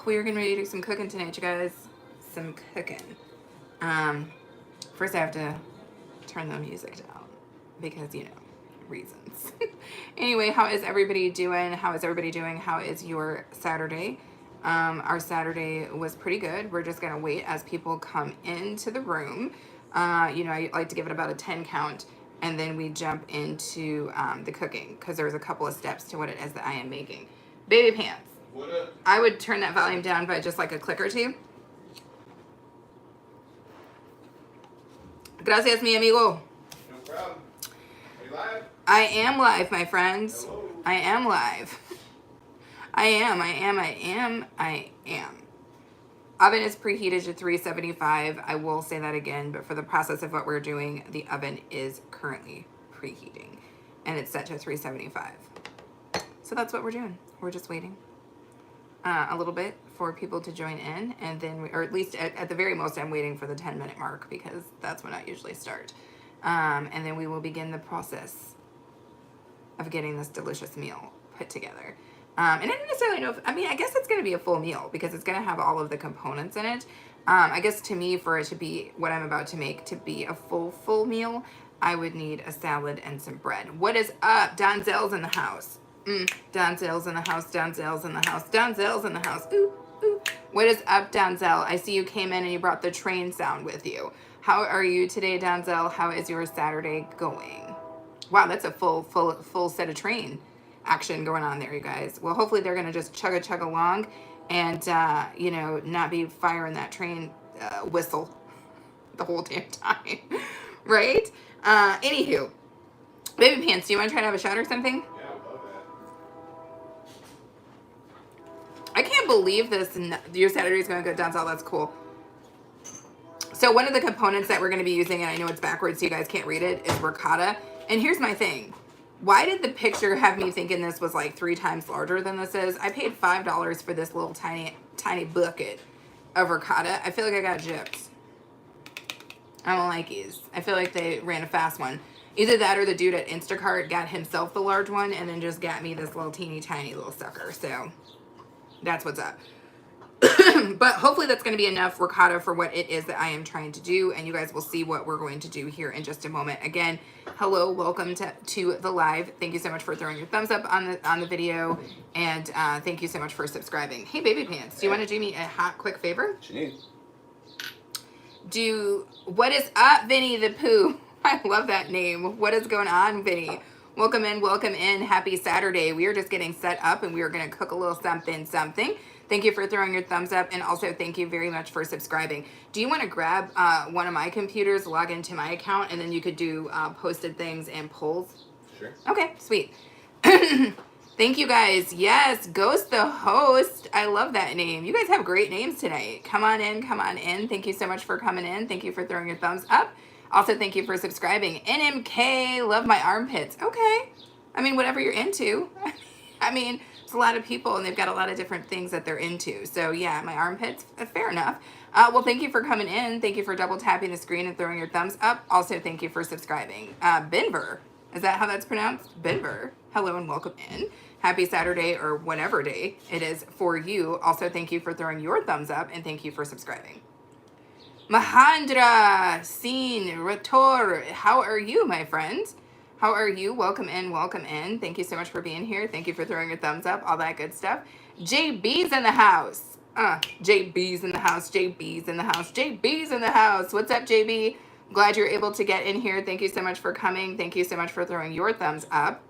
we are going to be doing some cooking tonight, you guys. Some cooking. First I have to turn the music down because, you know, reasons. Anyway, how is everybody doing? How is everybody doing? How is your Saturday? Our Saturday was pretty good. We're just going to wait as people come into the room. You know, I like to give it about a 10 count, and then we jump into the cooking because there's a couple of steps to what it is that I am making. Baby pants. What up? I would turn that volume down by just like a click or two. Gracias, mi amigo. No problem. Are you live? I am live, my friends. Hello. I am live. I am. Oven is preheated to 375. I will say that again, but for the process of what we're doing, the oven is currently preheating and it's set to 375. So that's what we're doing. We're just waiting a little bit for people to join in, and then or at least at the very most I'm waiting for the 10-minute mark because that's when I usually start. And then we will begin the process of getting this delicious meal put together. And I don't necessarily know if, I mean, I guess it's going to be a full meal because it's going to have all of the components in it. I guess to me, for it to be what I'm about to make to be a full meal, I would need a salad and some bread. What is up? Donzel's in the house. Donzel's in the house. Donzel's in the house. Donzel's in the house. Ooh, ooh. What is up, Donzel? I see you came in and you brought the train sound with you. How are you today, Donzel? How is your Saturday going? Wow, that's a full set of train action going on there, you guys. Well, hopefully they're gonna just chug along and you know, not be firing that train whistle the whole damn time. Right? Anywho, baby pants, do you want to try to have a shot or something? Yeah, I love that. I can't believe this. Your Saturday is going to go down, so that's cool. So one of the components that we're going to be using, and I know it's backwards so you guys can't read it, is ricotta. And here's my thing. Why did the picture have me thinking this was like 3 times larger than this is? I paid $5 for this little tiny bucket of ricotta. I feel like I got gypped. I don't like these. I feel like they ran a fast one. Either that or the dude at Instacart got himself the large one and then just got me this little teeny tiny little sucker. So that's what's up. But hopefully that's going to be enough ricotta for what it is that I am trying to do, and you guys will see what we're going to do here in just a moment. Again, hello, welcome to the live. Thank you so much for throwing your thumbs up on the video, and thank you so much for subscribing. Hey, baby pants, do you want to do me a hot, quick favor? What you need? What is up, Vinny the Pooh? I love that name. What is going on, Vinny? Welcome in. Happy Saturday. We are just getting set up, and we are going to cook a little something. Thank you for throwing your thumbs up, and also thank you very much for subscribing. Do you want to grab one of my computers, log into my account, and then you could do posted things and polls? Sure. Okay, sweet. Thank you guys. Yes, Ghost the Host. I love that name. You guys have great names tonight. Come on in. Thank you so much for coming in. Thank you for throwing your thumbs up. Also, thank you for subscribing. NMK, love my armpits. Okay. I mean, whatever you're into. I mean, it's a lot of people and they've got a lot of different things that they're into. So yeah, my armpits, fair enough. Well, thank you for coming in. Thank you for double tapping the screen and throwing your thumbs up. Also, thank you for subscribing. Benver, is that how that's pronounced? Benver, hello and welcome in. Happy Saturday or whatever day it is for you. Also, thank you for throwing your thumbs up and thank you for subscribing. Mahandra, Seen, Rator, how are you, my friend? How are you? Welcome in. Thank you so much for being here. Thank you for throwing your thumbs up, all that good stuff. JB's in the house. JB's in the house. JB's in the house. JB's in the house. What's up, JB? Glad you're able to get in here. Thank you so much for coming. Thank you so much for throwing your thumbs up.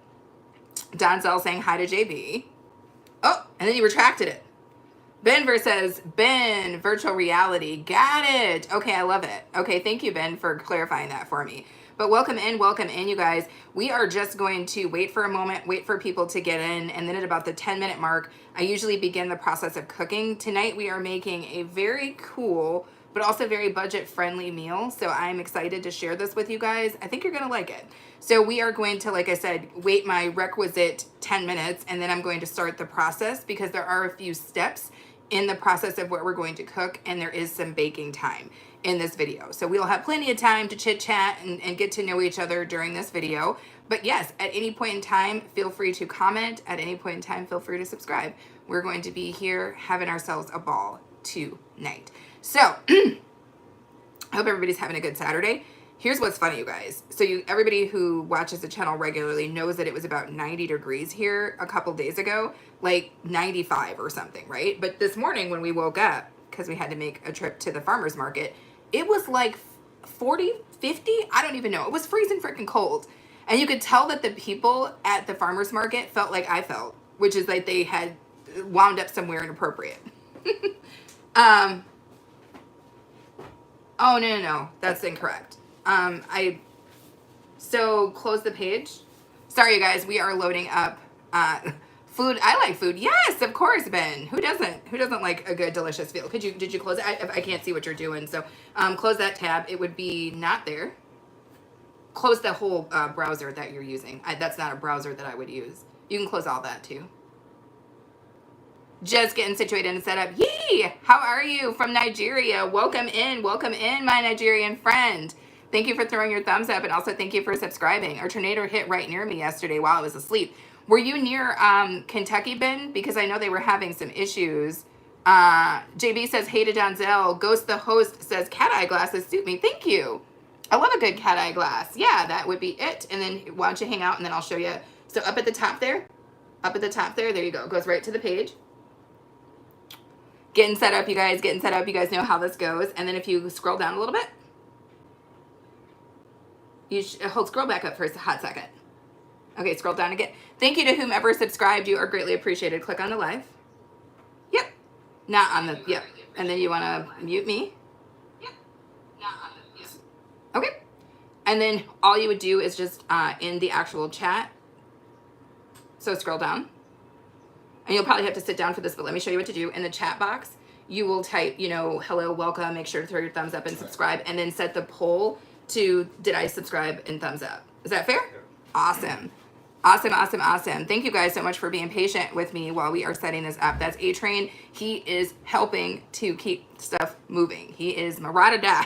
Donzel saying hi to JB. Oh, and then you retracted it. Benver says, Ben, virtual reality. Got it. Okay, I love it. Okay, thank you, Ben, for clarifying that for me. But welcome in, you guys. We are just going to wait for a moment, wait for people to get in, and then at about the 10-minute mark, I usually begin the process of cooking. Tonight, we are making a very cool, but also very budget-friendly meal, so I'm excited to share this with you guys. I think you're going to like it. So we are going to, like I said, wait my requisite 10 minutes, and then I'm going to start the process because there are a few steps in the process of what we're going to cook, and there is some baking time in this video. So we'll have plenty of time to chit chat and get to know each other during this video. But yes, at any point in time, feel free to comment. At any point in time, feel free to subscribe. We're going to be here having ourselves a ball tonight. So I hope everybody's having a good Saturday. Here's what's funny, you guys. So everybody who watches the channel regularly knows that it was about 90 degrees here a couple days ago, like 95 or something, right? But this morning when we woke up, because we had to make a trip to the farmer's market, it was like 40, 50, I don't even know. It was freezing freaking cold. And you could tell that the people at the farmer's market felt like I felt, which is like they had wound up somewhere inappropriate. Oh, no, that's incorrect. So close the page. Sorry, you guys, we are loading up, food. I like food. Yes, of course, Ben. Who doesn't like a good, delicious meal? Did you close it? I can't see what you're doing. So, close that tab. It would be not there. Close the whole, browser that you're using. That's not a browser that I would use. You can close all that too. Just getting situated and set up. Yee! How are you from Nigeria? Welcome in, my Nigerian friend. Thank you for throwing your thumbs up, and also thank you for subscribing. A tornado hit right near me yesterday while I was asleep. Were you near Kentucky, Ben? Because I know they were having some issues. JB says, hey to Donzel. Ghost the host says, cat eye glasses suit me. Thank you. I love a good cat eye glass. Yeah, that would be it. And then why don't you hang out, and then I'll show you. So up at the top there, there you go. It goes right to the page. Getting set up, you guys. Getting set up. You guys know how this goes. And then if you scroll down a little bit, you scroll back up for a hot second. Okay, scroll down again. Thank you to whomever subscribed. You are greatly appreciated. Click on the live. Yep. Not on the, yep. And then you want to mute me. Yep. Not on the, yep. Okay. And then all you would do is just in the actual chat. So scroll down. And you'll probably have to sit down for this, but let me show you what to do. In the chat box, you will type, hello, welcome. Make sure to throw your thumbs up and subscribe, and then set the poll to, did I subscribe and thumbs up? Is that fair? Awesome. Awesome. Thank you guys so much for being patient with me while we are setting this up. That's A-Train. He is helping to keep stuff moving. He is Maradada,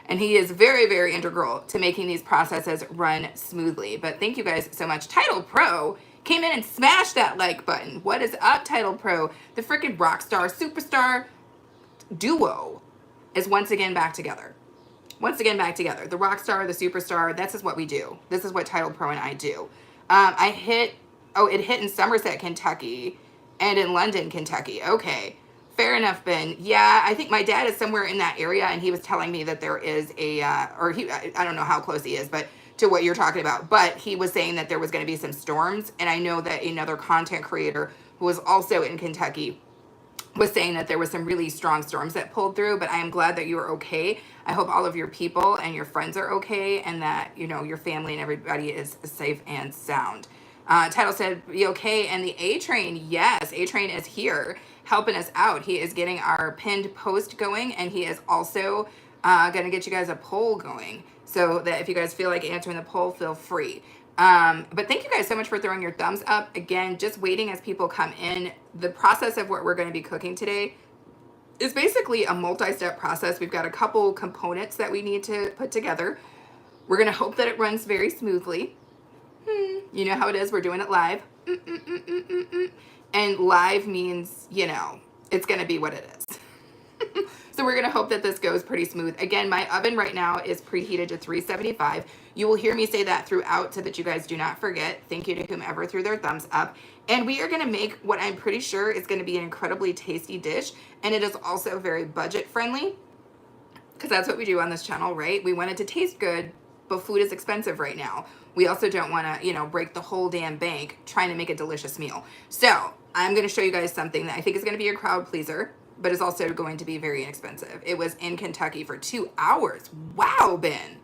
and he is very, very integral to making these processes run smoothly. But thank you guys so much. Title Pro came in and smashed that like button. What is up, Title Pro? The freaking rock star, superstar duo is once again back together. The rock star, the superstar, this is what we do. This is what Title Pro and I do. It hit in Somerset, Kentucky, and in London, Kentucky. Okay, fair enough, Ben. Yeah, I think my dad is somewhere in that area, and he was telling me that there is I don't know how close he is, but to what you're talking about, but he was saying that there was going to be some storms, and I know that another content creator who was also in Kentucky was saying that there was some really strong storms that pulled through, but I am glad that you are okay. I hope all of your people and your friends are okay, and that, your family and everybody is safe and sound. Title said, be okay. And the A-Train, yes, A-Train is here helping us out. He is getting our pinned post going, and he is also going to get you guys a poll going, so that if you guys feel like answering the poll, feel free. But thank you guys so much for throwing your thumbs up. Again, just waiting as people come in. The process of what we're going to be cooking today is basically a multi-step process. We've got a couple components that we need to put together. We're going to hope that it runs very smoothly. You know how it is. We're doing it live. And live means, it's going to be what it is. So we're going to hope that this goes pretty smooth. Again, my oven right now is preheated to 375. You will hear me say that throughout so that you guys do not forget. Thank you to whomever threw their thumbs up. And we are going to make what I'm pretty sure is going to be an incredibly tasty dish. And it is also very budget friendly, because that's what we do on this channel, right? We want it to taste good, but food is expensive right now. We also don't want to, break the whole damn bank trying to make a delicious meal. So I'm going to show you guys something that I think is going to be a crowd pleaser, but is also going to be very inexpensive. It was in Kentucky for 2 hours. Wow, Ben.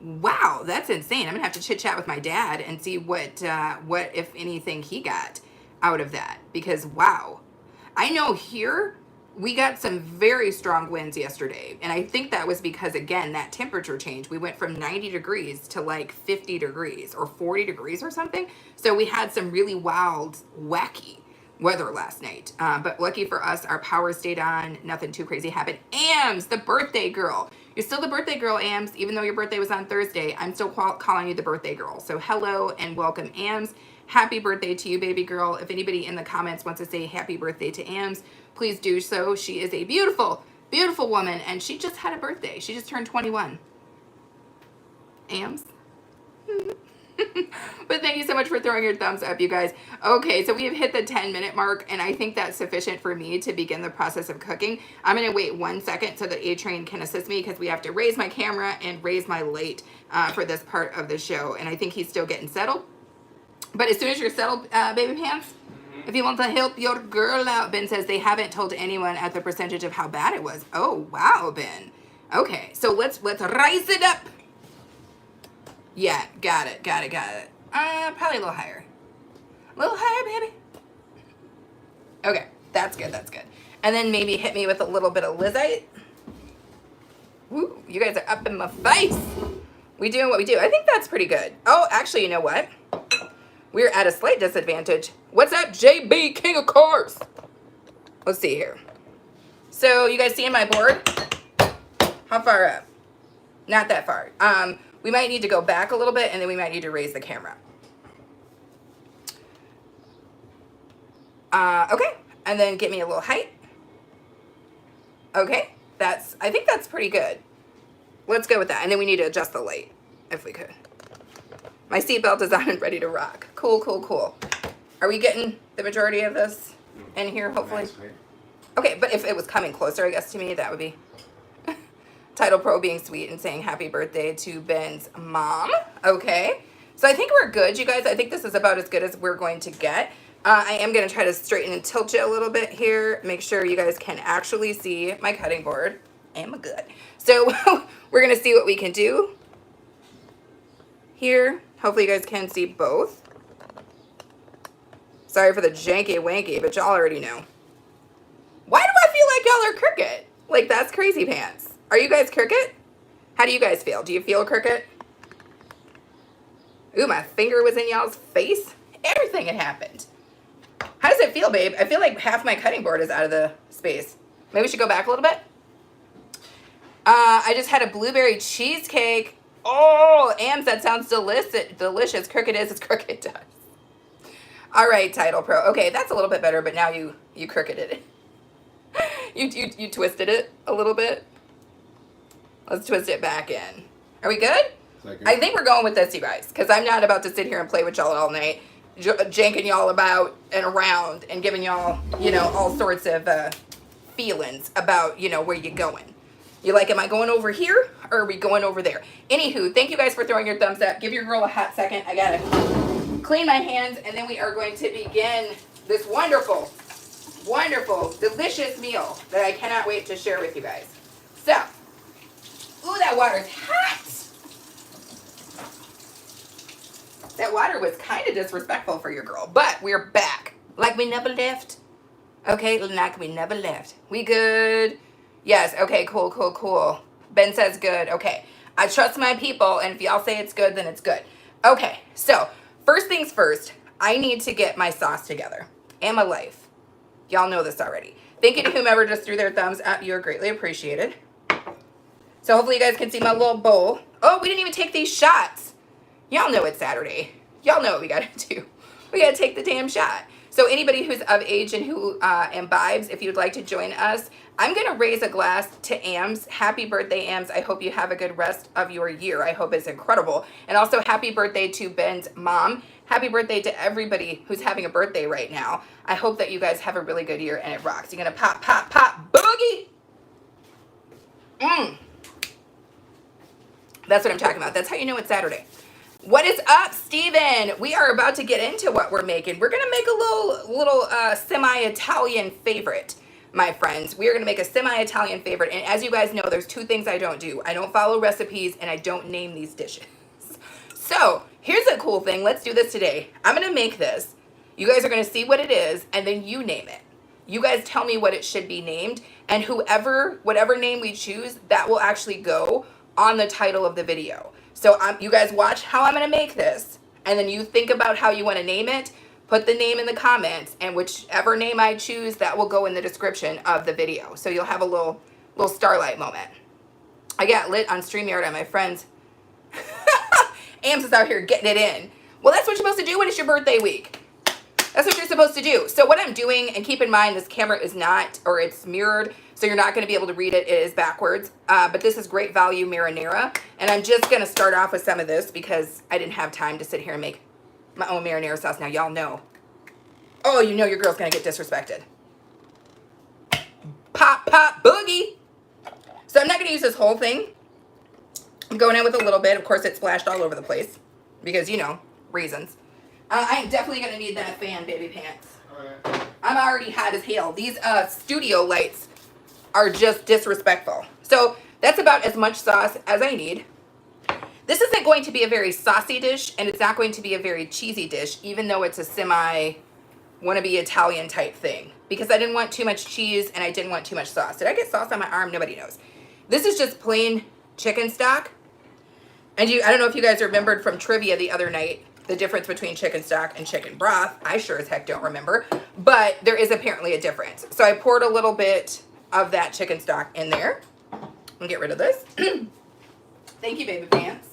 Wow, that's insane. I'm gonna have to chit chat with my dad and see what if anything he got out of that, because wow. I know here we got some very strong winds yesterday, and I think that was because, again, that temperature change. We went from 90 degrees to like 50 degrees or 40 degrees or something. So we had some really wild, wacky weather last night. But lucky for us, our power stayed on. Nothing too crazy happened. Ams, the birthday girl. You're still the birthday girl, Ams. Even though your birthday was on Thursday, I'm still calling you the birthday girl. So hello and welcome, Ams. Happy birthday to you, baby girl. If anybody in the comments wants to say happy birthday to Ams, please do so. She is a beautiful, beautiful woman, and she just had a birthday. She just turned 21. Ams? But thank you so much for throwing your thumbs up, you guys. Okay, so we have hit the 10-minute mark, and I think that's sufficient for me to begin the process of cooking. I'm going to wait 1 second so that A-Train can assist me, because we have to raise my camera and raise my light for this part of the show, and I think he's still getting settled. But as soon as you're settled, Baby Pants, if you want to help your girl out, Ben says they haven't told anyone at the percentage of how bad it was. Oh, wow, Ben. Okay, so let's rise it up. Yeah, got it. Probably a little higher. A little higher, baby. Okay, that's good. And then maybe hit me with a little bit of Lizite. Woo, you guys are up in my face. We doing what we do. I think that's pretty good. Oh, actually, you know what? We're at a slight disadvantage. What's up, JB, King of Cars? Let's see here. So, you guys seeing my board? How far up? Not that far. We might need to go back a little bit, and then we might need to raise the camera. Okay, and then get me a little height. Okay, I think that's pretty good. Let's go with that, and then we need to adjust the light, if we could. My seatbelt is on and ready to rock. Cool. Are we getting the majority of this in here, hopefully? Nice, right? Okay, but if it was coming closer, I guess, to me, that would be... Title Pro being sweet and saying happy birthday to Ben's mom. Okay. So I think we're good, you guys. I think this is about as good as we're going to get. I am going to try to straighten and tilt you a little bit here. Make sure you guys can actually see my cutting board. And my gut. So we're going to see what we can do here. Hopefully you guys can see both. Sorry for the janky wanky, but y'all already know. Why do I feel like y'all are crooked? Like, that's crazy pants. Are you guys crooked? How do you guys feel? Do you feel crooked? Ooh, my finger was in y'all's face. Everything had happened. How does it feel, babe? I feel like half my cutting board is out of the space. Maybe we should go back a little bit. I just had a blueberry cheesecake. Oh, Ams, that sounds delicious. Crooked is as crooked does. All right, Title Pro. Okay, that's a little bit better, but now you crooked it. You twisted it a little bit. Let's twist it back in. Are we good? I think we're going with this, you guys, because I'm not about to sit here and play with y'all all night, janking y'all about and around and giving y'all, all sorts of feelings about, where you're going. You like, am I going over here or are we going over there? Anywho, thank you guys for throwing your thumbs up. Give your girl a hot second. I got to clean my hands, and then we are going to begin this wonderful, delicious meal that I cannot wait to share with you guys. So, ooh, that water's hot. That water was kind of disrespectful for your girl, but we're back. Like we never left. Okay, like we never left. We good? Yes, okay, cool. Ben says good. Okay, I trust my people, and if y'all say it's good, then it's good. Okay, so first things first, I need to get my sauce together and my life. Y'all know this already. Thank you to whomever just threw their thumbs up. You're greatly appreciated. So hopefully you guys can see my little bowl. Oh, we didn't even take these shots. Y'all know it's Saturday. Y'all know what we gotta do. We gotta take the damn shot. So anybody who's of age and who imbibes, if you'd like to join us, I'm gonna raise a glass to Ams. Happy birthday, Ams. I hope you have a good rest of your year. I hope it's incredible. And also happy birthday to Ben's mom. Happy birthday to everybody who's having a birthday right now. I hope that you guys have a really good year and it rocks. You're gonna pop, boogie. That's what I'm talking about. That's how you know it's Saturday. What is up, Steven? We are about to get into what we're making. We're going to make a little semi-Italian favorite, my friends. We are going to make a semi-Italian favorite. And as you guys know, there's two things I don't do. I don't follow recipes, and I don't name these dishes. So here's a cool thing. Let's do this today. I'm going to make this. You guys are going to see what it is, and then you name it. You guys tell me what it should be named, and whatever name we choose, that will actually go on the title of the video. So you guys watch how I'm going to make this, and then you think about how you want to name it. put the name in the comments, and whichever name I choose, that will go in the description of the video. So you'll have a little starlight moment. I got lit on StreamYard on my friends. Ams is out here getting it in. Well, that's what you're supposed to do when it's your birthday week. That's what you're supposed to do. So what I'm doing, and keep in mind this camera is not, or it's mirrored, so you're not going to be able to read it. It is backwards. But this is great value marinara. And I'm just going to start off with some of this because I didn't have time to sit here and make my own marinara sauce. Now, y'all know. Oh, you know your girl's going to get disrespected. Pop, pop, boogie. So I'm not going to use this whole thing. I'm going in with a little bit. Of course, it splashed all over the place because, you know, reasons. I'm definitely going to need that fan, baby pants. Okay. I'm already hot as hell. These studio lights are just disrespectful. So that's about as much sauce as I need. This isn't going to be a very saucy dish, and it's not going to be a very cheesy dish, even though it's a semi-wannabe Italian type thing. Because I didn't want too much cheese, and I didn't want too much sauce. Did I get sauce on my arm? Nobody knows. This is just plain chicken stock. And I don't know if you guys remembered from trivia the other night, the difference between chicken stock and chicken broth. I sure as heck don't remember. But there is apparently a difference. So I poured a little bit of that chicken stock in there. And get rid of this. Thank you, baby pants.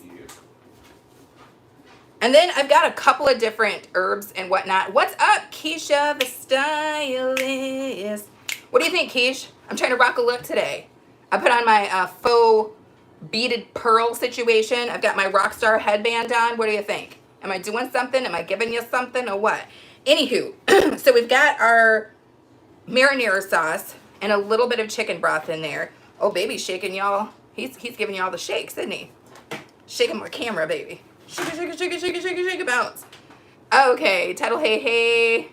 And then I've got a couple of different herbs and whatnot. What's up, Keisha, the stylist? What do you think, Keish? I'm trying to rock a look today. I put on my faux beaded pearl situation. I've got my Rockstar headband on. What do you think? Am I doing something? Am I giving you something or what? Anywho, so we've got our marinara sauce and a little bit of chicken broth in there. Oh, baby's shaking y'all. He's giving y'all the shakes, isn't he? Shaking my camera, baby. Shake it, shake it, shake it, shake it, shake it, shake it, bounce. Okay, title, hey, hey.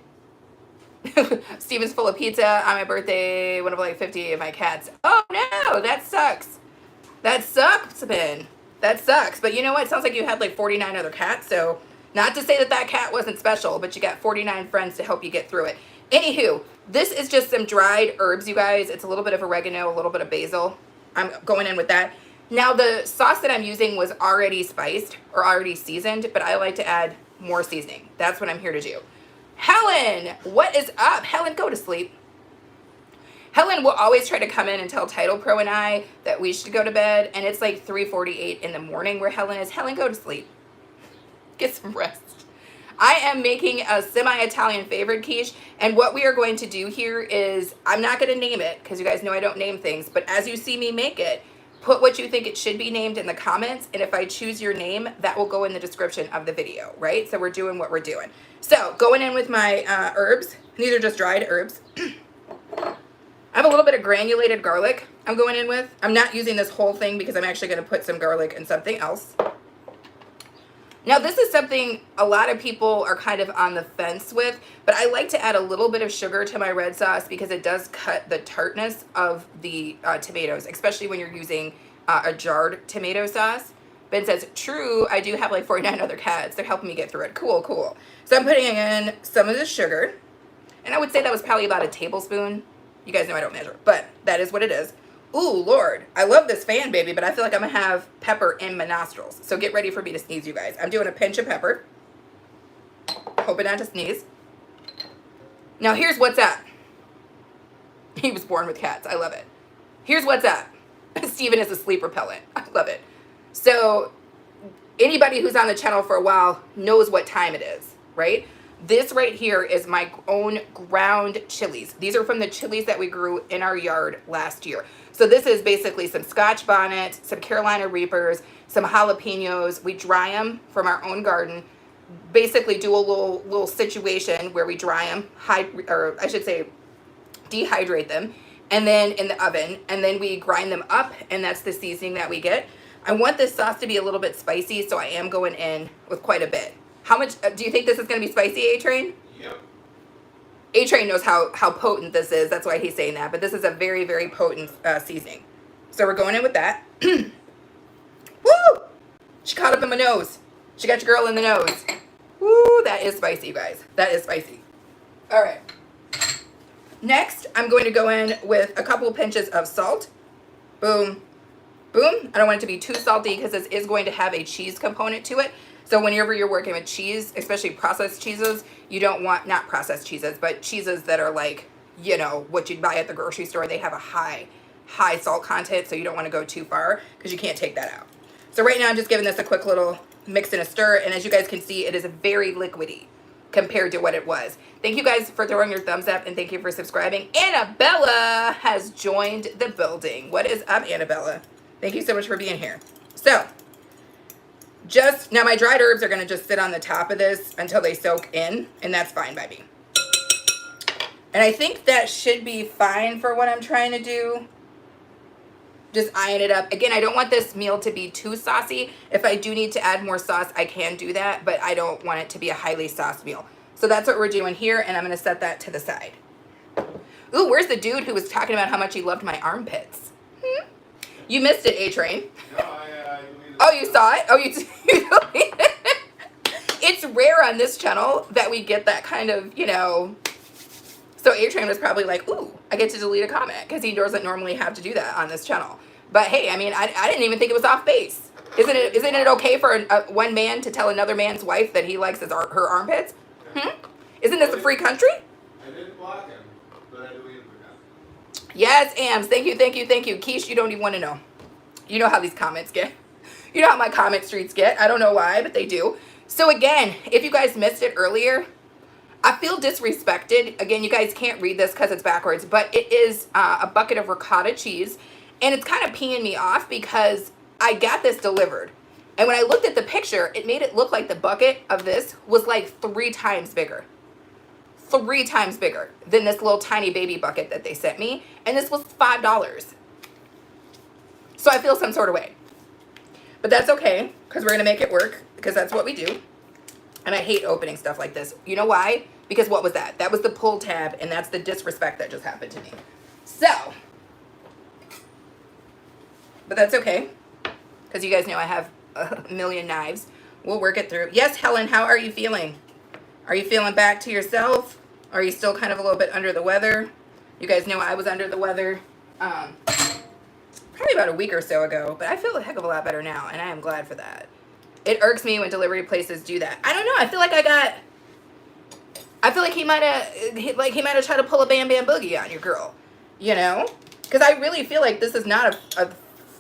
Steven's full of pizza on my birthday. One of like 50 of my cats. Oh no, that sucks. That sucks, Ben. That sucks. But you know what? It sounds like you had like 49 other cats. So not to say that that cat wasn't special, but you got 49 friends to help you get through it. Anywho, this is just some dried herbs, you guys. It's a little bit of oregano, a little bit of basil. I'm going in with that. Now the sauce that I'm using was already spiced or already seasoned, but I like to add more seasoning. That's what I'm here to do. Helen, what is up? Helen, go to sleep. Helen will always try to come in and tell Title Pro and I that we should go to bed, and it's like 3:48 in the morning where Helen is. Helen, go to sleep. Get some rest. I am making a semi-Italian favorite quiche, and what we are going to do here is, I'm not going to name it, because you guys know I don't name things, but as you see me make it, put what you think it should be named in the comments, and if I choose your name, that will go in the description of the video, right? So we're doing what we're doing. So, going in with my herbs. These are just dried herbs. I have a little bit of granulated garlic I'm going in with. I'm not using this whole thing because I'm actually going to put some garlic in something else. Now, this is something a lot of people are kind of on the fence with, but I like to add a little bit of sugar to my red sauce because it does cut the tartness of the tomatoes, especially when you're using a jarred tomato sauce. Ben says, true, I do have like 49 other cats. They're helping me get through it. Cool, cool. So I'm putting in some of the sugar, and I would say that was probably about a tablespoon. You guys know I don't measure, but that is what it is. Ooh, Lord, I love this fan, baby, but I feel like I'm going to have pepper in my nostrils. So get ready for me to sneeze, you guys. I'm doing a pinch of pepper. Hoping not to sneeze. Now, here's what's up. He was born with cats. I love it. Here's what's up. Steven is a sleep repellent. I love it. So anybody who's on the channel for a while knows what time it is, right? This right here is my own ground chilies. These are from the chilies that we grew in our yard last year. So this is basically some Scotch bonnet, some Carolina Reapers, some jalapenos. We dry them from our own garden. Basically do a little situation where we dry them, or I should say dehydrate them, and then in the oven, and then we grind them up, and that's the seasoning that we get. I want this sauce to be a little bit spicy, so I am going in with quite a bit. How much do you think this is going to be spicy, A-Train? Yep. A-Train knows how potent this is. That's why he's saying that. But this is a very, very potent seasoning. So we're going in with that. Woo! She caught up in my nose. She got your girl in the nose. Woo! That is spicy, you guys. That is spicy. All right. Next, I'm going to go in with a couple of pinches of salt. Boom. Boom. I don't want it to be too salty because this is going to have a cheese component to it. So whenever you're working with cheese, especially processed cheeses, you don't want, not processed cheeses, but cheeses that are like, you know, what you'd buy at the grocery store. They have a high salt content, so you don't want to go too far because you can't take that out. So right now I'm just giving this a quick little mix and a stir, and as you guys can see, it is very liquidy compared to what it was. Thank you guys for throwing your thumbs up, and thank you for subscribing. Annabella has joined the building. What is up, Annabella? Thank you so much for being here. So, just, now my dried herbs are gonna just sit on the top of this until they soak in, and that's fine by me. And I think that should be fine for what I'm trying to do. Just iron it up. Again, I don't want this meal to be too saucy. If I do need to add more sauce, I can do that, but I don't want it to be a highly sauced meal. So that's what we're doing here, and I'm gonna set that to the side. Ooh, where's the dude who was talking about how much he loved my armpits? You missed it, A-Train. No, I deleted Oh, you saw it? Oh, you deleted it? It's rare on this channel that we get that kind of, you know. So A-Train was probably like, ooh, I get to delete a comment, because he doesn't normally have to do that on this channel. But hey, I mean, I didn't even think it was off base. Isn't it okay for one man to tell another man's wife that he likes her armpits? Isn't this a free country? I didn't block him, but I deleted the comment. Yes, Ams. Thank you, thank you, thank you. Keish, you don't even want to know. You know how these comments get. You know how my comment streets get. I don't know why, but they do. So again, if you guys missed it earlier, I feel disrespected. Again, you guys can't read this because it's backwards, but it is a bucket of ricotta cheese. And it's kind of peeing me off because I got this delivered. And when I looked at the picture, it made it look like the bucket of this was like 3 times bigger. 3 times bigger than this little tiny baby bucket that they sent me. And this was $5. So I feel some sort of way. But that's okay, because we're going to make it work, because that's what we do. And I hate opening stuff like this. You know why? Because what was that? That was the pull tab, and that's the disrespect that just happened to me. So, but that's okay, because you guys know I have a million knives. We'll work it through. Yes, Helen, how are you feeling? Are you feeling back to yourself? Are you still kind of a little bit under the weather? You guys know I was under the weather probably about a week or so ago, but I feel a heck of a lot better now, and I am glad for that. It irks me when delivery places do that. I don't know. I feel like he might have tried to pull a Bam Bam Boogie on your girl, you know? Because I really feel like this is not a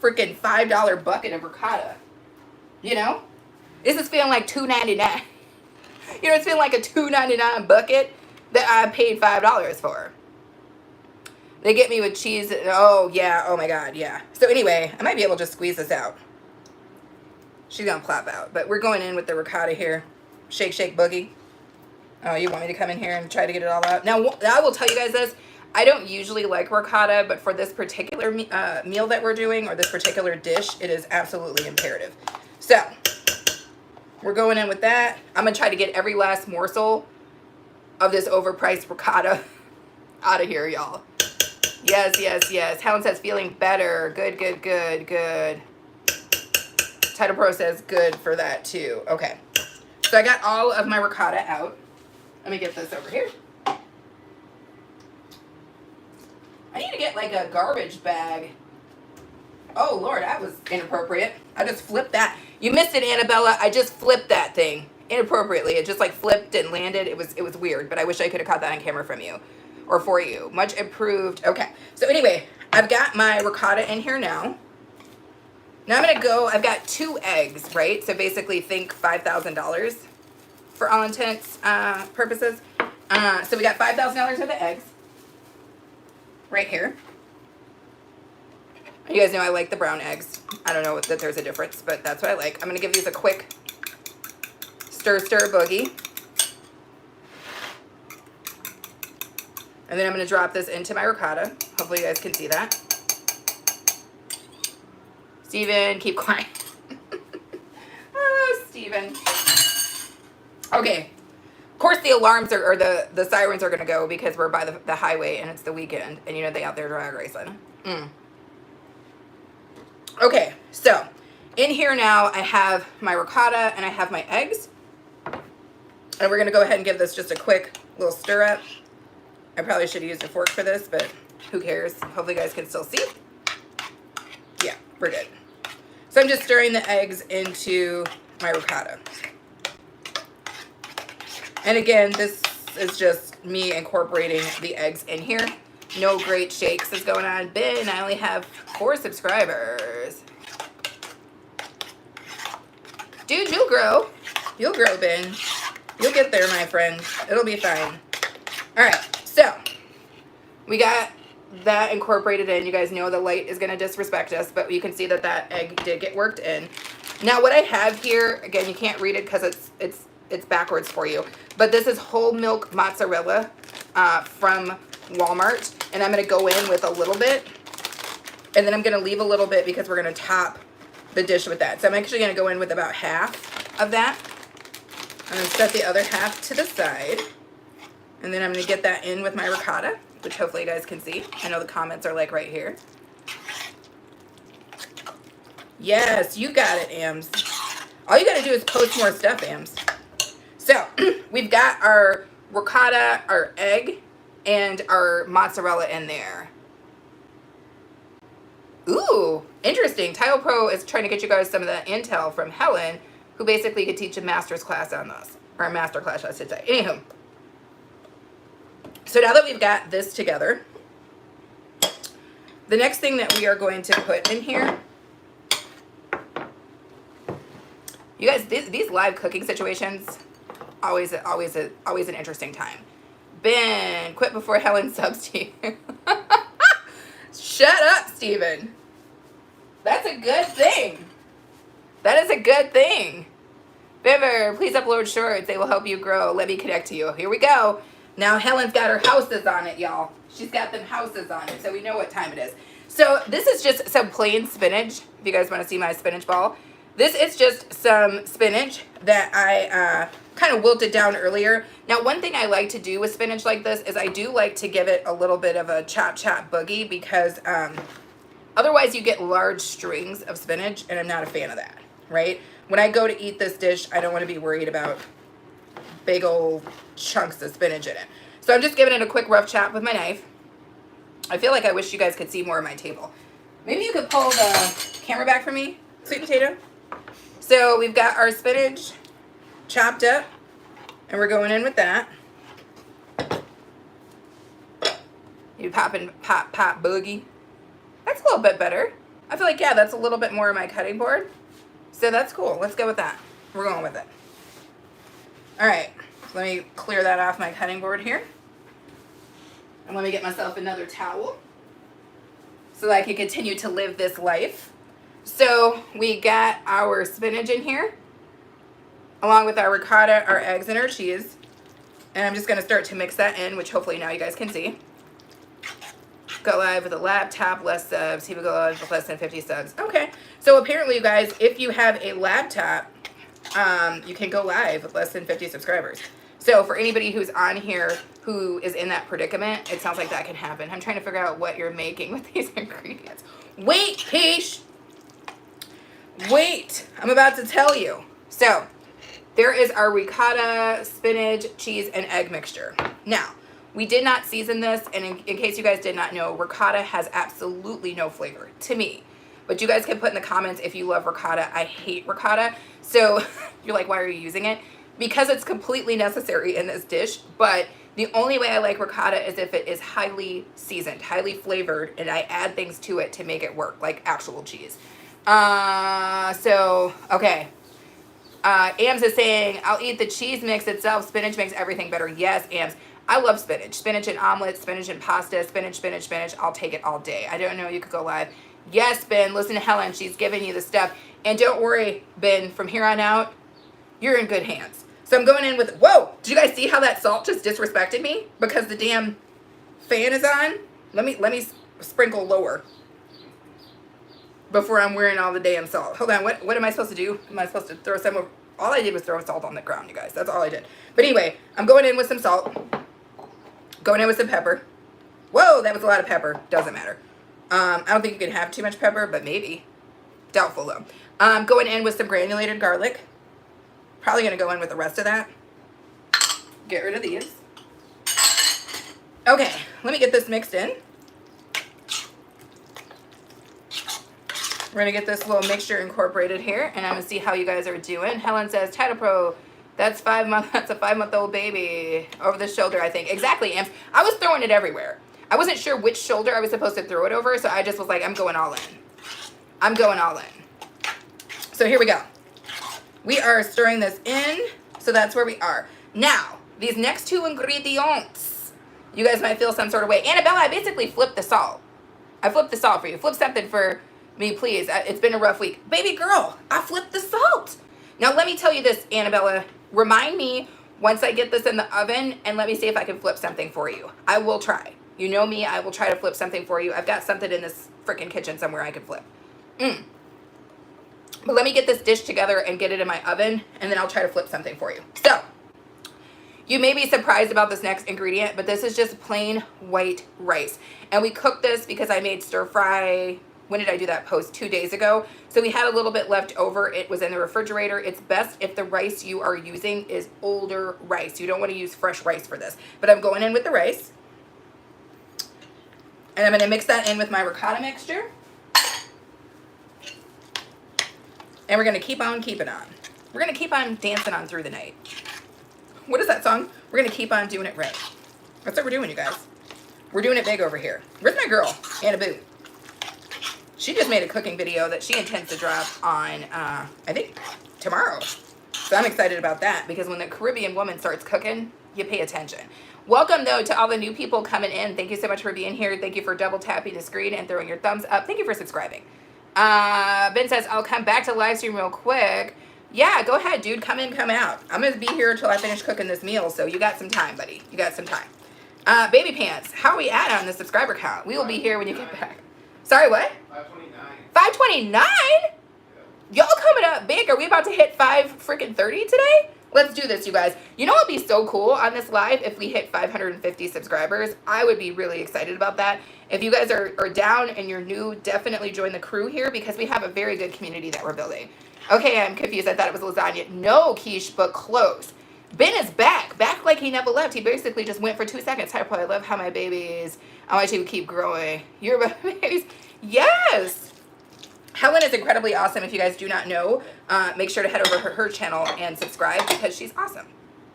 freaking $5 bucket of ricotta, you know? This is feeling like $2.99. You know, it's feeling like a $2.99 bucket that I paid $5 for. They get me with cheese. Oh, yeah. Oh, my God. Yeah. So, anyway, I might be able to just squeeze this out. She's going to plop out. But we're going in with the ricotta here. Shake, shake, boogie. Oh, you want me to come in here and try to get it all out? Now, I will tell you guys this. I don't usually like ricotta, but for this particular meal that we're doing, or this particular dish, it is absolutely imperative. So, we're going in with that. I'm going to try to get every last morsel of this overpriced ricotta out of here, y'all. Yes, yes, yes. Helen says feeling better. Good, good, good, good. Title Pro says good for that too. Okay. So I got all of my ricotta out. Let me get this over here. I need to get like a garbage bag. Oh, Lord, that was inappropriate. I just flipped that. You missed it, Annabella. I just flipped that thing inappropriately. It just like flipped and landed. It was weird, but I wish I could have caught that on camera from you. Or for you. Much improved. Okay. So anyway, I've got my ricotta in here now. Now I'm going to go, I've got 2 eggs, right? So basically think $5,000 for all intents purposes. So we got $5,000 worth of eggs right here. You guys know I like the brown eggs. I don't know that there's a difference, but that's what I like. I'm going to give these a quick stir boogie. And then I'm going to drop this into my ricotta. Hopefully you guys can see that. Steven, keep quiet. Oh, Steven. Okay. Of course the alarms or the sirens are going to go because we're by the highway and it's the weekend. And you know they out there drag racing. Okay, so in here now I have my ricotta and I have my eggs. And we're going to go ahead and give this just a quick little stir up. I probably should have used a fork for this, but who cares? Hopefully you guys can still see. Yeah, we're good. So I'm just stirring the eggs into my ricotta. And again, this is just me incorporating the eggs in here. No great shakes is going on. Ben, I only have 4 subscribers. Dude, you'll grow. You'll grow, Ben. You'll get there, my friend. It'll be fine. All right, so we got that incorporated in. You guys know the light is going to disrespect us, but you can see that that egg did get worked in. Now, what I have here, again, you can't read it because it's backwards for you, but this is whole milk mozzarella from Walmart, and I'm going to go in with a little bit, and then I'm going to leave a little bit because we're going to top the dish with that. So I'm actually going to go in with about half of that. I'm going to set the other half to the side, and then I'm going to get that in with my ricotta, which hopefully you guys can see. I know the comments are like right here. Yes, you got it, Ams. All you got to do is post more stuff, Ams. So we've got our ricotta, our egg, and our mozzarella in there. Ooh, interesting. Tile Pro is trying to get you guys some of the intel from Helen, who basically could teach a master's class on this. Or a master class, I should say. Anywho. So now that we've got this together, the next thing that we are going to put in here, you guys, these live cooking situations, always an interesting time. Ben, quit before Helen subs to you. Shut up, Steven. That's a good thing. That is a good thing. Bever, please upload shorts. They will help you grow. Let me connect to you. Here we go. Now Helen's got her houses on it, y'all. She's got them houses on it, so we know what time it is. So this is just some plain spinach. If you guys want to see my spinach ball. This is just some spinach that I kind of wilted down earlier. Now, one thing I like to do with spinach like this is I do like to give it a little bit of a chop boogie because otherwise you get large strings of spinach, and I'm not a fan of that, right? When I go to eat this dish, I don't want to be worried about big old chunks of spinach in it. So I'm just giving it a quick rough chop with my knife. I feel like I wish you guys could see more of my table. Maybe you could pull the camera back for me, sweet potato. So we've got our spinach chopped up, and we're going in with that. You pop boogie. That's a little bit better. I feel like, yeah, that's a little bit more of my cutting board. So that's cool. Let's go with that. We're going with it. All right. Let me clear that off my cutting board here. And let me get myself another towel so that I can continue to live this life. So we got our spinach in here, along with our ricotta, our eggs, and our cheese. And I'm just going to start to mix that in, which hopefully now you guys can see. Go live with a laptop, less subs. He would go live with less than 50 subs. Okay. So apparently, you guys, if you have a laptop, you can go live with less than 50 subscribers. So for anybody who's on here who is in that predicament, it sounds like that can happen. I'm trying to figure out what you're making with these ingredients. Wait, Keish. Wait. I'm about to tell you. So there is our ricotta, spinach, cheese, and egg mixture. Now, we did not season this, and in case you guys did not know, ricotta has absolutely no flavor to me. But you guys can put in the comments if you love ricotta. I hate ricotta. So you're like, why are you using it? Because it's completely necessary in this dish. But the only way I like ricotta is if it is highly seasoned, highly flavored, and I add things to it to make it work, like actual cheese. Okay. Ams is saying, I'll eat the cheese mix itself. Spinach makes everything better. Yes, Ams. I love spinach. Spinach and omelet, spinach and pasta, spinach. I'll take it all day. I don't know, you could go live. Yes, Ben, listen to Helen. She's giving you the stuff. And don't worry, Ben, from here on out, you're in good hands. So I'm going in with, whoa, did you guys see how that salt just disrespected me? Because the damn fan is on? Let me sprinkle lower before I'm wearing all the damn salt. Hold on, what am I supposed to do? Am I supposed to throw some of, all I did was throw salt on the ground, you guys. That's all I did. But anyway, I'm going in with some salt. Going in with some pepper. Whoa, that was a lot of pepper. Doesn't matter. I don't think you can have too much pepper, but maybe. Doubtful, though. Going in with some granulated garlic. Probably going to go in with the rest of that. Get rid of these. Okay, let me get this mixed in. We're going to get this little mixture incorporated here, and I'm going to see how you guys are doing. Helen says, Title Pro, That's 5 months. That's a 5-month-old baby over the shoulder, I think. Exactly, Amps. I was throwing it everywhere. I wasn't sure which shoulder I was supposed to throw it over, so I just was like, I'm going all in. I'm going all in. So here we go. We are stirring this in, so that's where we are. Now, these next 2 ingredients, you guys might feel some sort of way. Annabella, I basically flipped the salt. I flipped the salt for you. Flip something for me, please. It's been a rough week. Baby girl, I flipped the salt. Now, let me tell you this, Annabella. Remind me once I get this in the oven, and let me see if I can flip something for you. I will try. You know me, I will try to flip something for you. I've got something in this freaking kitchen somewhere I can flip. But let me get this dish together and get it in my oven, and then I'll try to flip something for you. So, you may be surprised about this next ingredient, but this is just plain white rice. And we cooked this because I made stir fry. When did I do that post? 2 days ago. So we had a little bit left over. It was in the refrigerator. It's best if the rice you are using is older rice. You don't want to use fresh rice for this. But I'm going in with the rice. And I'm going to mix that in with my ricotta mixture. And we're going to keep on keeping on. We're going to keep on dancing on through the night. What is that song? We're going to keep on doing it right. That's what we're doing, you guys. We're doing it big over here. Where's my girl, Anna Boo? She just made a cooking video that she intends to drop on, I think, tomorrow. So I'm excited about that because when the Caribbean woman starts cooking, you pay attention. Welcome, though, to all the new people coming in. Thank you so much for being here. Thank you for double tapping the screen and throwing your thumbs up. Thank you for subscribing. Ben says, I'll come back to live stream real quick. Yeah, go ahead, dude. Come in, come out. I'm going to be here until I finish cooking this meal, so you got some time, buddy. You got some time. Baby Pants, how are we at on the subscriber count? We will be here when you get back. Sorry, what? 529. 529? Y'all coming up big. Are we about to hit 5-30 today? Let's do this, you guys. You know what would be so cool on this live if we hit 550 subscribers? I would be really excited about that. If you guys are down and you're new, definitely join the crew here because we have a very good community that we're building. Okay, I'm confused. I thought it was lasagna. No, quiche, but close. Ben is back. Back like he never left. He basically just went for 2 seconds. Hi, Paul. I love how my babies, I want you to keep growing. Your babies. Yes. Helen is incredibly awesome. If you guys do not know, make sure to head over to her channel and subscribe because she's awesome.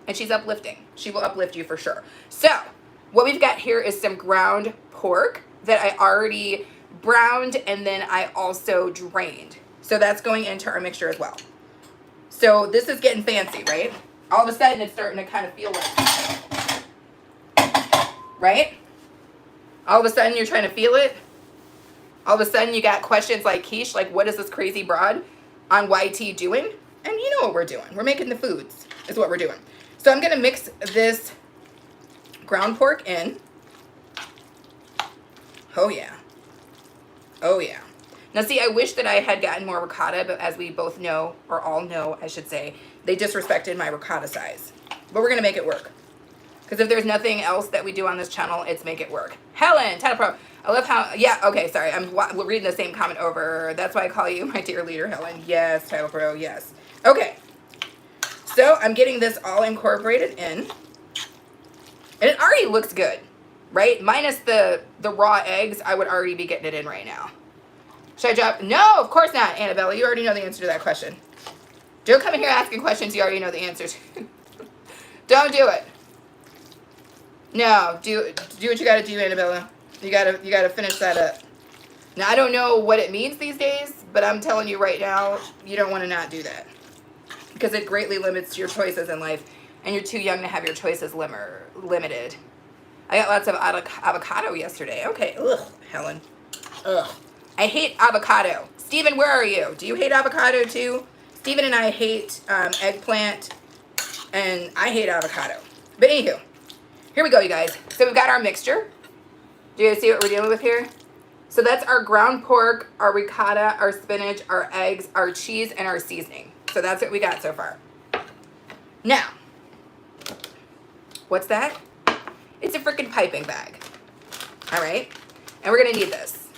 And she's uplifting. She will uplift you for sure. So, what we've got here is some ground pork that I already browned and then I also drained. So that's going into our mixture as well. So this is getting fancy, right? All of a sudden it's starting to kind of feel like, right? All of a sudden you're trying to feel it. All of a sudden you got questions like, quiche, like what is this crazy broad on YT doing? And you know what we're doing. We're making the foods is what we're doing. So I'm going to mix this ground pork in. Oh yeah. Oh yeah. Now see, I wish that I had gotten more ricotta, but as we both know, or all know, I should say, they disrespected my ricotta size. But we're going to make it work. Because if there's nothing else that we do on this channel, it's make it work. Helen, Tata Pro, I love how, yeah, okay, sorry, I'm reading the same comment over. That's why I call you my dear leader, Helen. Yes, Tata Pro, yes. Okay, so I'm getting this all incorporated in. And it already looks good, right? Minus the raw eggs, I would already be getting it in right now. Should I drop? No, of course not, Annabella. You already know the answer to that question. Don't come in here asking questions you already know the answers to. Don't do it. No, do what you gotta do, Annabella. You gotta finish that up. Now I don't know what it means these days, but I'm telling you right now, you don't want to not do that because it greatly limits your choices in life, and you're too young to have your choices limited. I got lots of avocado yesterday. Okay, ugh, Helen. Ugh. I hate avocado. Steven, where are you? Do you hate avocado too? Steven and I hate eggplant, and I hate avocado. But anywho, here we go, you guys. So we've got our mixture. Do you guys see what we're dealing with here? So that's our ground pork, our ricotta, our spinach, our eggs, our cheese, and our seasoning. So that's what we got so far. Now, what's that? It's a freaking piping bag. All right? And we're going to need this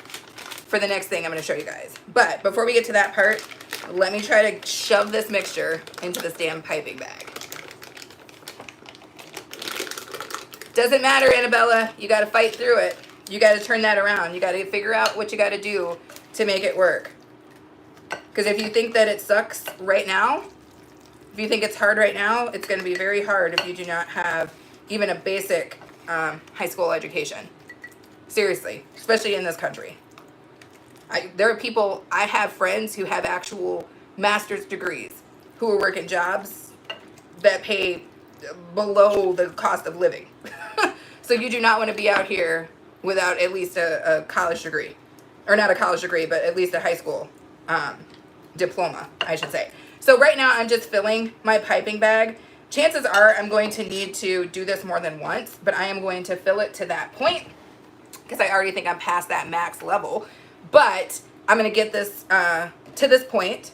for the next thing I'm going to show you guys. But before we get to that part, let me try to shove this mixture into this damn piping bag. Doesn't matter, Annabella. You got to fight through it. You got to turn that around. You got to figure out what you got to do to make it work. Because if you think that it sucks right now, If you think it's hard right now, it's going to be very hard if you do not have even a basic high school education. Seriously, especially in this country. There are people, I have friends who have actual master's degrees who are working jobs that pay below the cost of living. So you do not want to be out here without at least a college degree. Or not a college degree, but at least a high school diploma, I should say. So right now I'm just filling my piping bag. Chances are I'm going to need to do this more than once, but I am going to fill it to that point because I already think I'm past that max level. But I'm going to get this to this point,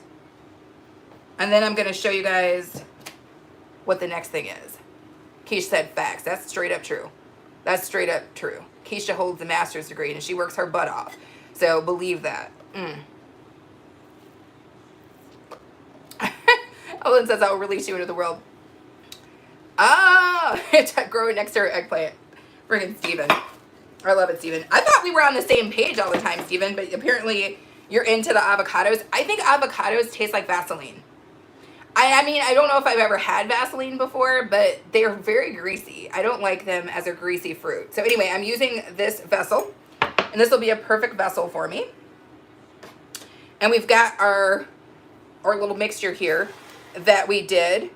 and then I'm going to show you guys what the next thing is. Keisha said facts. That's straight up true. That's straight up true. Keisha holds a master's degree, and she works her butt off. So believe that. Olin says, I'll release you into the world. Oh, growing next to her eggplant. Friggin' Steven. I love it, Steven. I thought we were on the same page all the time, Steven, but apparently you're into the avocados. I think avocados taste like Vaseline. I mean, I don't know if I've ever had Vaseline before, but they're very greasy. I don't like them as a greasy fruit. So anyway, I'm using this vessel, and this will be a perfect vessel for me. And we've got our little mixture here that we did.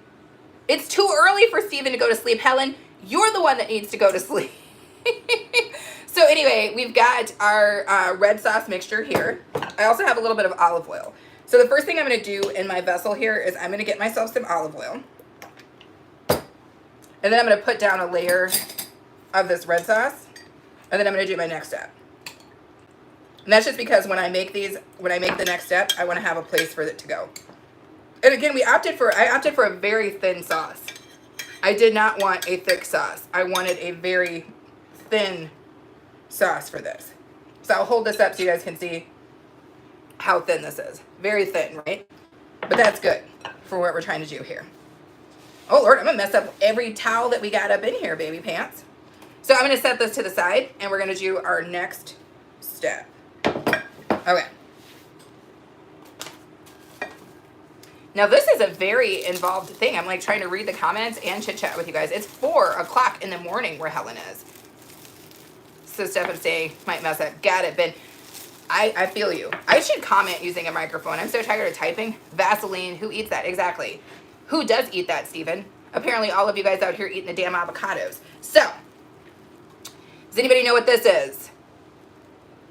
It's too early for Steven to go to sleep. Helen, you're the one that needs to go to sleep. So anyway, we've got our red sauce mixture here. I also have a little bit of olive oil. So the first thing I'm going to do in my vessel here is I'm going to get myself some olive oil. And then I'm going to put down a layer of this red sauce. And then I'm going to do my next step. And that's just because when I make the next step, I want to have a place for it to go. And again, I opted for a very thin sauce. I did not want a thick sauce. I wanted a very thin sauce for this. So I'll hold this up so you guys can see how thin this is. Very thin, right? But that's good for what we're trying to do here. Oh Lord, I'm gonna mess up every towel that we got up in here, baby pants. So I'm gonna set this to the side and we're gonna do our next step. Okay. Now this is a very involved thing. I'm like trying to read the comments and chit chat with you guys. It's 4 o'clock in the morning where Helen is. So Stephen say might mess up. Got it, Ben. I feel you. I should comment using a microphone. I'm so tired of typing. Vaseline. Who eats that? Exactly. Who does eat that, Stephen? Apparently all of you guys out here eating the damn avocados. So, does anybody know what this is?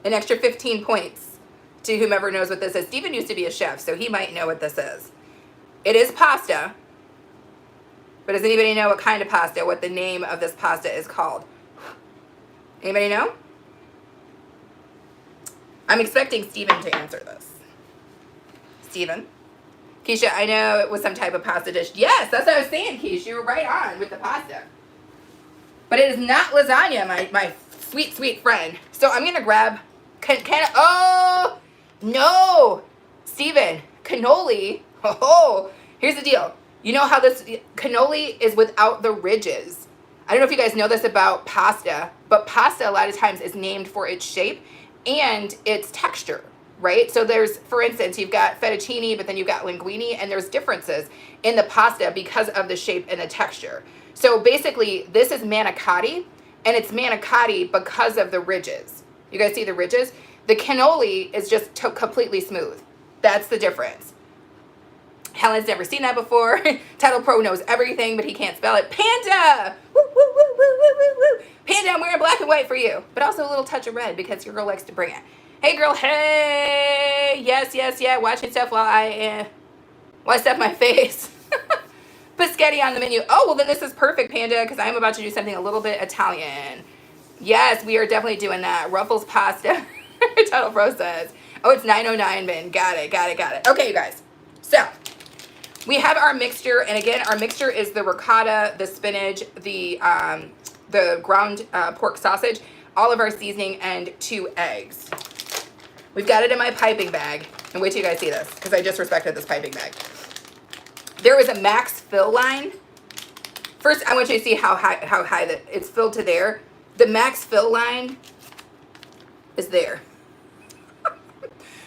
An extra 15 points to whomever knows what this is. Stephen used to be a chef, so he might know what this is. It is pasta. But does anybody know what kind of pasta? What the name of this pasta is called? Anybody know? I'm expecting Steven to answer this. Steven? Keisha, I know it was some type of pasta dish. Yes, that's what I was saying, Keisha. You were right on with the pasta. But it is not lasagna, my sweet, sweet friend. So I'm going to grab... Oh, no. Steven, cannoli. Oh, here's the deal. You know how this... Cannoli is without the ridges. I don't know if you guys know this about pasta, but pasta a lot of times is named for its shape and its texture, right? So there's, for instance, you've got fettuccine, but then you've got linguine, and there's differences in the pasta because of the shape and the texture. So basically, this is manicotti, and it's manicotti because of the ridges. You guys see the ridges? The cannoli is just completely smooth. That's the difference. Helen's never seen that before. Title Pro knows everything, but he can't spell it. Panda! Woo, woo, woo, woo, woo, woo, woo. Panda, I'm wearing black and white for you. But also a little touch of red because your girl likes to bring it. Hey, girl, hey! Yes, yes, yeah. Watching stuff while I stuff my face. Biscotti on the menu. Oh, well, then this is perfect, Panda, because I'm about to do something a little bit Italian. Yes, we are definitely doing that. Ruffles pasta. Title Pro says. Oh, it's 9:09, Ben. Got it, got it, got it. Okay, you guys. So... we have our mixture, and again, our mixture is the ricotta, the spinach, the ground pork sausage, all of our seasoning, and 2 eggs. We've got it in my piping bag, and wait till you guys see this, because I just respected this piping bag. There is a max fill line. First, I want you to see how high that it's filled to there. The max fill line is there.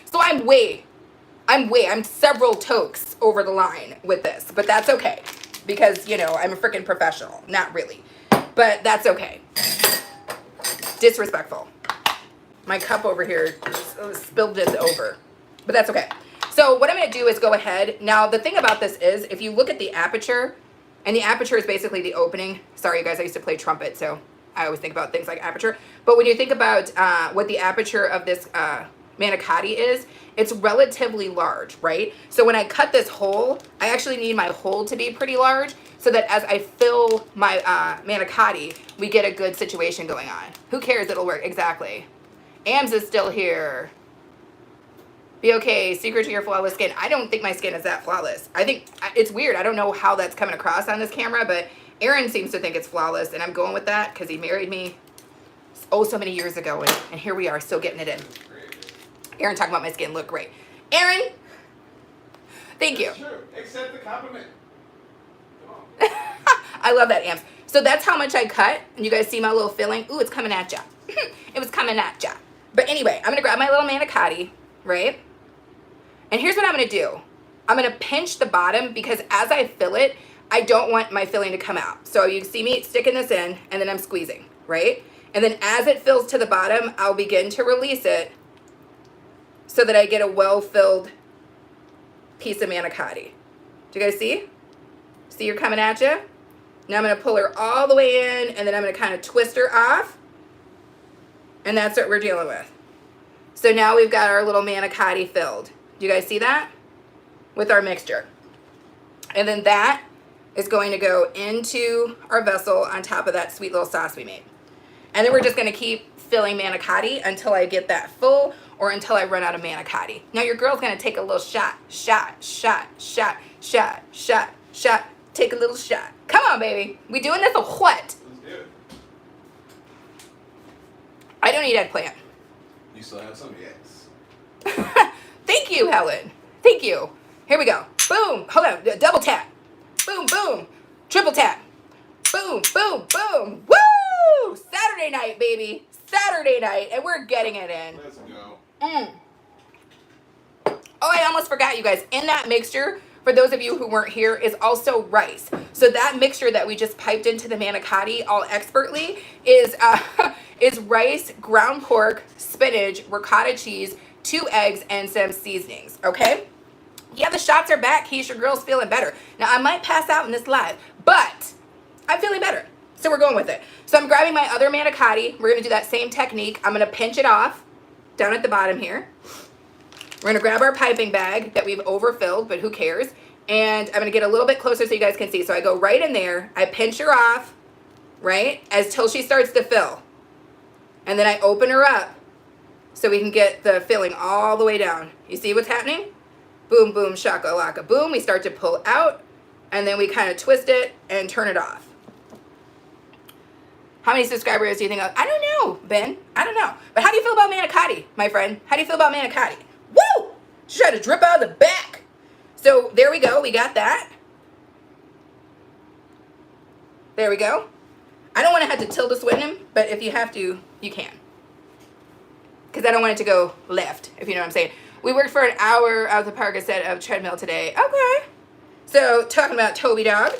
So I'm several tokes over the line with this, but that's okay because, you know, I'm a freaking professional. Not really, but that's okay. Disrespectful. My cup over here spilled it over, but that's okay. So what I'm going to do is go ahead. Now, the thing about this is if you look at the aperture, and the aperture is basically the opening. Sorry, you guys, I used to play trumpet, so I always think about things like aperture. But when you think about what the aperture of this manicotti is, it's relatively large, right? So when I cut this hole, I actually need my hole to be pretty large so that as I fill my manicotti, we get a good situation going on. Who cares? It'll work. Exactly. Ams is still here. Be okay. Secret to your flawless skin. I don't think my skin is that flawless. I think it's weird. I don't know how that's coming across on this camera, but Aaron seems to think it's flawless, and I'm going with that because he married me so many years ago, and here we are still getting it in. Aaron talking about my skin look great. Aaron, thank you. Sure. Accept the compliment. Come on. I love that, Ams. So that's how much I cut, and you guys see my little filling. Ooh, it's coming at ya. It was coming at ya. But anyway, I'm going to grab my little manicotti, right? And here's what I'm going to do. I'm going to pinch the bottom because as I fill it, I don't want my filling to come out. So you see me sticking this in, and then I'm squeezing, right? And then as it fills to the bottom, I'll begin to release it so that I get a well-filled piece of manicotti. Do you guys see? See her coming at you? Now I'm going to pull her all the way in, and then I'm going to kind of twist her off. And that's what we're dealing with. So now we've got our little manicotti filled. Do you guys see that? With our mixture. And then that is going to go into our vessel on top of that sweet little sauce we made. And then we're just going to keep filling manicotti until I get that full or until I run out of manicotti. Now your girl's going to take a little shot. Take a little shot. Come on, baby. We doing this or what? Let's do it. I don't eat eggplant. You still have some? Yes. Thank you, Helen. Thank you. Here we go. Boom. Hold on. Double tap. Boom, boom. Triple tap. Boom, boom, boom. Woo! Saturday night, baby. Saturday night. And we're getting it in. Let's go. Oh, I almost forgot, you guys. In that mixture, for those of you who weren't here, is also rice. So that mixture that we just piped into the manicotti all expertly is rice, ground pork, spinach, ricotta cheese, 2 eggs, and some seasonings, okay? Yeah, the shots are back. Keisha, your girl's feeling better. Now, I might pass out in this live, but I'm feeling better. So we're going with it. So I'm grabbing my other manicotti. We're going to do that same technique. I'm going to pinch it off down at the bottom here. We're going to grab our piping bag that we've overfilled, but who cares? And I'm going to get a little bit closer so you guys can see. So I go right in there. I pinch her off, right, till she starts to fill. And then I open her up so we can get the filling all the way down. You see what's happening? Boom, boom, shaka-laka, boom. We start to pull out, and then we kind of twist it and turn it off. How many subscribers do you think? I don't know, Ben. I don't know. But how do you feel about manicotti, my friend? How do you feel about manicotti? Woo! She tried to drip out of the back. So there we go. We got that. There we go. I don't want to have to tilde swing him, but if you have to, you can. Because I don't want it to go left, if you know what I'm saying. We worked for an hour out of the park instead of treadmill today. Okay. So talking about Toby Dog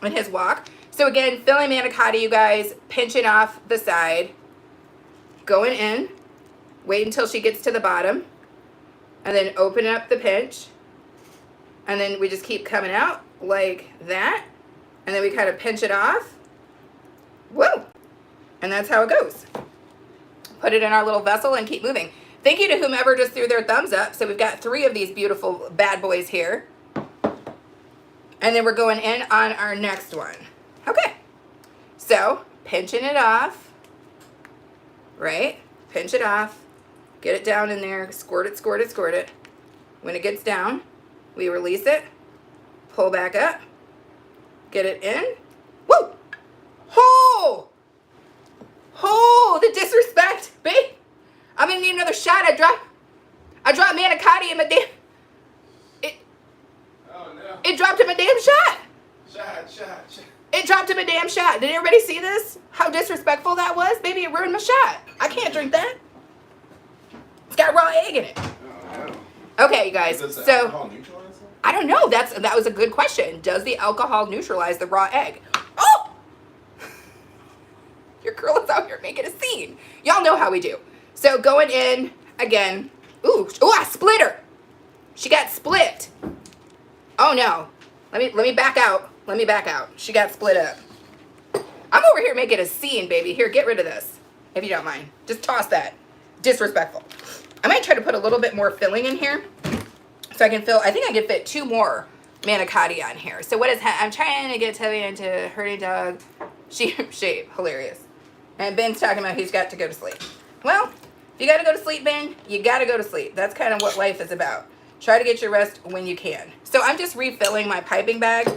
and his walk. So again, filling manicotti, you guys, pinching off the side, going in, wait until she gets to the bottom, and then open up the pinch, and then we just keep coming out like that, and then we kind of pinch it off. Whoa! And that's how it goes. Put it in our little vessel and keep moving. Thank you to whomever just threw their thumbs up. So we've got 3 of these beautiful bad boys here. And then we're going in on our next one. Okay. So, pinching it off. Right? Pinch it off. Get it down in there. Squirt it, squirt it, squirt it. When it gets down, we release it. Pull back up. Get it in. Woo! Oh! Oh, the disrespect, babe. I'm gonna need another shot. I dropped manicotti in my damn. Oh no. It dropped him a damn shot. Shot. It dropped him a damn shot. Did everybody see this? How disrespectful that was? Baby, it ruined my shot. I can't drink that. It's got raw egg in it. Oh no. Okay, you guys. Is this So alcohol neutral or something? I don't know. That was a good question. Does the alcohol neutralize the raw egg? Oh! Your girl is out here making a scene. Y'all know how we do. So going in again. Ooh, I split her. She got split. Oh no. Let me back out. Let me back out. She got split up. I'm over here making a scene, baby. Here, get rid of this, if you don't mind. Just toss that. Disrespectful. I might try to put a little bit more filling in here so I can fill. I think I can fit 2 more manicotti on here. So what is I'm trying to get Toby into herding dog shape. Hilarious. And Ben's talking about he's got to go to sleep. Well, if you got to go to sleep, Ben, you got to go to sleep. That's kind of what life is about. Try to get your rest when you can. So I'm just refilling my piping bag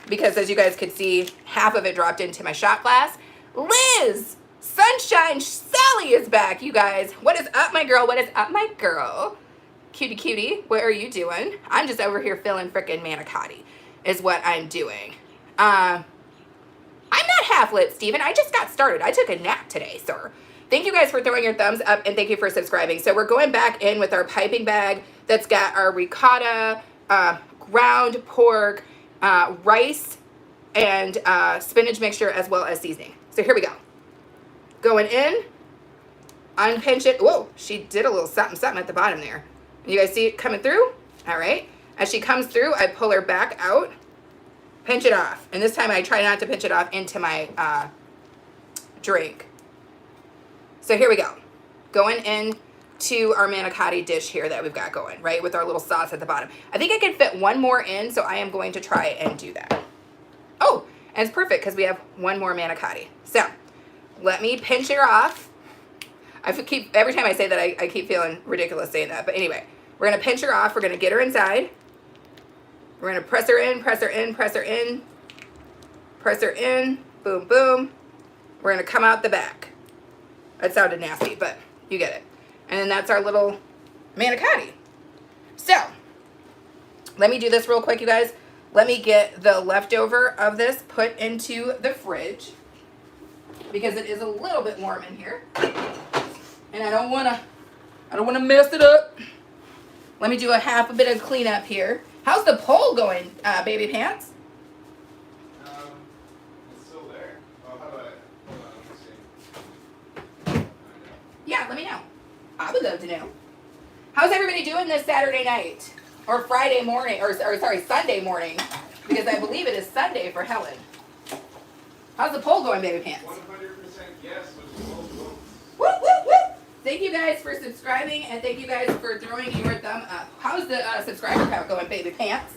because, as you guys could see, half of it dropped into my shot glass. Liz! Sunshine Sally is back, you guys. What is up, my girl? What is up, my girl? Cutie cutie, what are you doing? I'm just over here filling frickin' manicotti is what I'm doing. I'm not half lit, Steven. I just got started. I took a nap today, sir. Thank you guys for throwing your thumbs up, and thank you for subscribing. So we're going back in with our piping bag that's got our ricotta, ground pork, rice, and spinach mixture, as well as seasoning. So here we go. Going in, unpinch it. Whoa, she did a little something at the bottom there. You guys see it coming through? All right. As she comes through, I pull her back out, pinch it off. And this time I try not to pinch it off into my drink. So here we go. Going in to our manicotti dish here that we've got going, right, with our little sauce at the bottom. I think I can fit 1 more in, so I am going to try and do that. Oh, and it's perfect because we have 1 more manicotti. So let me pinch her off. Every time I say that, I keep feeling ridiculous saying that. But anyway, we're going to pinch her off. We're going to get her inside. We're going to press her in, press her in, press her in, press her in. Boom, boom. We're going to come out the back. That sounded nasty, but you get it. And then that's our little manicotti. So let me do this real quick, you guys. Let me get the leftover of this put into the fridge because it is a little bit warm in here. And I don't wanna mess it up. Let me do a half a bit of cleanup here. How's the poll going, baby pants? It's still there. Oh, how do I? Hold on, let me see. Yeah, let me know. I would love to know. How's everybody doing this Saturday night? Or Friday morning, or sorry, Sunday morning. Because I believe it is Sunday for Helen. How's the poll going, baby pants? 100% yes, which is both votes. Woo, woo, woo! Thank you guys for subscribing, and thank you guys for throwing your thumb up. How's the subscriber count going, baby pants?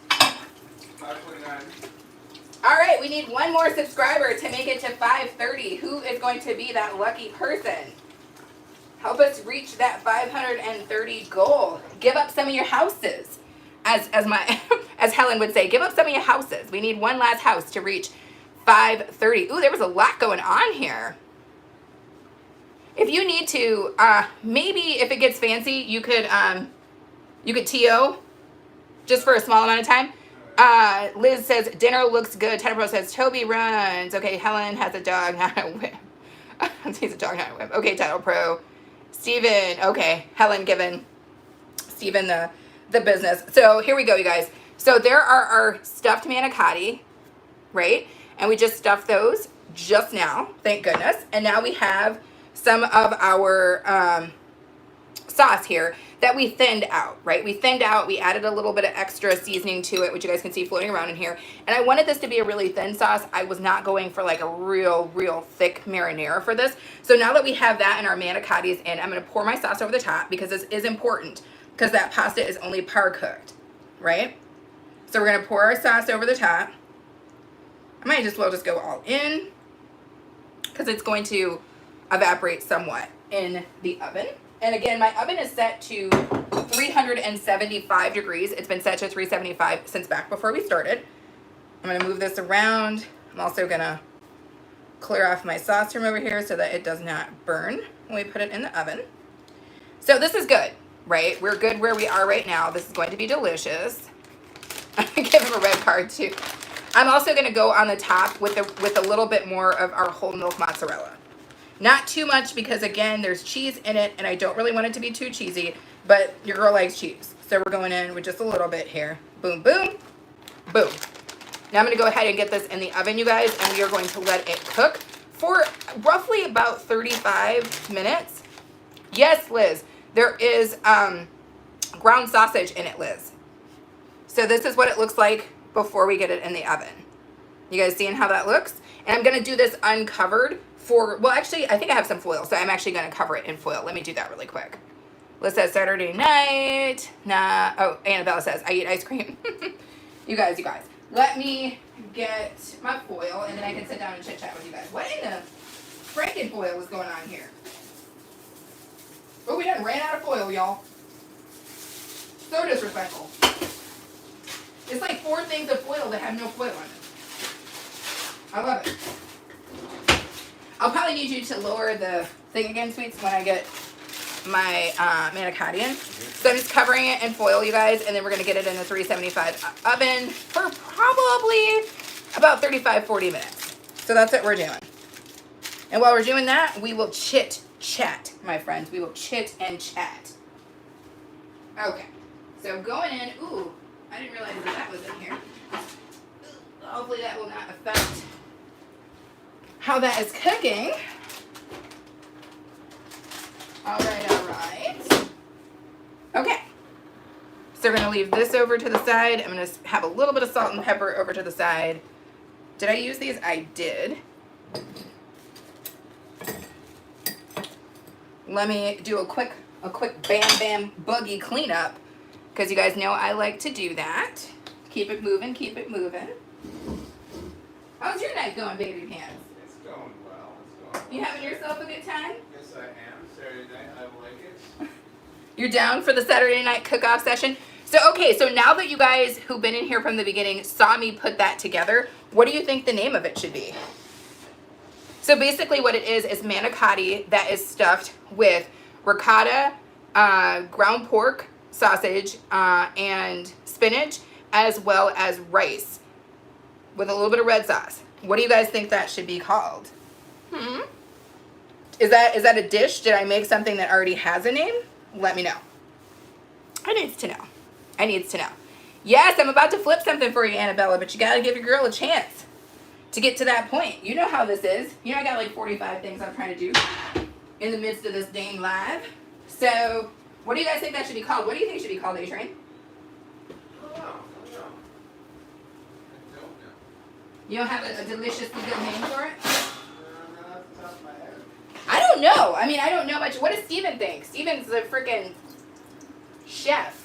529. All right, we need 1 more subscriber to make it to 530. Who is going to be that lucky person? Help us reach that 530 goal. Give up some of your houses. As Helen would say, give up some of your houses. We need 1 last house to reach 530. Ooh, there was a lot going on here. If you need to, maybe if it gets fancy, you could TO just for a small amount of time. Liz says, dinner looks good. Tenor Pro says, Toby runs. Okay, Helen has a dog, not a whip. He's a dog, not a whip. Okay, Tenor Pro. Steven, okay. Helen giving Steven the business. So here we go, you guys. So there are our stuffed manicotti, right? And we just stuffed those just now, thank goodness. And now we have some of our sauce here that we thinned out, right? We thinned out, we added a little bit of extra seasoning to it, which you guys can see floating around in here. And I wanted this to be a really thin sauce. I was not going for like a real thick marinara for this. So now that we have that and our manicottis in, I'm gonna pour my sauce over the top because this is important because that pasta is only par cooked, right? So we're gonna pour our sauce over the top. I might just well just go all in because it's going to evaporate somewhat in the oven. And again, my oven is set to 375 degrees. It's been set to 375 since back before we started. I'm gonna move this around. I'm also gonna clear off my sauce from over here so that it does not burn when we put it in the oven. So this is good, right? We're good where we are right now. This is going to be delicious. I'm gonna give him a red card too. I'm also gonna go on the top with a little bit more of our whole milk mozzarella. Not too much because, again, there's cheese in it, and I don't really want it to be too cheesy, but your girl likes cheese. So we're going in with just a little bit here. Boom, boom, boom. Now I'm going to go ahead and get this in the oven, you guys, and we are going to let it cook for roughly about 35 minutes. Yes, Liz, there is ground sausage in it, Liz. So this is what it looks like before we get it in the oven. You guys seeing how that looks? And I'm going to do this uncovered for, well, actually, I think I have some foil, so I'm actually going to cover it in foil. Let me do that really quick. Liz says Saturday night. Nah. Oh, Annabella says, I eat ice cream. You guys. Let me get my foil, and then I can sit down and chit-chat with you guys. What in the franken foil is going on here? Oh, we done ran out of foil, y'all. So disrespectful. It's like 4 things of foil that have no foil on it. I love it. I'll probably need you to lower the thing again, sweets, when I get my manicotti in. So I'm just covering it in foil, you guys, and then we're going to get it in the 375 oven for probably about 35-40 minutes. So that's what we're doing. And while we're doing that, we will chit-chat, my friends. We will chit and chat. Okay. So going in, ooh, I didn't realize that was in here. Hopefully that will not affect how that is cooking. All right. Okay. So we're going to leave this over to the side. I'm going to have a little bit of salt and pepper over to the side. Did I use these? I did. Let me do a quick bam bam boogie cleanup, because you guys know I like to do that. Keep it moving, keep it moving. How's your night going, baby pants? It's going well. It's going well. You having yourself a good time? Yes, I am. Saturday night, I like it. You're down for the Saturday night cook-off session? So, okay, so now that you guys who've been in here from the beginning saw me put that together, what do you think the name of it should be? So basically what it is manicotti that is stuffed with ricotta, ground pork, sausage, and spinach, as well as rice with a little bit of red sauce. What do you guys think that should be called? Is that a dish? Did I make something that already has a name? Let me know. I needs to know. Yes, I'm about to flip something for you, Annabella, but you got to give your girl a chance to get to that point. You know how this is. You know I got like 45 things I'm trying to do in the midst of this dang live. So, what do you guys think that should be called? What do you think it should be called, A-Train? I don't know. You don't have a deliciously good name for it? Not off the top of my head. I don't know. I mean, I don't know much. What does Steven think? Steven's the freaking chef.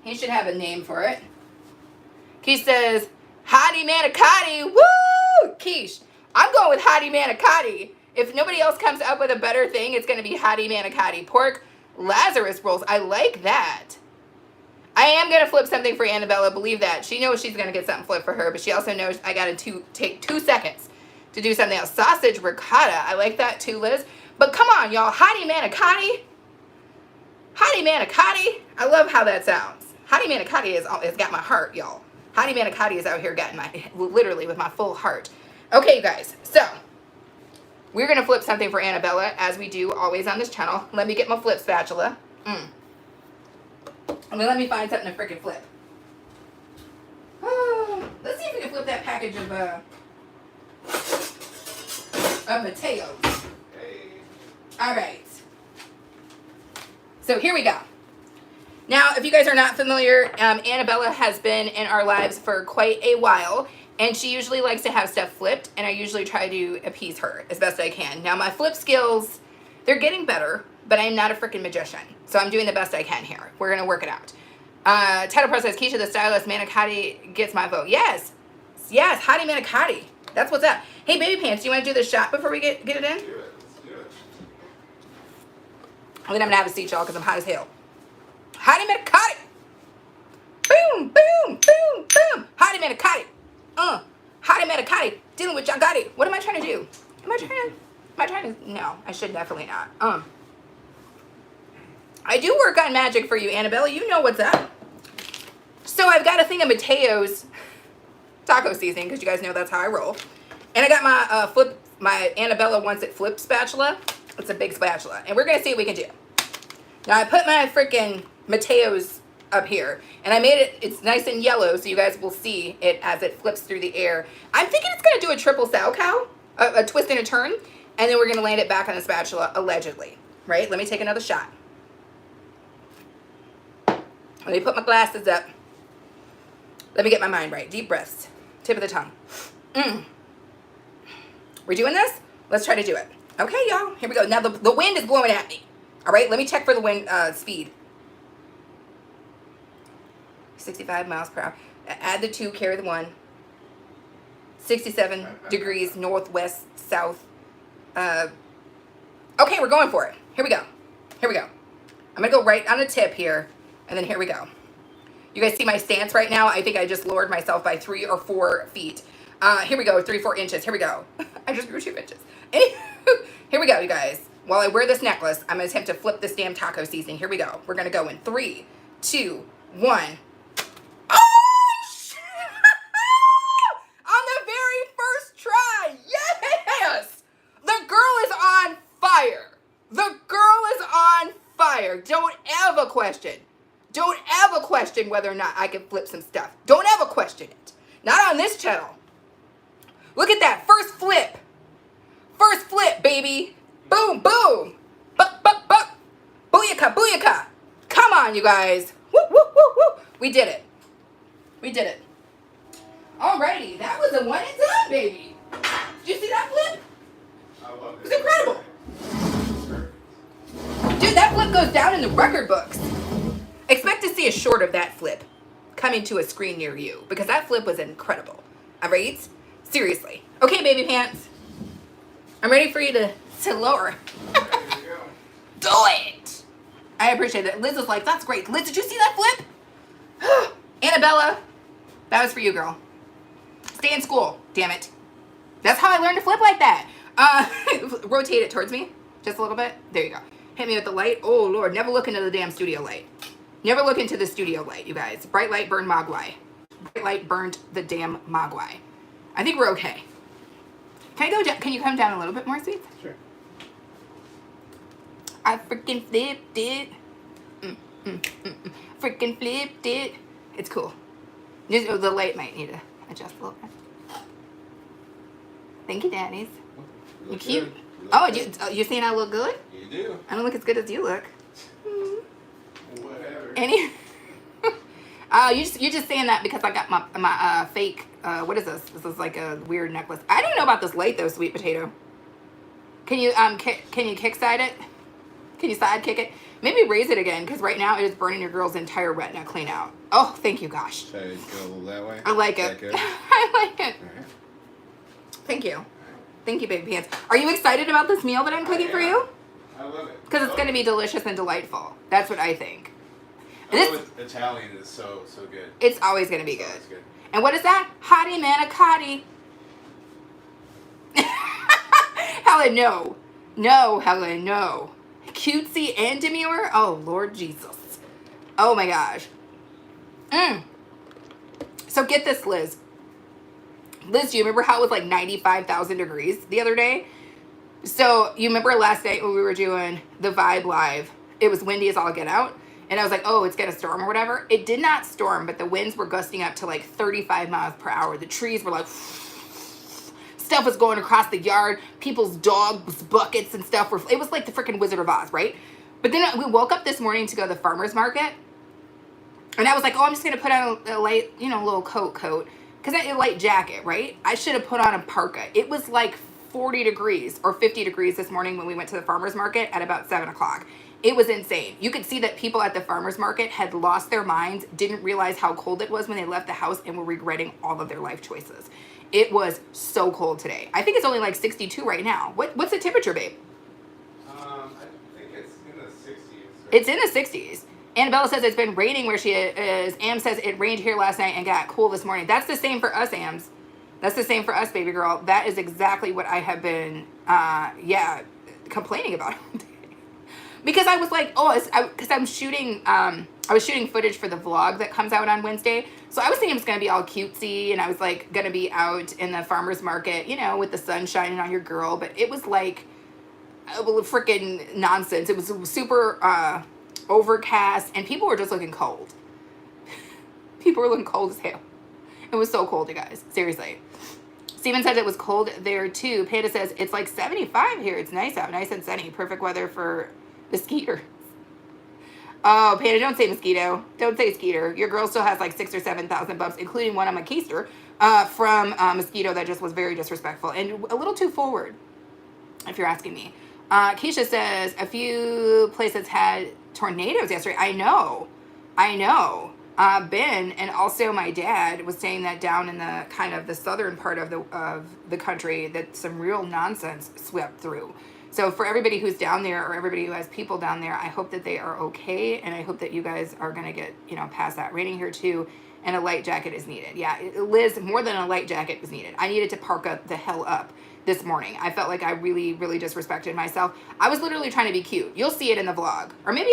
He should have a name for it. He says, Hottie Manicotti. Woo! Quiche. I'm going with Hottie Manicotti. If nobody else comes up with a better thing, it's going to be Hottie Manicotti. Pork Lazarus rolls. I like that. I am going to flip something for Annabella. Believe that. She knows she's going to get something flipped for her, but she also knows I got to take 2 seconds to do something else. Sausage ricotta. I like that too, Liz. But come on, y'all. Hottie Manicotti. Hottie Manicotti. I love how that sounds. Hottie Manicotti has got my heart, y'all. Hottie Manicotti is out here getting literally with my full heart. Okay, you guys. So, we're going to flip something for Annabella, as we do always on this channel. Let me get my flip spatula. And then let me find something to freaking flip. Let's see if we can flip that package of Mateos. Hey. All right. So here we go. Now, if you guys are not familiar, Annabella has been in our lives for quite a while, and she usually likes to have stuff flipped, and I usually try to appease her as best I can. Now, my flip skills, they're getting better, but I'm not a freaking magician, so I'm doing the best I can here. We're going to work it out. Title Pro says, Keisha the Stylist, Manicotti gets my vote. Yes. Yes, Hottie Manicotti. That's what's up. Hey, Baby Pants, do you want to do the shot before we get it in? Let's do it. And then I'm going to have a seat, y'all, because I'm hot as hell. Hottie Manicotti. Boom, boom, boom, boom. Hottie Manicotti. Hottie Manicotti. Dealing with Jagati. What am I trying to do? Am I trying to? No, I should definitely not. I do work on magic for you, Annabella. You know what's up. So I've got a thing of Mateo's taco seasoning, because you guys know that's how I roll. And I got my Annabella Wants It flip spatula. It's a big spatula. And we're going to see what we can do. Now I put my freaking Mateo's up here. And I made it, it's nice and yellow, so you guys will see it as it flips through the air. I'm thinking it's going to do a triple sow cow, a twist and a turn, and then we're going to land it back on the spatula, allegedly. Right? Let me take another shot. Let me put my glasses up. Let me get my mind right. Deep breaths. Tip of the tongue. We're doing this? Let's try to do it. Okay, y'all. Here we go. Now, the wind is blowing at me. All right? Let me check for the wind speed. 65 miles per hour. Add the 2, carry the 1. 67 degrees northwest, south. Okay, we're going for it. Here we go. Here we go. I'm going to go right on the tip here, and then here we go. You guys see my stance right now? I think I just lowered myself by 3 or 4 feet. Here we go, 3 or 4 inches. Here we go. I just grew 2 inches. Here we go, you guys. While I wear this necklace, I'm going to attempt to flip this damn taco seasoning. Here we go. We're going to go in 3, 2, 1. Oh! On the very first try. Yes! The girl is on fire. The girl is on fire. Don't ever question. Don't ever question whether or not I can flip some stuff. Don't ever question it. Not on this channel. Look at that. First flip. First flip, baby. Boom, boom. Buck, buck, buck. Booyaka, booyaka. Come on, you guys. Woo, woo, woo, woo. We did it. We did it. Alrighty. That was a one and done, baby. Did you see that flip? I love It was incredible. Dude, that flip goes down in the record books. Expect to see a short of that flip coming to a screen near you, because that flip was incredible. All right? Seriously. Okay, baby pants. I'm ready for you to lower. Do it. I appreciate it. Liz was like, that's great. Liz, did you see that flip? Annabella, that was for you, girl. Stay in school, damn it. That's how I learned to flip like that. Rotate it towards me just a little bit. There you go. Hit me with the light. Oh, Lord. Never look into the damn studio light. Never look into the studio light, you guys. Bright light burned Mogwai. Bright light burned the damn Mogwai. I think we're okay. Can I go down? Can you come down a little bit more, sweet? Sure. I freaking flipped it. Freaking flipped it. It's cool. The light might need to adjust a little bit. Thank you, daddies. You cute. Oh, you're saying I look good? You do. I don't look as good as you look. Whatever. Any? You're just saying that because I got my fake. What is this? This is like a weird necklace. I didn't know about this light though, sweet potato. Can you can you kickstart it? Can you side kick it? Maybe raise it again, because right now it is burning your girl's entire retina clean out. Oh, thank you, gosh. Should I go a little that way? I like it. I like it. All right. Thank you. Thank you, baby pants. Are you excited about this meal that I'm cooking for you? I love it. Because it's going to be delicious and delightful. That's what I think. I love Italian is so good. It's always going to be good. It's good. And what is that? Hottie Manicotti. Helen, no. No, Helen, no. Cutesy and demure? Oh, Lord Jesus. Oh, my gosh. So get this, Liz. Liz, do you remember how it was like 95,000 degrees the other day? So you remember last night when we were doing the Vibe Live, it was windy as all get out. And I was like, oh, it's going to storm or whatever. It did not storm, but the winds were gusting up to like 35 miles per hour. The trees were like, stuff was going across the yard. People's dogs, buckets and stuff were, it was like the freaking Wizard of Oz, right? But then we woke up this morning to go to the farmer's market. And I was like, oh, I'm just going to put on a light, you know, little coat. Because I had a light jacket, right? I should have put on a parka. It was like 40 degrees or 50 degrees this morning when we went to the farmer's market at about 7 o'clock. It was insane. You could see that people at the farmer's market had lost their minds, didn't realize how cold it was when they left the house, and were regretting all of their life choices. It was so cold today. I think it's only like 62 right now. What's the temperature, babe? I think it's in the 60s. Right? It's in the 60s. Annabella says it's been raining where she is. Am says it rained here last night and got cool this morning. That's the same for us, Ams. That's the same for us, baby girl. That is exactly what I have been, complaining about all day. Because I was like, because I'm shooting, I was shooting footage for the vlog that comes out on Wednesday. So I was thinking it was going to be all cutesy, and I was like going to be out in the farmer's market, you know, with the sun shining on your girl. But it was like, freaking nonsense. It was super, overcast, and people were just looking cold. People were looking cold as hell. It was so cold, you guys. Seriously. Steven said it was cold there too. Panda says it's like 75 here. It's nice out, nice and sunny. Perfect weather for the skeeter. Oh, Panda, don't say mosquito. Don't say skeeter. Your girl still has like 6,000 or 7,000 bumps, including one on my keister from mosquito that just was very disrespectful and a little too forward, if you're asking me. Keisha says a few places had tornadoes yesterday. I know. Ben and also my dad was saying that down in the kind of the southern part of the country that some real nonsense swept through. So for everybody who's down there or everybody who has people down there, I hope that they are okay, and I hope that you guys are gonna get past that. Raining here too, and a light jacket is needed. Yeah, Liz, more than a light jacket was needed. I needed to park up the hell up this morning. I felt like I really, really disrespected myself. I was literally trying to be cute. You'll see it in the vlog, or maybe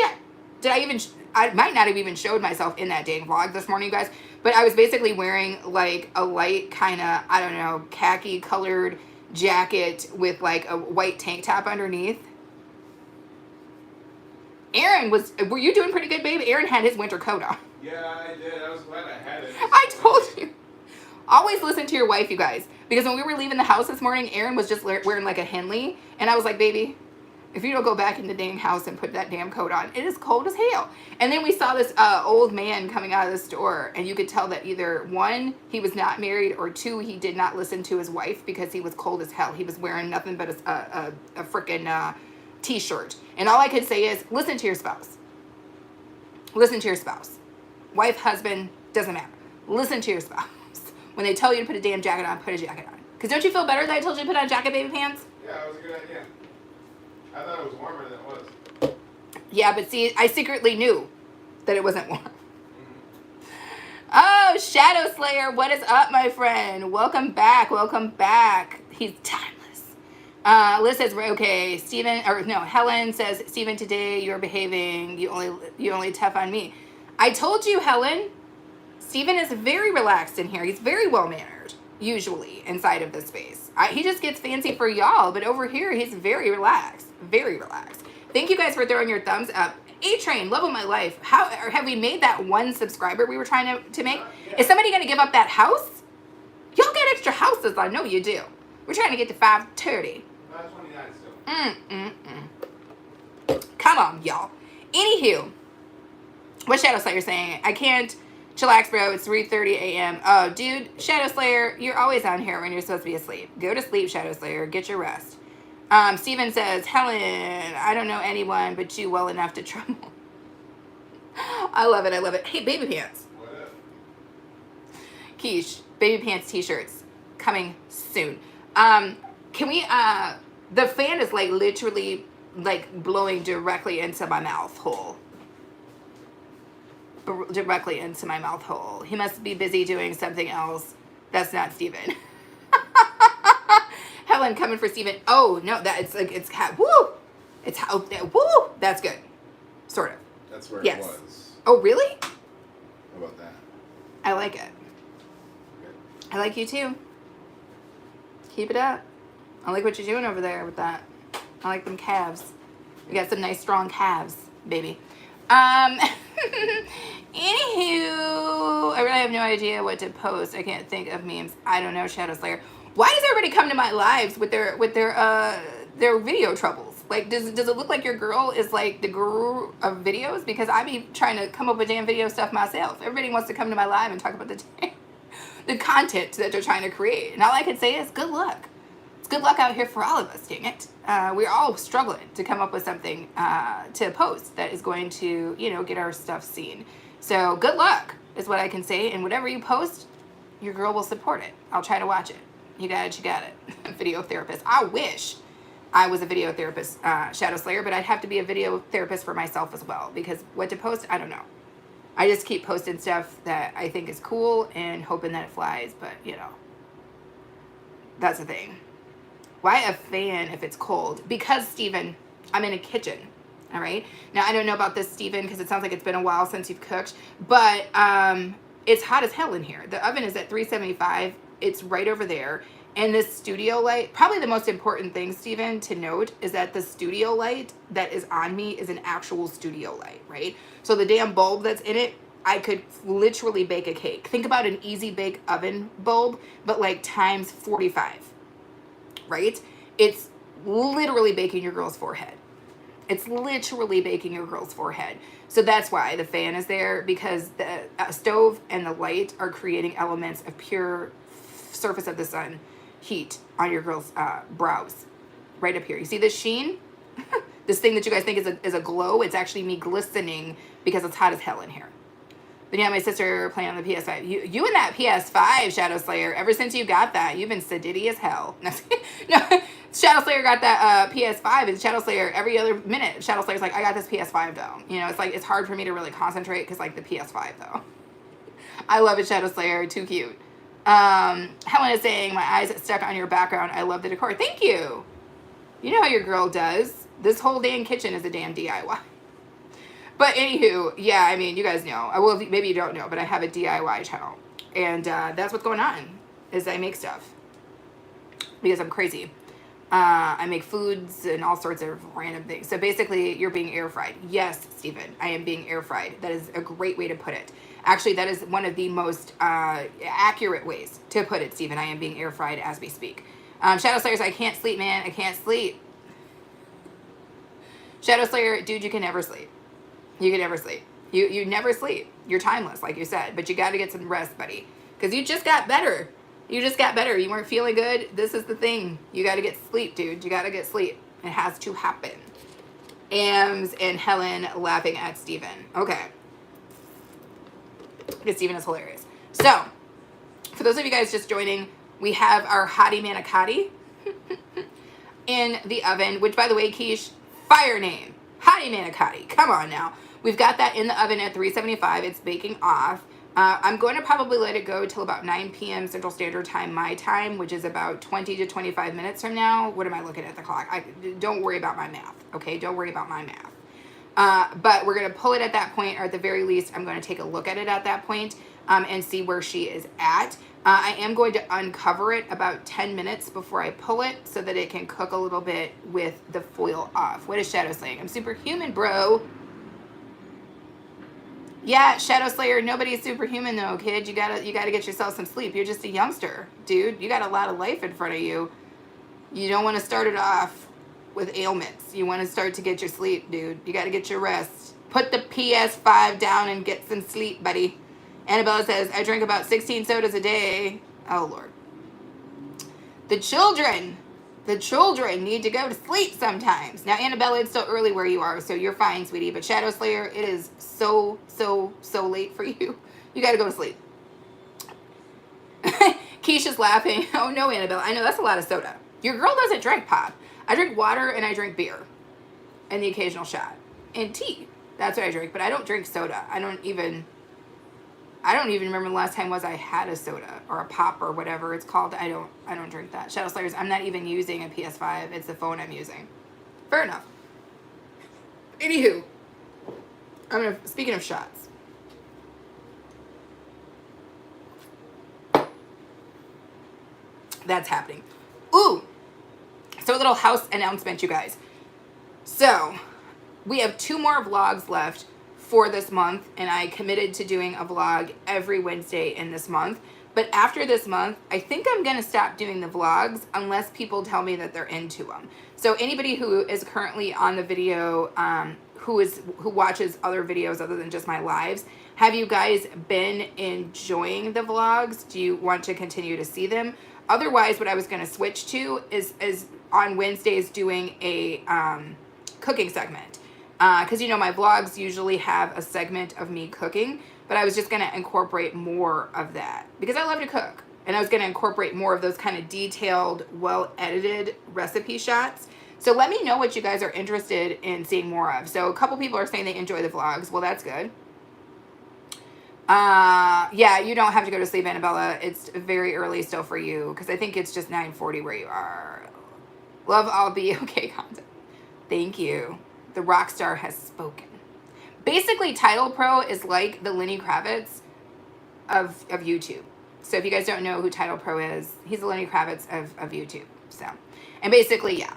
I might not have even showed myself in that dang vlog this morning, you guys, but I was basically wearing like a light kind of, I don't know, khaki colored jacket with like a white tank top underneath. Aaron were you doing pretty good, babe? Aaron had his winter coat on. Yeah, I did. I was glad I had it. I told you. Always listen to your wife, you guys, because when we were leaving the house this morning, Aaron was just wearing like a Henley, and I was like, baby, if you don't go back in the dang house and put that damn coat on, it is cold as hell. And then we saw this old man coming out of the store, and you could tell that either one, he was not married, or two, he did not listen to his wife because he was cold as hell. He was wearing nothing but a freaking t-shirt. And all I could say is, listen to your spouse. Listen to your spouse. Wife, husband, doesn't matter. Listen to your spouse. When they tell you to put a damn jacket on, put a jacket on. Because don't you feel better that I told you to put on jacket, baby pants? Yeah, it was a good idea. I thought it was warmer than it was. Yeah, but see, I secretly knew that it wasn't warm. Oh, Shadow Slayer, what is up, my friend? Welcome back, welcome back. He's timeless. Liz says, okay, Helen says, Steven, today you're behaving, you only tough on me. I told you, Helen, Steven is very relaxed in here. He's very well-mannered, usually, inside of this space. He just gets fancy for y'all, but over here, he's very relaxed. Very relaxed. Thank you guys for throwing your thumbs up. A-Train, love of my life. Have we made that one subscriber we were trying to make? Is somebody going to give up that house? Y'all get extra houses. I know you do. We're trying to get to 530. 529 still. Come on, y'all. Anywho, what Shadow Slayer saying? I can't chillax, bro. It's 3:30 a.m. Oh, dude, Shadow Slayer, you're always on here when you're supposed to be asleep. Go to sleep, Shadow Slayer. Get your rest. Steven says, Helen, I don't know anyone but you well enough to trouble. I love it. I love it. Hey, baby pants. What up? Quiche, baby pants t-shirts coming soon. Can we, the fan is like literally like blowing directly into my mouth hole. Directly into my mouth hole. He must be busy doing something else. That's not Steven. Helen coming for Steven. Oh no, woo. It's how woo. That's good. Sort of. That's where yes. It was. Oh really? How about that? I like it. Good. I like you too. Keep it up. I like what you're doing over there with that. I like them calves. You got some nice strong calves, baby. Anywho, I really have no idea what to post. I can't think of memes. I don't know, Shadow Slayer. Why does everybody come to my lives with their video troubles? Like, does it look like your girl is like the guru of videos? Because I be trying to come up with damn video stuff myself. Everybody wants to come to my live and talk about the content that they're trying to create. And all I can say is good luck. It's good luck out here for all of us, dang it. We're all struggling to come up with something to post that is going to, get our stuff seen. So good luck is what I can say. And whatever you post, your girl will support it. I'll try to watch it. You got it, you got it. Video therapist. I wish I was a video therapist, Shadow Slayer, but I'd have to be a video therapist for myself as well, because what to post, I don't know. I just keep posting stuff that I think is cool and hoping that it flies, but, that's the thing. Why a fan if it's cold? Because, Steven, I'm in a kitchen, all right? Now, I don't know about this, Steven, because it sounds like it's been a while since you've cooked, but it's hot as hell in here. The oven is at 375. It's right over there, And this studio light, probably the most important thing, Steven, to note is that the studio light that is on me is an actual studio light, right? So the damn bulb that's in it, I could literally bake a cake. Think about an easy bake oven bulb, but like times 45, right? It's literally baking your girl's forehead. It's literally baking your girl's forehead. So that's why the fan is there, because the stove and the light are creating elements of pure surface of the sun heat on your girl's brows right up here. You see this sheen? This thing that you guys think is a glow, it's actually me glistening because it's hot as hell in here. Then you have my sister playing on the PS5. You and that PS5, Shadow Slayer, ever since you got that, you've been sedity as hell. No, Shadow Slayer got that PS5, and Shadow Slayer, every other minute, Shadow Slayer's like, I got this PS5 though. You know, it's like, it's hard for me to really concentrate because like the PS5 though. I love it, Shadow Slayer, too cute. Helen is saying, my eyes stuck on your background. I love the decor. Thank you. You know how your girl does. This whole damn kitchen is a damn DIY. But anywho, yeah, I mean, you guys know. Well, maybe you don't know, but I have a DIY channel. And that's what's going on, is I make stuff. Because I'm crazy. I make foods and all sorts of random things. So basically, you're being air fried. Yes, Stephen, I am being air fried. That is a great way to put it. Actually, that is one of the most accurate ways to put it, Stephen. I am being air fried as we speak. Shadow Slayers, I can't sleep, man. I can't sleep. Shadow Slayer, dude, you can never sleep. You can never sleep. You never sleep. You're timeless, like you said. But you got to get some rest, buddy. Because you just got better. You just got better. You weren't feeling good. This is the thing. You got to get sleep, dude. You got to get sleep. It has to happen. Ams and Helen laughing at Steven. Okay. Because Steven is hilarious. So, for those of you guys just joining, we have our Hottie Manicotti in the oven. Which, by the way, Quiche, fire name. Hottie Manicotti. Come on now. We've got that in the oven at 375. It's baking off. I'm going to probably let it go till about 9 p.m. Central Standard Time, my time, which is about 20 to 25 minutes from now. What am I looking at the clock? Don't worry about my math, okay? Don't worry about my math. But we're going to pull it at that point, or at the very least, I'm going to take a look at it at that point, and see where she is at. I am going to uncover it about 10 minutes before I pull it so that it can cook a little bit with the foil off. What is Shadow saying? I'm superhuman, bro. Yeah, Shadow Slayer, nobody's superhuman though, kid. You gotta get yourself some sleep. You're just a youngster, dude. You got a lot of life in front of you. You don't want to start it off with ailments. You want to start to get your sleep, dude. You got to get your rest. Put the PS5 down and get some sleep, buddy. Annabella says, I drink about 16 sodas a day. Oh, Lord. The children need to go to sleep sometimes. Now, Annabella, it's still early where you are, so you're fine, sweetie. But Shadow Slayer, it is so late for you. You got to go to sleep. Keisha's laughing. Oh, no, Annabella. I know that's a lot of soda. Your girl doesn't drink pop. I drink water and I drink beer. And the occasional shot. And tea. That's what I drink. But I don't drink soda. I don't even remember the last time I had a soda or a pop or whatever it's called. I don't drink that. Shadow Slayers, I'm not even using a PS5. It's the phone I'm using. Fair enough. Anywho, speaking of shots. That's happening. Ooh. So a little house announcement, you guys. So, we have 2 more vlogs left for this month, and I committed to doing a vlog every Wednesday in this month. But after this month, I think I'm going to stop doing the vlogs unless people tell me that they're into them. So anybody who is currently on the video, who watches other videos other than just my lives, have you guys been enjoying the vlogs? Do you want to continue to see them? Otherwise, what I was going to switch to is on Wednesdays doing a cooking segment. Because, you know, my vlogs usually have a segment of me cooking, but I was just going to incorporate more of that because I love to cook. And I was going to incorporate more of those kind of detailed, well-edited recipe shots. So let me know what you guys are interested in seeing more of. So a couple people are saying they enjoy the vlogs. Well, that's good. Yeah, you don't have to go to sleep, Annabella. It's very early still for you because I think it's just 9:40 where you are. Love all be okay content. Thank you. The rock star has spoken. Basically, Title Pro is like the Lenny Kravitz of YouTube. So if you guys don't know who Title Pro is, he's the Lenny Kravitz of YouTube. So, and basically, yeah.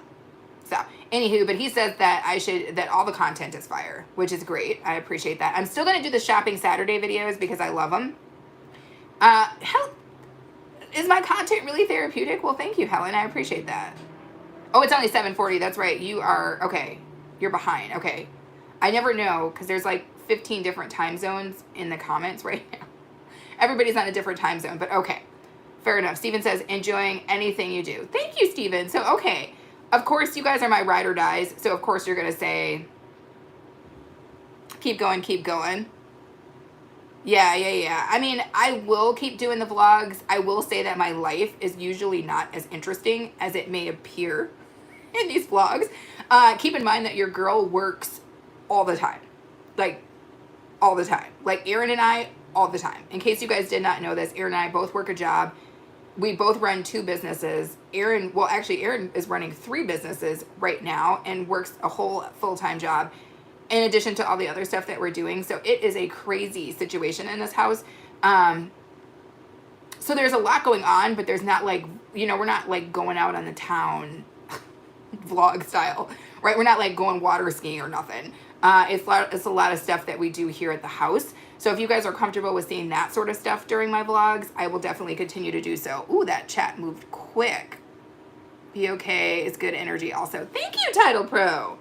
So, anywho, but he says that all the content is fire, which is great. I appreciate that. I'm still going to do the Shopping Saturday videos because I love them. Is my content really therapeutic? Well, thank you, Helen. I appreciate that. Oh, it's only 7:40. That's right. You are, okay. You're behind. Okay. I never know because there's like 15 different time zones in the comments right now. Everybody's on a different time zone, but okay. Fair enough. Steven says, enjoying anything you do. Thank you, Steven. So, okay. Of course, you guys are my ride or dies. So, of course, you're going to say, keep going, keep going. Yeah. I mean, I will keep doing the vlogs. I will say that my life is usually not as interesting as it may appear in these vlogs. Keep in mind that your girl works all the time. Like, all the time. Like, Erin and I, all the time. In case you guys did not know this, Erin and I both work a job. We both run 2 businesses. Erin is running 3 businesses right now and works a whole full-time job in addition to all the other stuff that we're doing. So it is a crazy situation in this house. So there's a lot going on, but there's not like, we're not like going out on the town vlog style, right? We're not like going water skiing or nothing. It's a lot of stuff that we do here at the house. So if you guys are comfortable with seeing that sort of stuff during my vlogs, I will definitely continue to do so. Ooh, that chat moved quick. Be okay. It's good energy also. Thank you, Title Pro.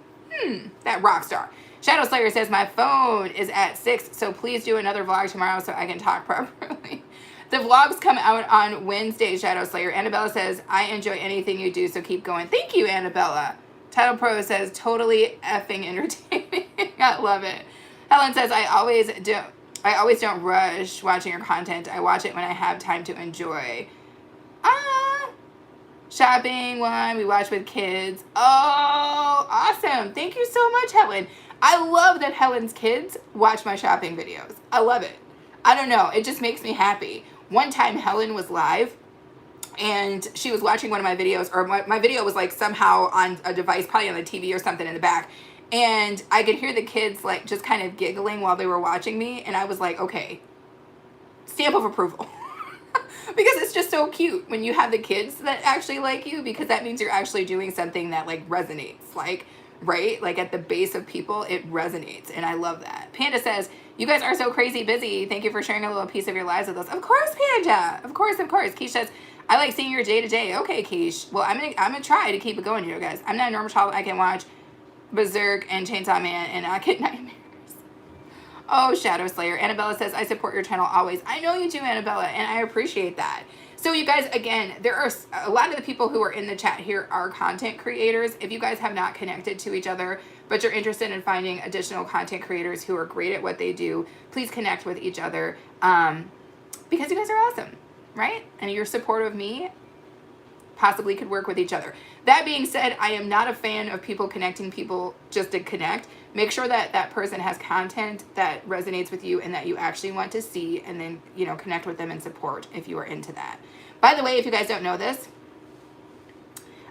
That rock star. Shadow Slayer says, my phone is at 6, so please do another vlog tomorrow so I can talk properly. The vlogs come out on Wednesday, Shadow Slayer. Annabella says, I enjoy anything you do, so keep going. Thank you, Annabella. Title Pro says, totally effing entertaining. I love it. Helen says, I always don't rush watching your content. I watch it when I have time to enjoy. Shopping one we watch with kids. Oh, awesome. Thank you so much, Helen. I love that Helen's kids watch my shopping videos. I love it. I don't know. It just makes me happy. One time Helen was live and she was watching one of my videos, or my video was like somehow on a device, probably on the TV or something in the back. And I could hear the kids like just kind of giggling while they were watching me. And I was like, okay, stamp of approval. Because it's just so cute when you have the kids that actually like you, because that means you're actually doing something that like resonates, like, right? Like at the base of people, it resonates. And I love that. Panda says, you guys are so crazy busy. Thank you for sharing a little piece of your lives with us. Of course, Panda. Of course. Keish says, I like seeing your day to day. Okay, Keish. Well, I'm gonna try to keep it going, you guys. I'm not a normal child. I can watch Berserk and Chainsaw Man and I get nightmares. Oh, Shadow Slayer. Annabella says, I support your channel always. I know you do, Annabella, and I appreciate that. So you guys, again, there are a lot of the people who are in the chat here are content creators. If you guys have not connected to each other, but you're interested in finding additional content creators who are great at what they do, please connect with each other because you guys are awesome, right? And your support of me possibly could work with each other. That being said, I am not a fan of people connecting people just to connect. Make sure that that person has content that resonates with you and that you actually want to see, and then, connect with them and support if you are into that. By the way, if you guys don't know this,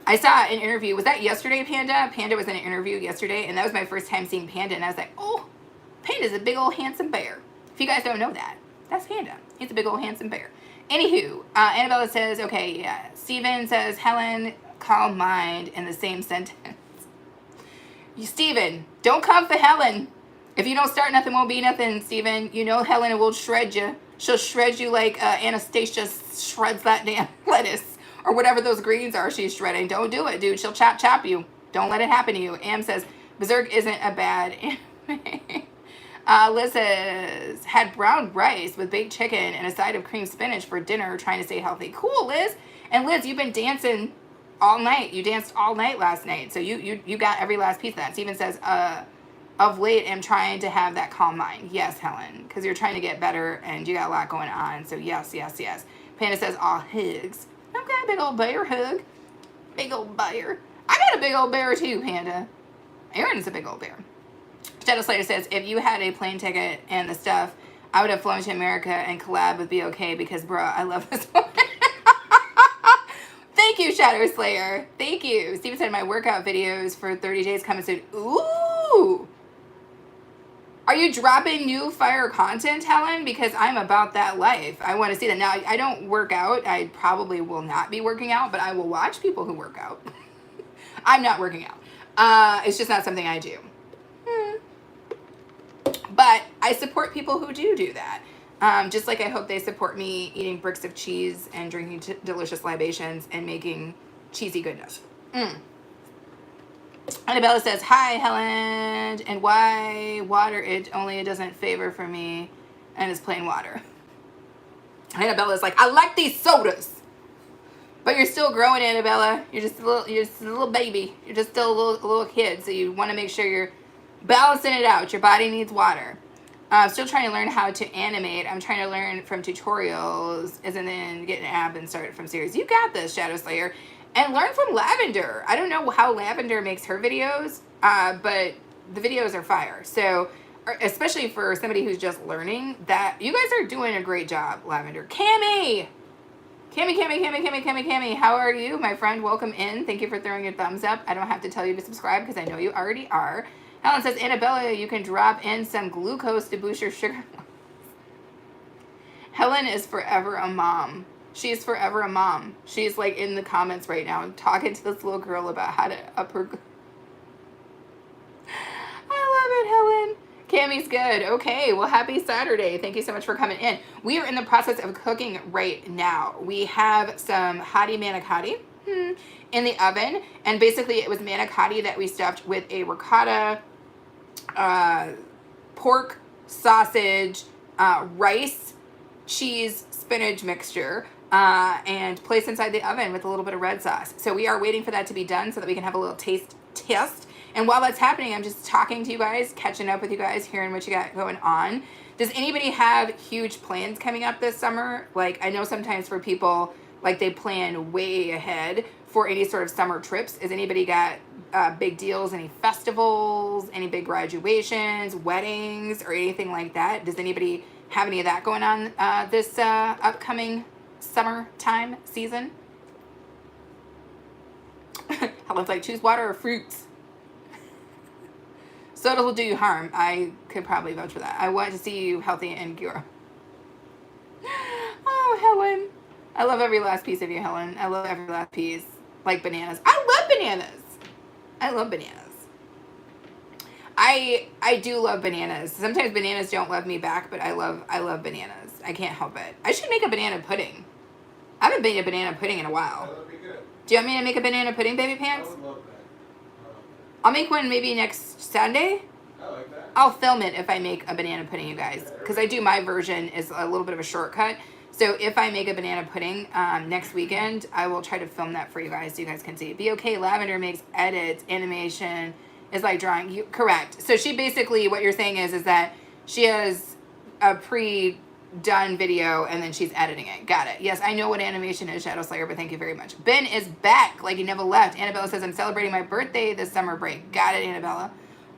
I saw an interview. Was that yesterday, Panda? Panda was in an interview yesterday, and that was my first time seeing Panda, and I was like, oh, Panda's a big old handsome bear. If you guys don't know that, that's Panda. He's a big old handsome bear. Anywho, Annabella says, okay, yeah. Steven says, Helen, calm mind in the same sentence. Steven, don't come for Helen. If you don't start, nothing won't be nothing, Steven. You know Helen will shred you. She'll shred you like Anastasia shreds that damn lettuce. Or whatever those greens are she's shredding. Don't do it, dude. She'll chop you. Don't let it happen to you. Am says, Berserk isn't a bad anime. Liz says, had brown rice with baked chicken and a side of cream spinach for dinner, trying to stay healthy. Cool, Liz. And Liz, you've been dancing all night. You danced all night last night. So you got every last piece of that. Steven says, of late, I'm trying to have that calm mind. Yes, Helen, because you're trying to get better and you got a lot going on. So yes. Panda says, aw, hugs. Okay, big old bear hug. Big old bear. I got a big old bear too, Panda. Aaron's a big old bear. Shadow Slayer says, if you had a plane ticket and the stuff, I would have flown to America and collab with Be Okay because, bruh, I love this one. Thank you, Shadow Slayer. Thank you. Steven said my workout videos for 30 days coming soon. Ooh. Are you dropping new fire content, Helen? Because I'm about that life. I want to see that. Now, I don't work out. I probably will not be working out, but I will watch people who work out. I'm not working out. It's just not something I do. But I support people who do that. Just like I hope they support me eating bricks of cheese and drinking delicious libations and making cheesy goodness. Annabella says, hi, Helen. And why water it doesn't favor for me and it's plain water. Annabella's like, I like these sodas. But you're still growing, Annabella. You're just a little baby. You're just still a little kid. So you want to make sure you're balancing it out. Your body needs water. Still trying to learn how to animate. I'm trying to learn from tutorials and then get an app and start from series. You got this, Shadow Slayer. And learn from Lavender. I don't know how Lavender makes her videos, but the videos are fire. So, especially for somebody who's just learning, that you guys are doing a great job, Lavender. Cammy, how are you, my friend? Welcome in. Thank you for throwing your thumbs up. I don't have to tell you to subscribe because I know you already are. Helen says, Annabella, you can drop in some glucose to boost your sugar. Helen is forever a mom. She's forever a mom. She's like in the comments right now talking to this little girl about how to up her. I love it, Helen. Cammy's good. Okay, well, happy Saturday. Thank you so much for coming in. We are in the process of cooking right now. We have some Hottie Manicotti in the oven. And basically it was Manicotti that we stuffed with a ricotta, pork, sausage, rice, cheese, spinach mixture. And place inside the oven with a little bit of red sauce. So we are waiting for that to be done so that we can have a little taste test. And while that's happening, I'm just talking to you guys, catching up with you guys, hearing what you got going on. Does anybody have huge plans coming up this summer? Like, I know sometimes for people, like they plan way ahead for any sort of summer trips. Has anybody got big deals, any festivals, any big graduations, weddings, or anything like that? Does anybody have any of that going on this upcoming summertime season? Helen's like, choose water or fruits. Soda will do you harm. I could probably vouch for that. I want to see you healthy and pure. Oh, Helen. I love every last piece of you, Helen. I love every last piece. Like bananas. I love bananas. I love bananas. I do love bananas. Sometimes bananas don't love me back, but I love bananas. I can't help it. I should make a banana pudding. I haven't made a banana pudding in a while. That would be good. Do you want me to make a banana pudding, baby pants? I would love that. I'll make one maybe next Sunday. I like that. I'll film it if I make a banana pudding, you guys. Because I do my version is a little bit of a shortcut. So if I make a banana pudding next weekend, I will try to film that for you guys so you guys can see. Be okay, Lavender makes edits, animation, is like drawing. Correct. So she basically, what you're saying is that she has a pre-done video and then she's editing it. Got it. Yes, I know what animation is, Shadow Slayer, but thank you very much. Ben is back like he never left. Annabella says, I'm celebrating my birthday this summer break. Got it, Annabella.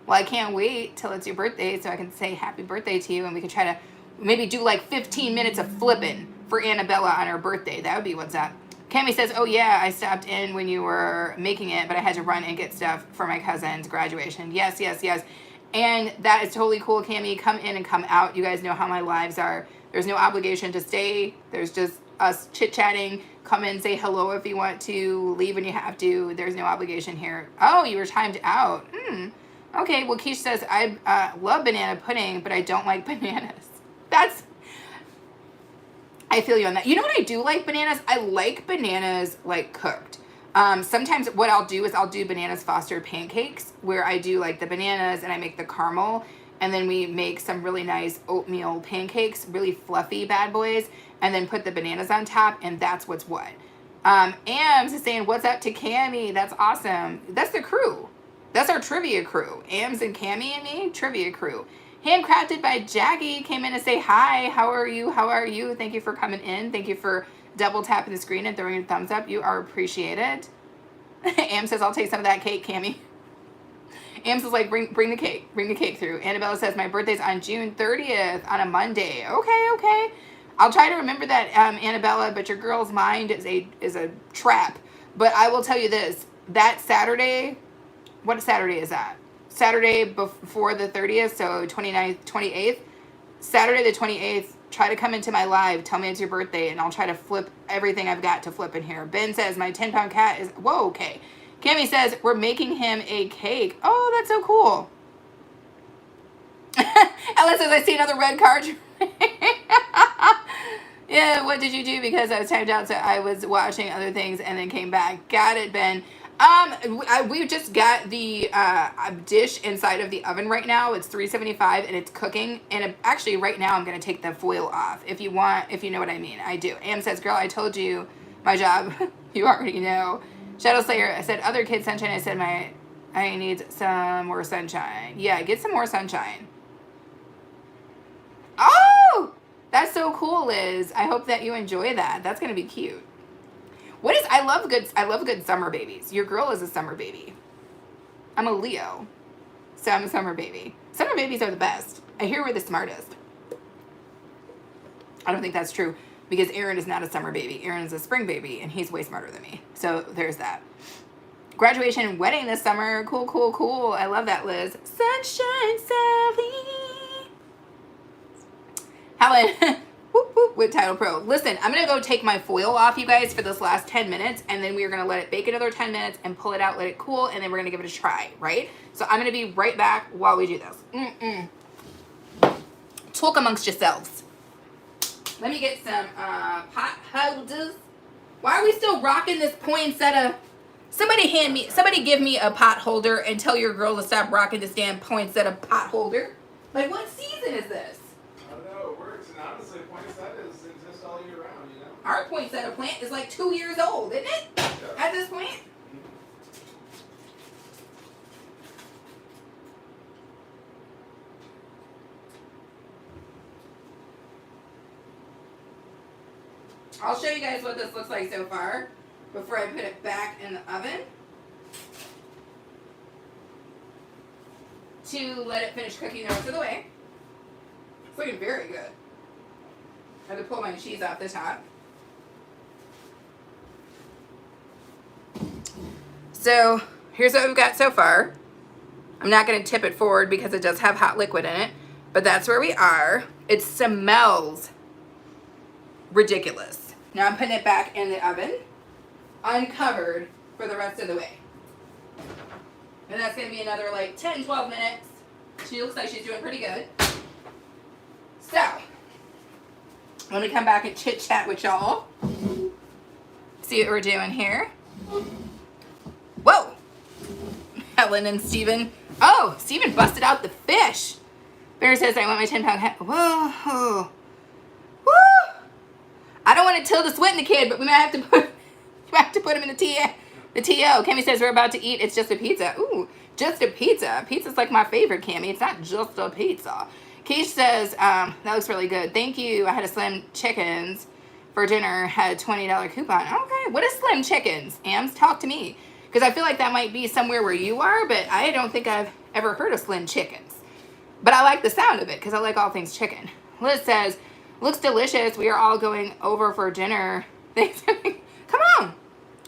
Well, I can't wait till it's your birthday so I can say happy birthday to you and we can try to maybe do like 15 minutes of flipping for Annabella on her birthday. That would be what's up. Cammy says, oh yeah, I stopped in when you were making it, but I had to run and get stuff for my cousin's graduation. Yes, yes, yes. And that is totally cool, Cammy. Come in and come out. You guys know how my lives are. There's no obligation to stay. There's just us chit-chatting. Come in, say hello if you want to. Leave when you have to. There's no obligation here. Oh, you were timed out. Okay, well, Keish says, I love banana pudding, but I don't like bananas. I feel you on that. You know what I do like bananas? I like bananas like cooked. Sometimes what I'll do is I'll do bananas Foster pancakes where I do like the bananas and I make the caramel and then we make some really nice oatmeal pancakes, really fluffy bad boys, and then put the bananas on top, and that's what's what. Ams is saying, what's up to Cammy? That's awesome. That's the crew. That's our trivia crew. Ams and Cammy and me, trivia crew. Handcrafted by Jackie came in to say hi. How are you? How are you? Thank you for coming in. Thank you for double tapping the screen and throwing your thumbs up. You are appreciated. Am says, I'll take some of that cake, Cammy. Am says, like, bring the cake. Bring the cake through. Annabella says, my birthday's on June 30th on a Monday. Okay. I'll try to remember that, Annabella, but your girl's mind is a trap. But I will tell you this. That Saturday, what Saturday is that? Saturday before the 30th, so 29th, 28th. Saturday the 28th, try to come into my live. Tell me it's your birthday, and I'll try to flip everything I've got to flip in here. Ben says, my 10-pound cat is... Whoa, okay. Cami says, we're making him a cake. Oh, that's so cool. Ellen says, I see another red card. Yeah, what did you do? Because I was timed out, so I was watching other things and then came back. Got it, Ben. We just got the dish inside of the oven right now. It's 375 and it's cooking. And actually, right now, I'm going to take the foil off. If you want, if you know what I mean, I do. Am says, girl, I told you my job. You already know. Shadow Slayer, I said, other kids sunshine. I said, I need some more sunshine. Yeah, get some more sunshine. Oh, that's so cool, Liz. I hope that you enjoy that. That's going to be cute. What is, I love good summer babies. Your girl is a summer baby. I'm a Leo, so I'm a summer baby. Summer babies are the best. I hear we're the smartest. I don't think that's true because Aaron is not a summer baby. Aaron is a spring baby, and he's way smarter than me. So there's that. Graduation and wedding this summer. Cool, cool, cool. I love that, Liz. Sunshine Sally. Helen. Whoop, whoop, with Title Pro. Listen, I'm going to go take my foil off, you guys, for this last 10 minutes, and then we are going to let it bake another 10 minutes and pull it out, let it cool, and then we're going to give it a try, right? So I'm going to be right back while we do this. Talk amongst yourselves. Let me get some pot holders. Why are we still rocking this poinsettia? Somebody give me a pot holder and tell your girl to stop rocking this damn poinsettia pot holder. Like, what season is this? I don't know, it works, and honestly, poinsettias exist all year round, you know? Our poinsettia plant is like 2 years old, isn't it? Yeah. At this point? I'll show you guys what this looks like so far before I put it back in the oven to let it finish cooking the rest of the way. It's looking very good. I have to pull my cheese off the top. So here's what we've got so far. I'm not going to tip it forward because it does have hot liquid in it, but that's where we are. It smells ridiculous. Now I'm putting it back in the oven, uncovered for the rest of the way. And that's going to be another like 10, 12 minutes. She looks like she's doing pretty good. So, let me come back and chit chat with y'all. See what we're doing here. Whoa! Helen and Steven. Oh, Steven busted out the fish. Bear says, I want my 10-pound hat. Whoa. Woo! I don't want to tilt the sweat in the kid, but we might have to put him in the TO. Cami says, we're about to eat. It's just a pizza. Ooh, just a pizza. Pizza's like my favorite, Cami. It's not just a pizza. Keish says, that looks really good. Thank you. I had a Slim Chickens for dinner. Had a $20 coupon. Okay, what is Slim Chickens? Ams, talk to me. Because I feel like that might be somewhere where you are, but I don't think I've ever heard of Slim Chickens. But I like the sound of it because I like all things chicken. Liz says, looks delicious. We are all going over for dinner. Come on.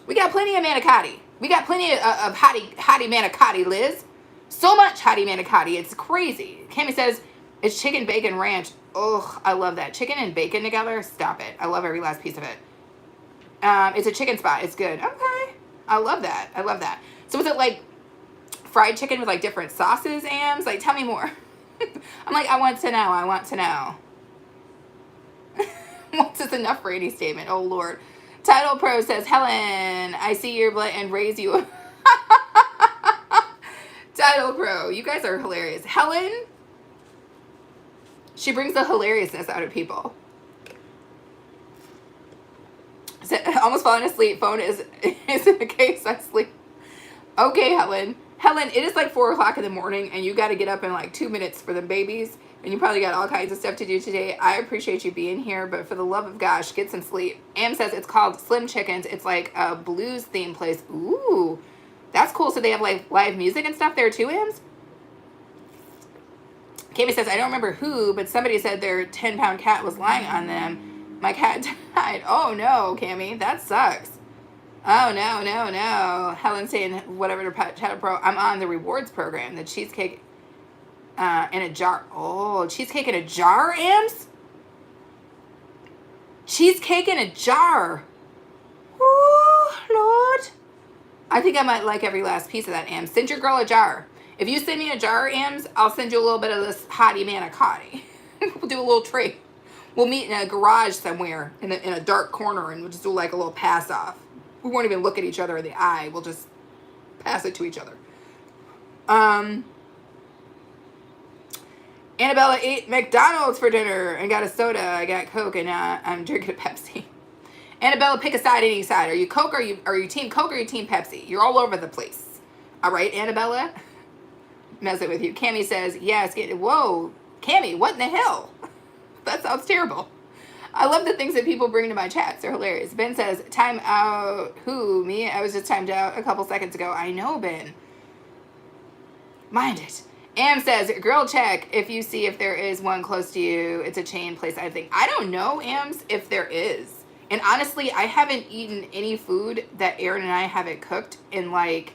We got plenty of manicotti. We got plenty of hottie manicotti, Liz. So much hottie manicotti. It's crazy. Cami says, it's chicken bacon ranch. Oh, I love that. Chicken and bacon together. Stop it. I love every last piece of it. It's a chicken spot. It's good. Okay. I love that. I love that. So was it like fried chicken with like different sauces, Ams? Like, tell me more. I'm like, I want to know. I want to know. Once is enough for any statement. Oh, Lord. Title Pro says, Helen, I see your blood and raise you. Title Pro, you guys are hilarious. Helen, she brings the hilariousness out of people. So, almost falling asleep. Phone is in the case. I sleep. Okay, Helen. Helen, it is like 4 o'clock in the morning, and you got to get up in like 2 minutes for the babies. And you probably got all kinds of stuff to do today. I appreciate you being here, but for the love of gosh, get some sleep. Am says it's called Slim Chickens. It's like a blues themed place. Ooh, that's cool. So they have like live music and stuff there too, Ams? Kami says, I don't remember who, but somebody said their 10-pound cat was lying on them. My cat died. Oh no, Cami, that sucks. Oh, no, no, no. Helen's saying whatever to Chatter Pro. I'm on the rewards program. The cheesecake in a jar. Oh, cheesecake in a jar, Ams? Cheesecake in a jar. Oh, Lord. I think I might like every last piece of that, Ams. Send your girl a jar. If you send me a jar, Ams, I'll send you a little bit of this Hottie Manicotti. We'll do a little trade. We'll meet in a garage somewhere in a dark corner and we'll just do like a little pass off. We won't even look at each other in the eye. We'll just pass it to each other. Annabella ate McDonald's for dinner and got a soda. I got Coke and I'm drinking a Pepsi. Annabella, pick a side, any side. Are you Coke or are you team Coke or are you team Pepsi? You're all over the place. All right, Annabella? Messing with you. Cammy says, yes. Whoa, Cammy, what in the hell? That sounds terrible. I love the things that people bring to my chats. They're hilarious. Ben says, time out. Who? Me? I was just timed out a couple seconds ago. I know, Ben. Mind it. Am says, girl check if you see if there is one close to you. It's a chain place, I think. I don't know, Ams, if there is. And honestly, I haven't eaten any food that Aaron and I haven't cooked in like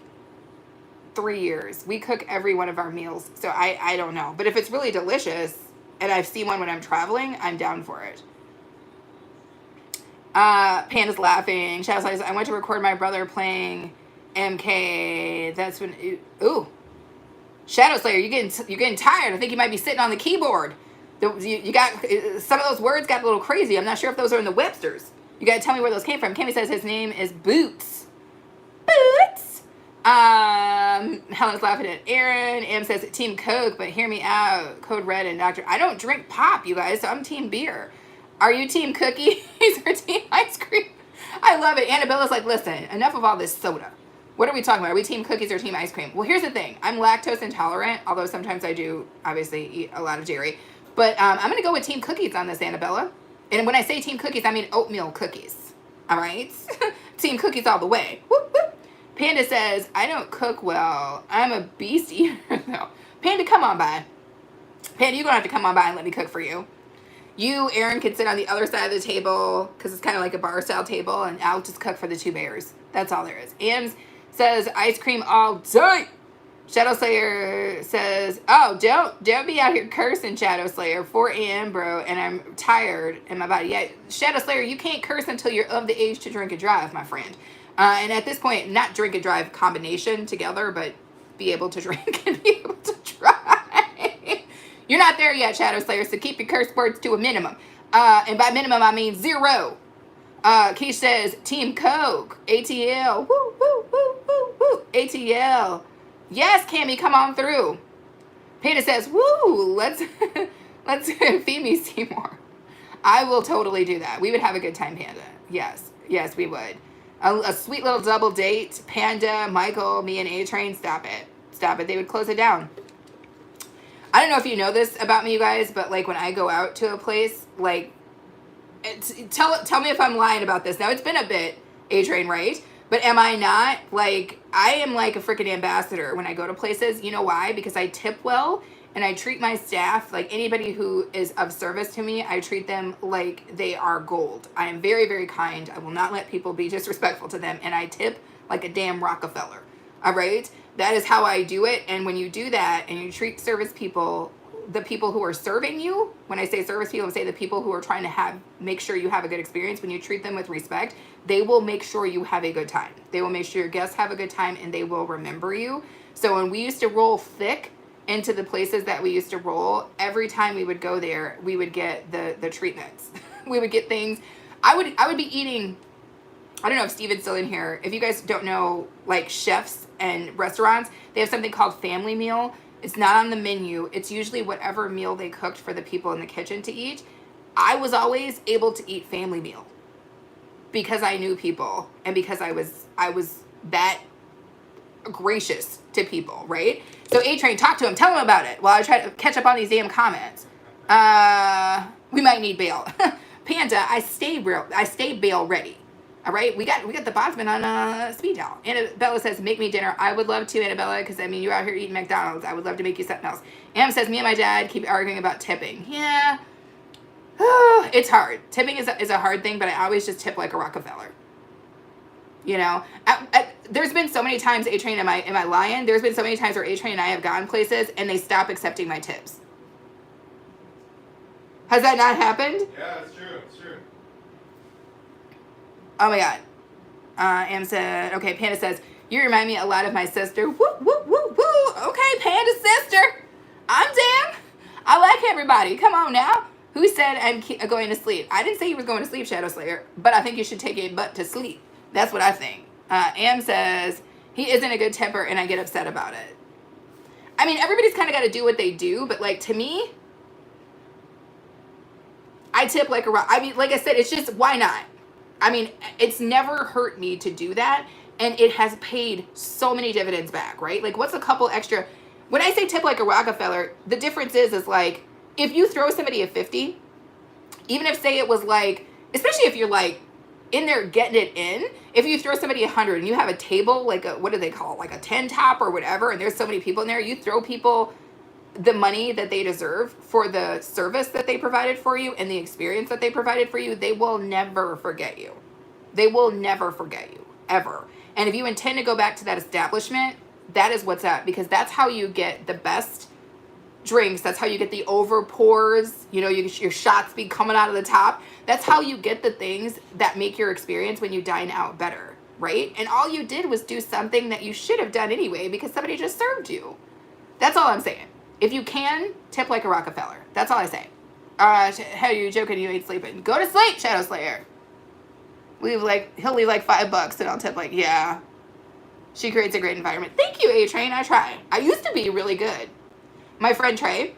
3 years. We cook every one of our meals. So I don't know. But if it's really delicious and I've seen one when I'm traveling, I'm down for it. Panda's laughing. Shadow says, I went to record my brother playing MK. That's when... Ooh. Shadow Slayer, you're getting tired. I think you might be sitting on the keyboard. You got... Some of those words got a little crazy. I'm not sure if those are in the Websters. You got to tell me where those came from. Cammy says his name is Boots. Boots. Helen's laughing at Aaron. Am says Team Coke, but hear me out. Code Red and Dr. I don't drink pop, you guys, so I'm Team Beer. Are you Team Cookies or Team Ice Cream? I love it. Annabella's like, listen, enough of all this soda. What are we talking about? Are we Team Cookies or Team Ice Cream? Well, here's the thing. I'm lactose intolerant, although sometimes I do obviously eat a lot of dairy. But I'm going to go with Team Cookies on this, Annabella. And when I say Team Cookies, I mean oatmeal cookies. All right? Team Cookies all the way. Whoop, whoop. Panda says, I don't cook well. I'm a beast eater. No. Panda, come on by. Panda, you're going to have to come on by and let me cook for you. You, Aaron, can sit on the other side of the table because it's kind of like a bar-style table, and I'll just cook for the two bears. That's all there is. Ams says, ice cream all day. Shadow Slayer says, oh, don't be out here cursing, Shadow Slayer. 4 a.m., bro, and I'm tired in my body. Yeah, Shadow Slayer, you can't curse until you're of the age to drink and drive, my friend. And at this point, not drink and drive combination together, but be able to drink and be able to drive. You're not there yet, Shadow Slayer, so keep your curse words to a minimum. And by minimum, I mean 0. Keish says, Team Coke, ATL, woo, woo, woo, woo, woo, ATL. Yes, Cammy, come on through. Panda says, woo, let's feed me Seymour. I will totally do that. We would have a good time, Panda. Yes, we would. A sweet little double date. Panda, Michael, me, and A-Train. Stop it. They would close it down. I don't know if you know this about me, you guys, but like when I go out to a place, like, tell me if I'm lying about this. Now, it's been a bit, A-Train, right? But am I not? Like, I am like a freaking ambassador when I go to places. You know why? Because I tip well and I treat my staff, like anybody who is of service to me, I treat them like they are gold. I am very, very kind. I will not let people be disrespectful to them. And I tip like a damn Rockefeller. All right? That is how I do it. And when you do that and you treat service people, the people who are serving you, when I say service people, I say the people who are trying to make sure you have a good experience, when you treat them with respect, they will make sure you have a good time. They will make sure your guests have a good time and they will remember you. So when we used to roll thick into the places that we used to roll, every time we would go there, we would get the treatments. We would get things. I would be eating, I don't know if Steven's still in here. If you guys don't know, like chefs and restaurants, they have something called family meal. It's not on the menu. It's usually whatever meal they cooked for the people in the kitchen to eat. I was always able to eat family meal because I knew people and because I was that gracious to people, right? So A-Train, talk to him. Tell him about it while I try to catch up on these damn comments. We might need bail. Panda, I stay bail ready. All right, we got the Botsman on speed dial. Annabella says, make me dinner. I would love to, Annabella, because, I mean, you're out here eating McDonald's. I would love to make you something else. Am says, me and my dad keep arguing about tipping. Yeah, it's hard. Tipping is a hard thing, but I always just tip like a Rockefeller. You know, there's been so many times, A-Train, am I lying? There's been so many times where A-Train and I have gone places and they stop accepting my tips. Has that not happened? Yeah, it's true. It's true. Oh my God. Am said, okay, Panda says, you remind me a lot of my sister. Woo, woo, woo, woo. Okay, Panda sister. I'm down. I like everybody. Come on now. Who said I'm going to sleep? I didn't say you was going to sleep, Shadow Slayer, but I think you should take a butt to sleep. That's what I think. Am says, he isn't a good temper and I get upset about it. I mean, everybody's kind of got to do what they do, but like to me, I tip like a rock. I mean, like I said, it's just, why not? I mean, it's never hurt me to do that, and it has paid so many dividends back, right? Like, what's a couple extra? When I say tip like a Rockefeller, the difference is like, if you throw somebody a 50, even if, say, it was like, especially if you're like in there getting it in, if you throw somebody 100 and you have a table, like a, what do they call it? Like a 10 top or whatever, and there's so many people in there, you throw people the money that they deserve for the service that they provided for you and the experience that they provided for you, they will never forget you. They will never forget you, ever. And if you intend to go back to that establishment, that is what's up, because that's how you get the best drinks. That's how you get the over pours. You know, your shots be coming out of the top. That's how you get the things that make your experience when you dine out better, right? And all you did was do something that you should have done anyway because somebody just served you. That's all I'm saying. If you can, tip like a Rockefeller. That's all I say. How are you joking? You ain't sleeping. Go to sleep, Shadow Slayer. He'll leave like $5 and I'll tip like, yeah. She creates a great environment. Thank you, A-Train. I try. I used to be really good. My friend Trey,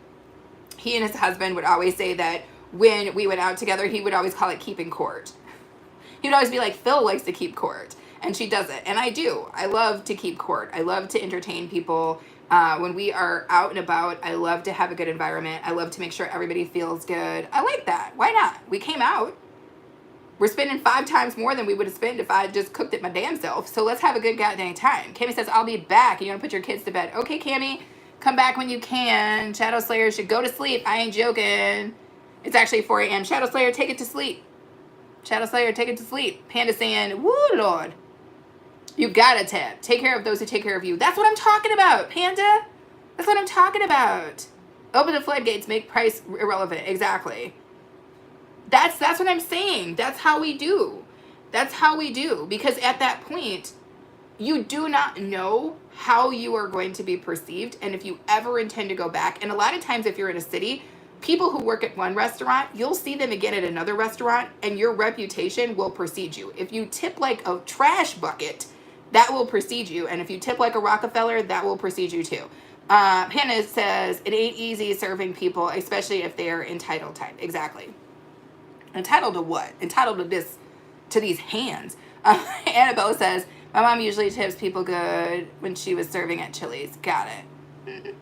he and his husband would always say that when we went out together, he would always call it keeping court. He would always be like, Phil likes to keep court. And she does it. And I do. I love to keep court. I love to entertain people. When we are out and about, I love to have a good environment. I love to make sure everybody feels good. I like that. Why not? We came out. We're spending 5 times more than we would have spent if I just cooked it my damn self. So let's have a good goddamn time. Cammy says, I'll be back. You want to put your kids to bed? Okay, Cammy. Come back when you can. Shadow Slayer should go to sleep. I ain't joking. It's actually 4 a.m. Shadow Slayer, take it to sleep. Shadow Slayer, take it to sleep. Panda saying, woo, Lord. You gotta tip. Take care of those who take care of you. That's what I'm talking about, Panda. That's what I'm talking about. Open the floodgates, make price irrelevant. Exactly. That's what I'm saying. That's how we do. That's how we do. Because at that point, you do not know how you are going to be perceived and if you ever intend to go back. And a lot of times if you're in a city, people who work at one restaurant, you'll see them again at another restaurant and your reputation will precede you. If you tip like a trash bucket, that will precede you. And if you tip like a Rockefeller, that will precede you too. Hannah says, it ain't easy serving people, especially if they're entitled type. Exactly. Entitled to what? Entitled to this, to these hands. Annabella says, my mom usually tips people good when she was serving at Chili's. Got it.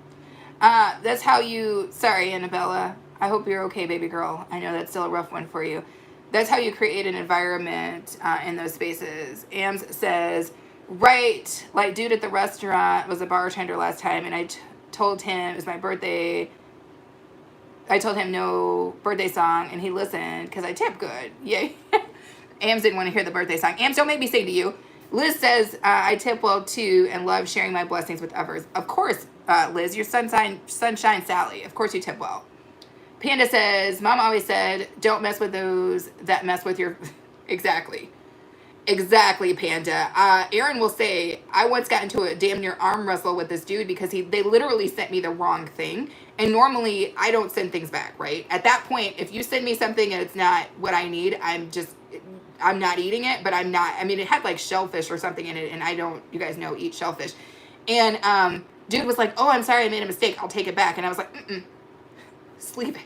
That's how you, sorry, Annabella. I hope you're okay, baby girl. I know that's still a rough one for you. That's how you create an environment in those spaces. Ams says, right, like dude at the restaurant was a bartender last time, and I told him it was my birthday. I told him no birthday song, and he listened because I tip good. Yay. Ams didn't want to hear the birthday song. Ams, don't make me sing to you. Liz says, I tip well too and love sharing my blessings with others. Of course, Liz, you're sunshine Sally. Of course you tip well. Panda says, Mom always said, don't mess with those that mess with your... Exactly. Exactly, Panda. Aaron will say, I once got into a damn near arm wrestle with this dude because they literally sent me the wrong thing. And normally, I don't send things back, right? At that point, if you send me something and it's not what I need, I'm not eating it, but I'm not... I mean, it had like shellfish or something in it, and I don't, you guys know, eat shellfish. And dude was like, oh, I'm sorry, I made a mistake. I'll take it back. And I was like, sleeping.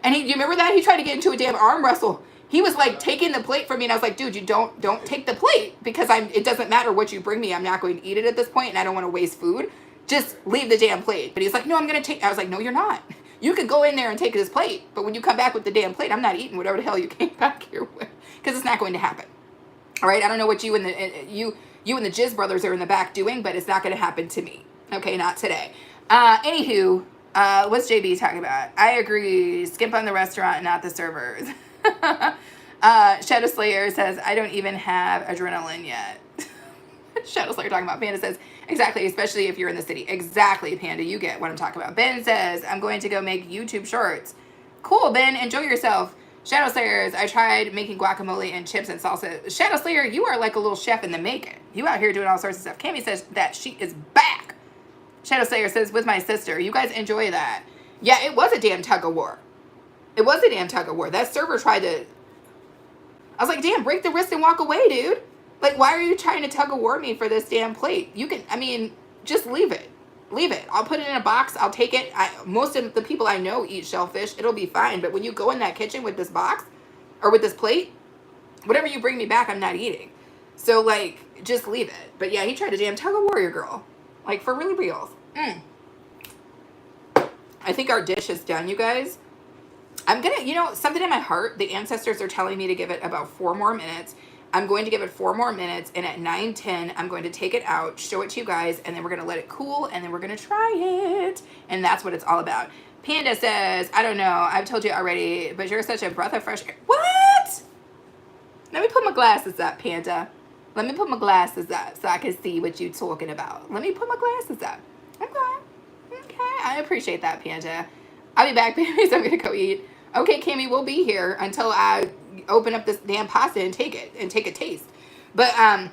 And you remember that? He tried to get into a damn arm wrestle. He was like taking the plate from me, and I was like, dude, you don't take the plate because it doesn't matter what you bring me. I'm not going to eat it at this point, and I don't want to waste food. Just leave the damn plate. But he's like, no, I'm going to take... I was like, no, you're not. You could go in there and take this plate, but when you come back with the damn plate, I'm not eating whatever the hell you came back here with, because it's not going to happen. All right? I don't know what you and the Jizz brothers are in the back doing, but it's not going to happen to me. Okay, not today. Anywho, what's JB talking about? I agree. Skimp on the restaurant, not the servers. Shadow Slayer says, I don't even have adrenaline yet. Shadow Slayer talking about. Panda says, exactly, especially if you're in the city. Exactly, Panda, you get what I'm talking about. Ben says, I'm going to go make YouTube shorts. Cool, Ben, enjoy yourself. Shadow Slayers, I tried making guacamole and chips and salsa. Shadow Slayer, you are like a little chef in the making. You out here doing all sorts of stuff. Cammy says that she is back. Shadow Slayer says, with my sister. You guys enjoy that. Yeah, it was a damn tug of war. It was a damn tug of war. That server tried to... I was like, damn, break the wrist and walk away, dude. Like, why are you trying to tug of war me for this damn plate? You can, I mean, just leave it. Leave it. I'll put it in a box. I'll take it. Most of the people I know eat shellfish. It'll be fine. But when you go in that kitchen with this box or with this plate, whatever you bring me back, I'm not eating. So, like, just leave it. But, yeah, he tried to damn tug of war your girl. Like, for really reals. I think our dish is done, you guys. I'm going to, you know, something in my heart, the ancestors are telling me to give it about 4 more minutes. I'm going to give it 4 more minutes, and at 9:10, I'm going to take it out, show it to you guys, and then we're going to let it cool, and then we're going to try it. And that's what it's all about. Panda says, I don't know, I've told you already, but you're such a breath of fresh air. What? Let me put my glasses up, Panda. Let me put my glasses up so I can see what you're talking about. Let me put my glasses up. Okay, I appreciate that, Panda. I'll be back, babies. I'm going to go eat. Okay, Cammy, we'll be here until I open up this damn pasta and take it and take a taste. But I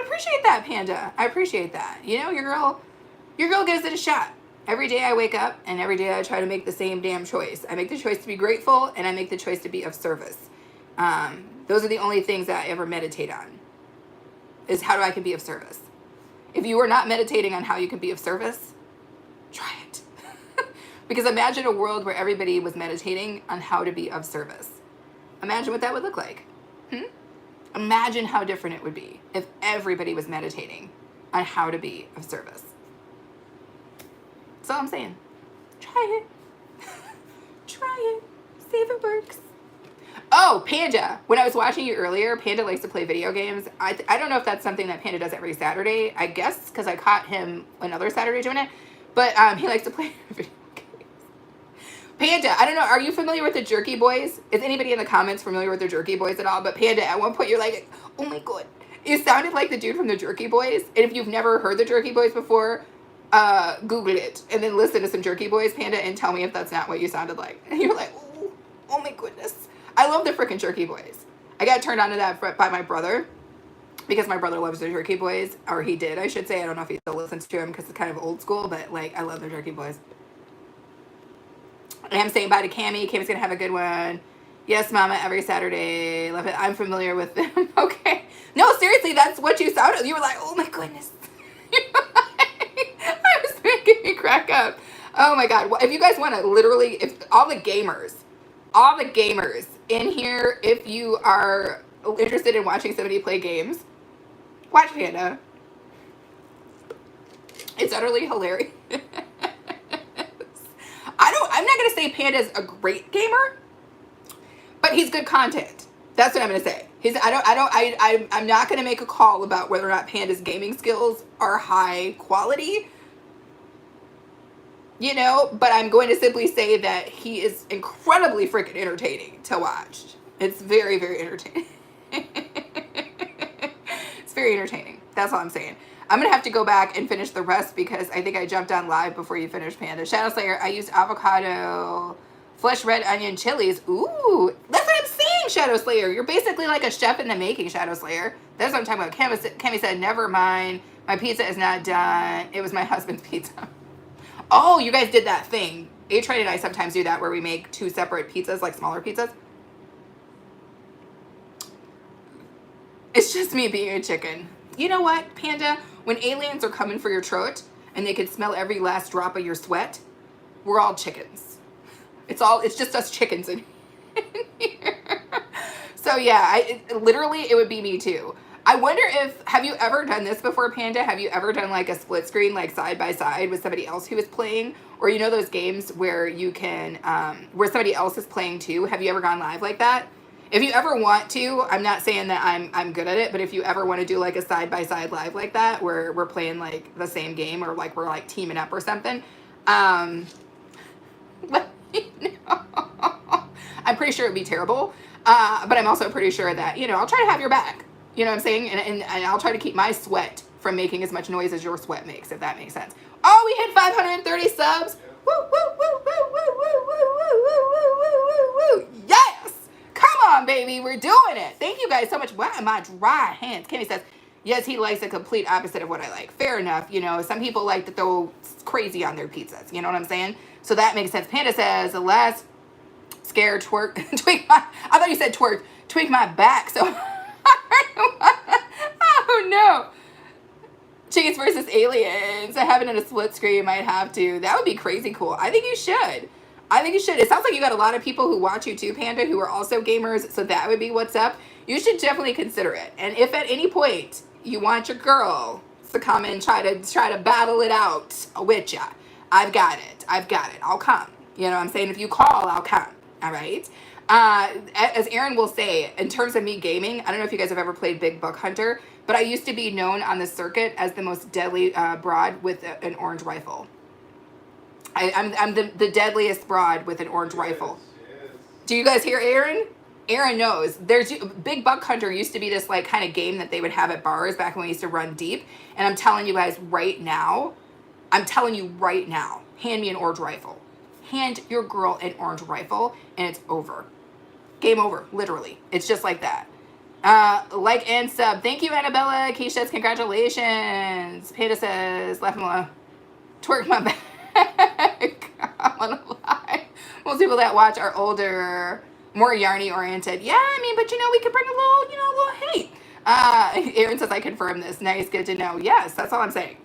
appreciate that, Panda. I appreciate that. You know, your girl gives it a shot. Every day I wake up and every day I try to make the same damn choice. I make the choice to be grateful and I make the choice to be of service. Those are the only things that I ever meditate on, is how I can be of service. If you are not meditating on how you can be of service, try it. Because imagine a world where everybody was meditating on how to be of service. Imagine what that would look like. Imagine how different it would be if everybody was meditating on how to be of service. That's all I'm saying. Try it. Try it. See if it works. Oh, Panda. When I was watching you earlier, Panda likes to play video games. I don't know if that's something that Panda does every Saturday. I guess because I caught him another Saturday doing it. But he likes to play video games. Panda, I don't know, are you familiar with the Jerky Boys? Is anybody in the comments familiar with the Jerky Boys at all? But Panda, at one point you're like, oh my god, you sounded like the dude from the Jerky Boys. And if you've never heard the Jerky Boys before, Google it and then listen to some Jerky Boys, Panda, and tell me if that's not what you sounded like. And you're like, oh my goodness. I love the freaking Jerky Boys. I got turned on to that by my brother because my brother loves the Jerky Boys, or he did, I should say. I don't know if he still listens to them because it's kind of old school, but like, I love the Jerky Boys. And I'm saying bye to Cammy. Cammy's going to have a good one. Yes, Mama, every Saturday. Love it. I'm familiar with them. Okay. No, seriously, that's what you sounded. You were like, oh my goodness. I was making me crack up. Oh my God. Well, if you guys want to literally, if all the gamers in here, if you are interested in watching somebody play games, watch Panda. It's utterly hilarious. I'm not going to say Panda's a great gamer, but he's good content. That's what I'm going to say. I'm not going to make a call about whether or not Panda's gaming skills are high quality, you know, but I'm going to simply say that he is incredibly freaking entertaining to watch. It's very, very entertaining. It's very entertaining. That's all I'm saying. I'm going to have to go back and finish the rest because I think I jumped on live before you finished, Panda. Shadow Slayer, I used avocado, fresh red onion, chilies. Ooh, that's what I'm saying, Shadow Slayer. You're basically like a chef in the making, Shadow Slayer. That's what I'm talking about. Cammy said, never mind. My pizza is not done. It was my husband's pizza. Oh, you guys did that thing. A-Train and I sometimes do that where we make 2 separate pizzas, like smaller pizzas. It's just me being a chicken. You know what, Panda? When aliens are coming for your throat and they can smell every last drop of your sweat, we're all chickens. It's just us chickens in here. So yeah, literally it would be me too. I wonder have you ever done this before, Panda? Have you ever done like a split screen, like side by side with somebody else who is playing? Or you know those games where you can, where somebody else is playing too? Have you ever gone live like that? If you ever want to, I'm not saying that I'm good at it, but if you ever want to do like a side-by-side live like that, where we're playing like the same game or like we're like teaming up or something, let me know. I'm pretty pretty sure it'd be terrible. But I'm also pretty sure that, you know, I'll try to have your back. You know what I'm saying? And I'll try to keep my sweat from making as much noise as your sweat makes, if that makes sense. Oh, we hit 530 subs. Woo, woo, woo, woo, woo, woo, woo, woo, woo, woo, woo, woo. Yes! Come on, baby. We're doing it. Thank you guys so much. Why am I dry hands? Kenny says, yes, he likes the complete opposite of what I like. Fair enough. You know, some people like to throw crazy on their pizzas. You know what I'm saying? So that makes sense. Panda says, the last scare twerk, tweak my, I thought you said twerk, tweak my back. So, oh no. Chickens versus aliens. I have it in a split screen. Might have to. That would be crazy cool. I think you should. I think you should. It sounds like you got a lot of people who watch you too, Panda, who are also gamers. So that would be what's up. You should definitely consider it. And if at any point you want your girl to come and try to battle it out with ya, I've got it. I've got it. I'll come. You know what I'm saying? If you call, I'll come. All right. As Aaron will say, in terms of me gaming, I don't know if you guys have ever played Big Buck Hunter, but I used to be known on the circuit as the most deadly broad with an orange rifle. I'm the deadliest broad with an orange rifle. Yes. Do you guys hear Aaron? Aaron knows. There's Big Buck Hunter used to be this like kind of game that they would have at bars back when we used to run deep. And I'm telling you guys right now, hand me an orange rifle. Hand your girl an orange rifle and it's over. Game over, literally. It's just like that. Like and sub. Thank you, Annabella. Keisha says, congratulations. Peta says, laugh and twerk my back. I'm gonna lie. Most people that watch are older, more yarny oriented. Yeah, I mean, but you know, we could bring a little hate. Aaron says, I confirm this. Nice, good to know. Yes, that's all I'm saying.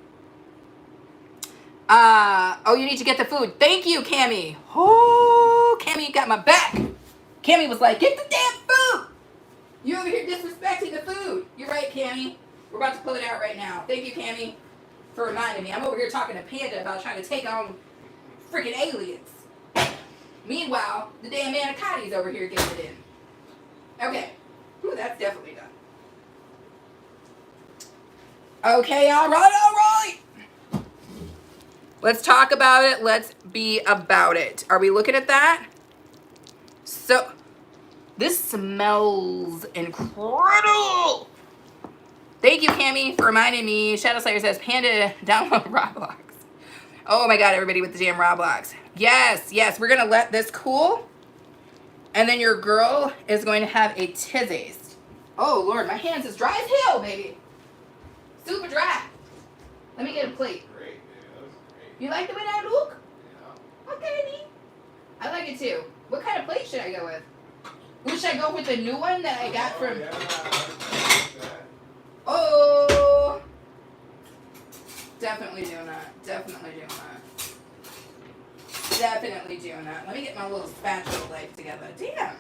Oh, you need to get the food. Thank you, Cammy. Oh, Cammy got my back. Cammy was like, get the damn food. You over here disrespecting the food. You're right, Cammy. We're about to pull it out right now. Thank you, Cammy, for reminding me. I'm over here talking to Panda about trying to take on freaking aliens. Meanwhile, the damn Manicotti's over here getting it in. Okay. Ooh, that's definitely done. Okay, all right. Let's talk about it. Let's be about it. Are we looking at that? So, this smells incredible. Thank you, Cammy, for reminding me. Shadow Slayer says, Panda, download Roblox. Oh my God, everybody with the damn Roblox. Yes, yes, we're going to let this cool. And then your girl is going to have a tizzies. Oh, Lord, my hands is dry as hell, baby. Super dry. Let me get a plate. Great, man. That was great. You like the way that look? Yeah. Okay, neat. I like it too. What kind of plate should I go with? Should I go with the new one that I got from... Yeah, I like that. Oh! Definitely doing that. Definitely doing that. Definitely doing that. Let me get my little spatula leg together. Damn.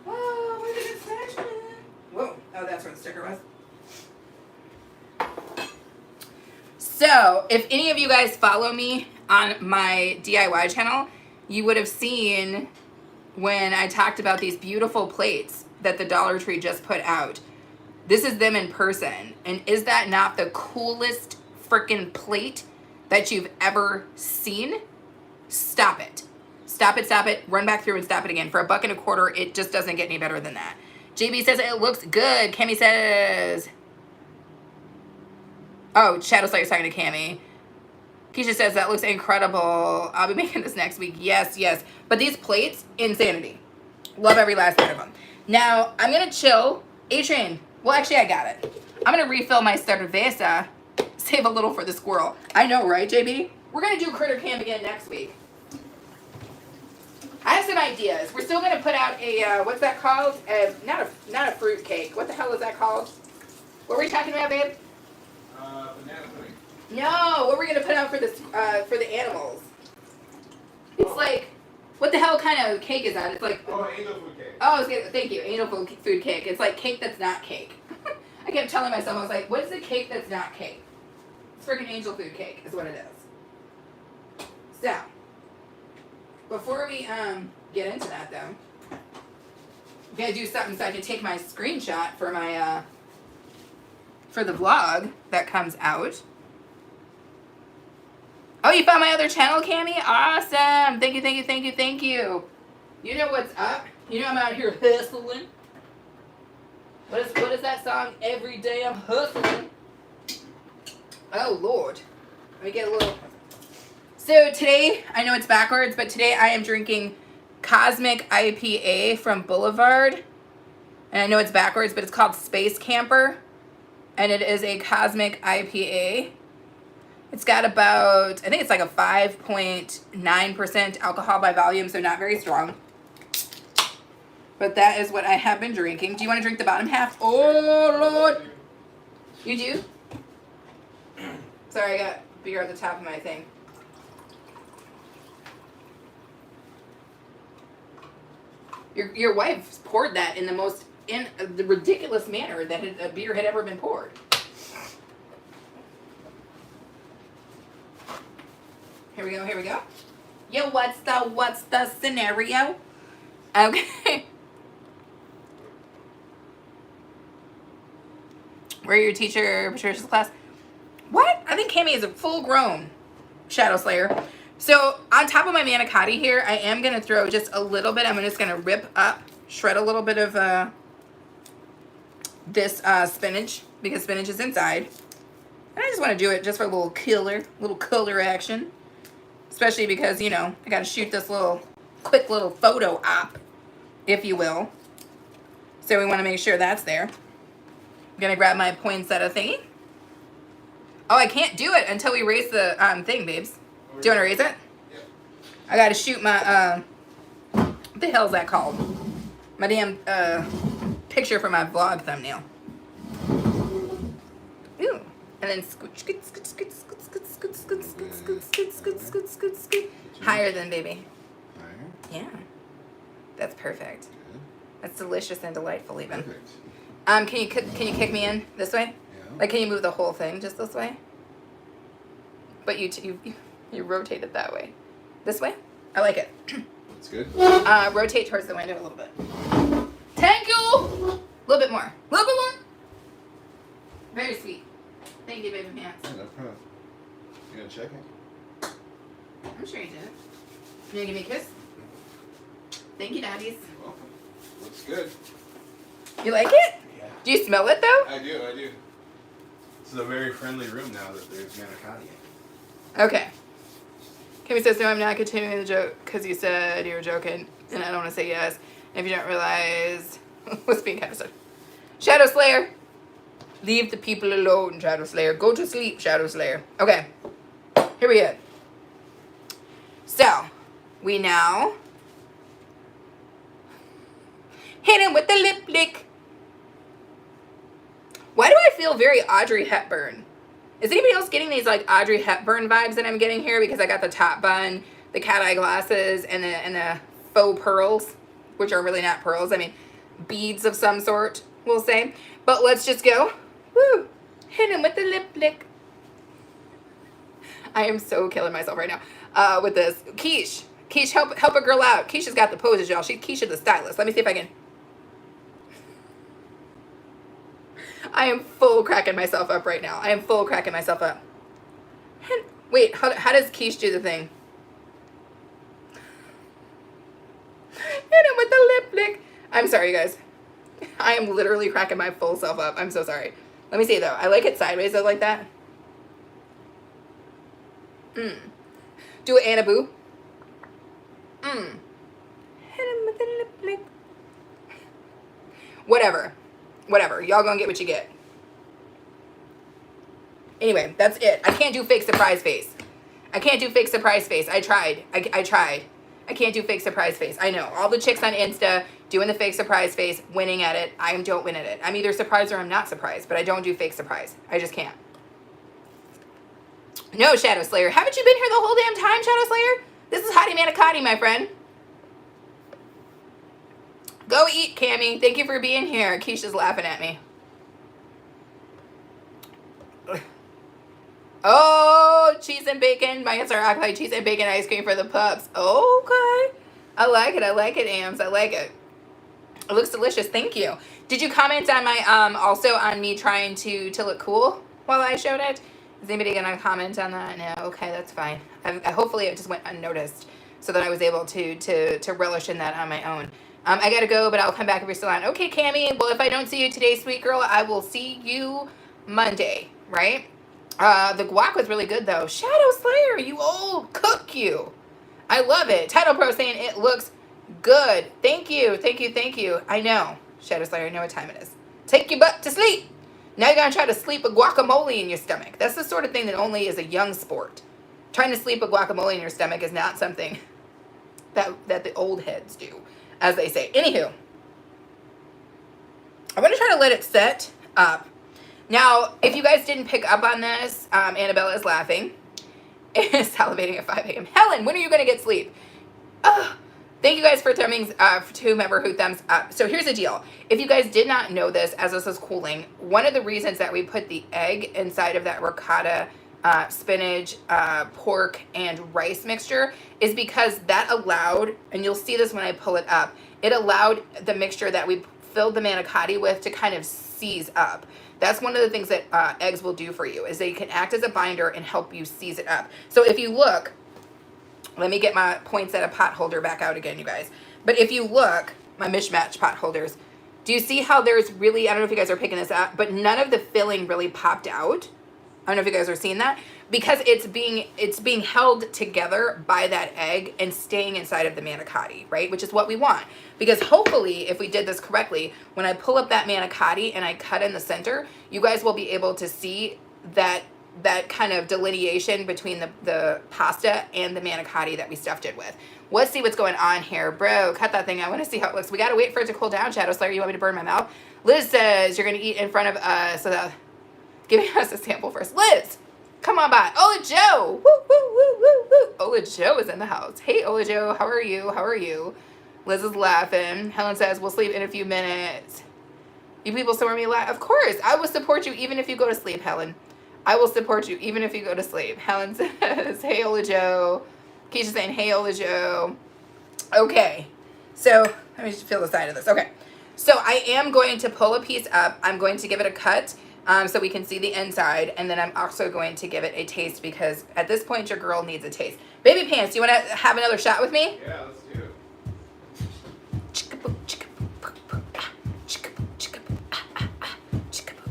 Oh, where's the good spatula? Whoa. Oh, that's where the sticker was. So, if any of you guys follow me on my DIY channel, you would have seen when I talked about these beautiful plates that the Dollar Tree just put out. This is them in person. And is that not the coolest freaking plate that you've ever seen? Stop it. Stop it, stop it. Run back through and stop it again. For $1.25, it just doesn't get any better than that. JB says it looks good. Cammy says... Oh, Shadow Slayer's talking to Cammy. Keisha says that looks incredible. I'll be making this next week. Yes, yes. But these plates, insanity. Love every last one of them. Now, I'm going to chill. A-Train. Well, actually, I got it. I'm going to refill my cerveza. Save a little for the squirrel. I know, right, JB? We're going to do Critter Camp again next week. I have some ideas. We're still going to put out a, what's that called? Not a fruit cake. What the hell is that called? What were we talking about, babe? Banana pudding. No, what we're gonna put out for the animals. It's like, what the hell kind of cake is that? It's like Angel food cake. Oh, thank you, angel food cake. It's like cake that's not cake. I kept telling myself, I was like, what is a cake that's not cake? It's freaking angel food cake is what it is. So, before we get into that though, I'm gonna do something so I can take my screenshot for my for the vlog that comes out. Oh, you found my other channel, Cammy? Awesome. Thank you, thank you, thank you, thank you. You know what's up? You know I'm out here hustling. What is that song? Every day I'm hustling. Oh Lord. Let me get a little. So today, I know it's backwards, but today I am drinking Cosmic IPA from Boulevard. And I know it's backwards, but it's called Space Camper. And it is a Cosmic IPA. It's got about, I think it's like a 5.9% alcohol by volume, so not very strong. But that is what I have been drinking. Do you want to drink the bottom half? Oh, Lord. You do? Sorry, I got beer at the top of my thing. Your wife poured that in the ridiculous manner that a beer had ever been poured. Here we go, here we go. Yo, what's the scenario? Okay. Where your teacher, Patricia's class? What? I think Cammie is a full-grown Shadow Slayer. So on top of my Manicotti here, I am going to throw just a little bit. I'm just going to rip up, shred a little bit of this spinach, because spinach is inside. And I just want to do it just for a little color action. Especially because, you know, I got to shoot this quick little photo op, if you will. So we want to make sure that's there. I'm going to grab my poinsettia thingy. Oh, I can't do it until we raise the thing, babes. Do you want to raise it? Yeah. I got to shoot my, what the hell is that called? My damn picture for my vlog thumbnail. Ooh. And then scoot. Higher than baby. Higher? Yeah. That's perfect. Good. That's delicious and delightful even. Perfect. Can you kick me in this way? Yeah. Like, can you move the whole thing just this way? But you rotate it that way. This way? I like it. That's good. Rotate towards the window a little bit. Thank you! A little bit more. A little bit more. Very sweet. Thank you, baby pants. Yeah, no problem. You gonna check it? I'm sure you did. You gonna give me a kiss? Thank you, daddies. You're welcome. Looks good. You like it? Yeah. Do you smell it though? I do. This is a very friendly room now that there's Manicotti. Okay. Kimmy says, no, I'm not continuing the joke because you said you were joking, and I don't want to say yes. And if you don't realize what's being kind of said. Shadow Slayer. Leave the people alone, Shadow Slayer. Go to sleep, Shadow Slayer. Okay. Here we go. So, we now hit him with the lip lick. Why do I feel very Audrey Hepburn? Is anybody else getting these like Audrey Hepburn vibes that I'm getting here? Because I got the top bun, the cat eye glasses, and the faux pearls, which are really not pearls. I mean, beads of some sort, we'll say. But let's just go. Woo! Hit him with the lip lick. I am so killing myself right now with this. Keish, help a girl out. Keisha's got the poses, y'all. She's Keisha the stylist. Let me see if I can. I am full cracking myself up right now. I am full cracking myself up. Wait, how does Keish do the thing? Hit him with the lip lick. I'm sorry, you guys. I am literally cracking my full self up. I'm so sorry. Let me see, though. I like it sideways, though, like that. Do it, Anna Boo. Hit him with the lip lick. Whatever. Y'all gonna get what you get. Anyway, that's it. I can't do fake surprise face. I can't do fake surprise face. I tried. I tried. I can't do fake surprise face. I know. All the chicks on Insta doing the fake surprise face, winning at it. I don't win at it. I'm either surprised or I'm not surprised, but I don't do fake surprise. I just can't. No, Shadow Slayer. Haven't you been here the whole damn time, Shadow Slayer? This is Hottie Manicotti, my friend. Go eat, Cammie. Thank you for being here. Keisha's laughing at me. Oh, cheese and bacon. My answer, occupied cheese and bacon ice cream for the pups. Okay. I like it, Ams. I like it. It looks delicious. Thank you. Did you comment on my, also on me trying to look cool while I showed it? Is anybody going to comment on that? No. Okay, that's fine. Hopefully it just went unnoticed. so that I was able to relish in that on my own. I gotta go, but I'll come back if you're still on. Okay, Cammie. Well, if I don't see you today, sweet girl, I will see you Monday, right? The guac was really good, though. Shadow Slayer, you old cook, you. I love it. Title Pro saying it looks good. Thank you, thank you, thank you. I know, Shadow Slayer, I know what time it is. Take your butt to sleep. Now you're going to try to sleep a guacamole in your stomach. That's the sort of thing that only is a young sport. Trying to sleep a guacamole in your stomach is not something that the old heads do, as they say. Anywho, I'm going to try to let it set up. Now, if you guys didn't pick up on this, Annabella is laughing. Salivating at 5 a.m. Helen, when are you going to get sleep? Thank you guys for thumbing, to whomever who thumbs up. So here's the deal. If you guys did not know this, as this is cooling, one of the reasons that we put the egg inside of that ricotta, spinach, pork, and rice mixture is because that allowed, and you'll see this when I pull it up, it allowed the mixture that we filled the manicotti with to kind of seize up. That's one of the things that eggs will do for you, is they can act as a binder and help you seize it up. So if you look, let me get my poinsettia pot holder back out again, you guys. But if you look, my mishmatch pot holders, do you see how there's really, I don't know if you guys are picking this up, but none of the filling really popped out? I don't know if you guys are seeing that, because it's being held together by that egg and staying inside of the manicotti, right? Which is what we want. Because hopefully, if we did this correctly, when I pull up that manicotti and I cut in the center, you guys will be able to see that kind of delineation between the pasta and the manicotti that we stuffed it with. Let's see what's going on here. Bro, cut that thing. I want to see how it looks. We got to wait for it to cool down, Shadow Slayer. You want me to burn my mouth? Liz says you're going to eat in front of us. So giving us a sample first. Liz, come on by. Ola Joe. Woo, woo, woo, woo, woo. Ola Joe is in the house. Hey, Ola Joe. How are you? How are you? Liz is laughing. Helen says, we'll sleep in a few minutes. You people support me laugh. Of course. I will support you even if you go to sleep, Helen. I will support you even if you go to sleep. Helen says, hey, Ola Joe. Keisha's saying, hey, Ola Joe. Okay. So let me just feel the side of this. Okay. So I am going to pull a piece up. I'm going to give it a cut. So we can see the inside, and then I'm also going to give it a taste, because at this point your girl needs a taste. Baby Pants, do you want to have another shot with me? Yeah, let's do it.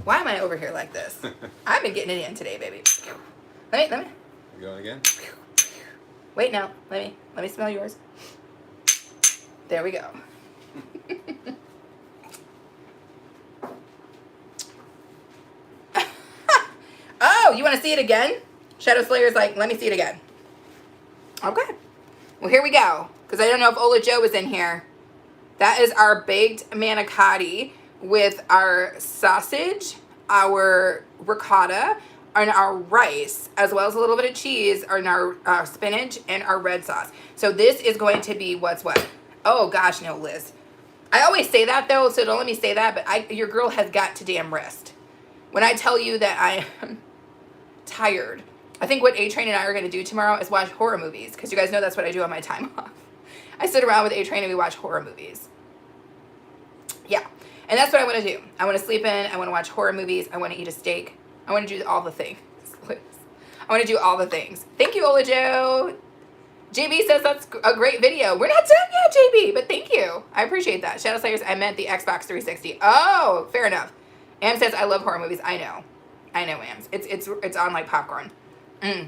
Why am I over here like this? I've been getting it in today, baby. Let me. You going again? Wait, no. Let me smell yours. There we go. Oh, you want to see it again? Shadow Slayer's like, let me see it again. Okay. Well, here we go. Because I don't know if Ola Joe was in here. That is our baked manicotti with our sausage, our ricotta, and our rice, as well as a little bit of cheese, and our spinach, and our red sauce. So this is going to be what's what. Oh, gosh, no, Liz. I always say that, though, so don't let me say that, but your girl has got to damn rest. When I tell you that I am tired, I think what A-Train and I are going to do tomorrow is watch horror movies, because you guys know that's what I do on my time off. I sit around with A-Train and we watch horror movies. Yeah, and that's what I want to do. I want to sleep in. I want to watch horror movies. I want to eat a steak. I want to do all the things. I want to do all the things. Thank you, Ola Joe. JB says that's a great video. We're not done yet, JB, but thank you. I appreciate that. Shadow Slayers, I meant the Xbox 360. Oh, fair enough. Am says, I love horror movies. I know, Ams. It's on like popcorn. There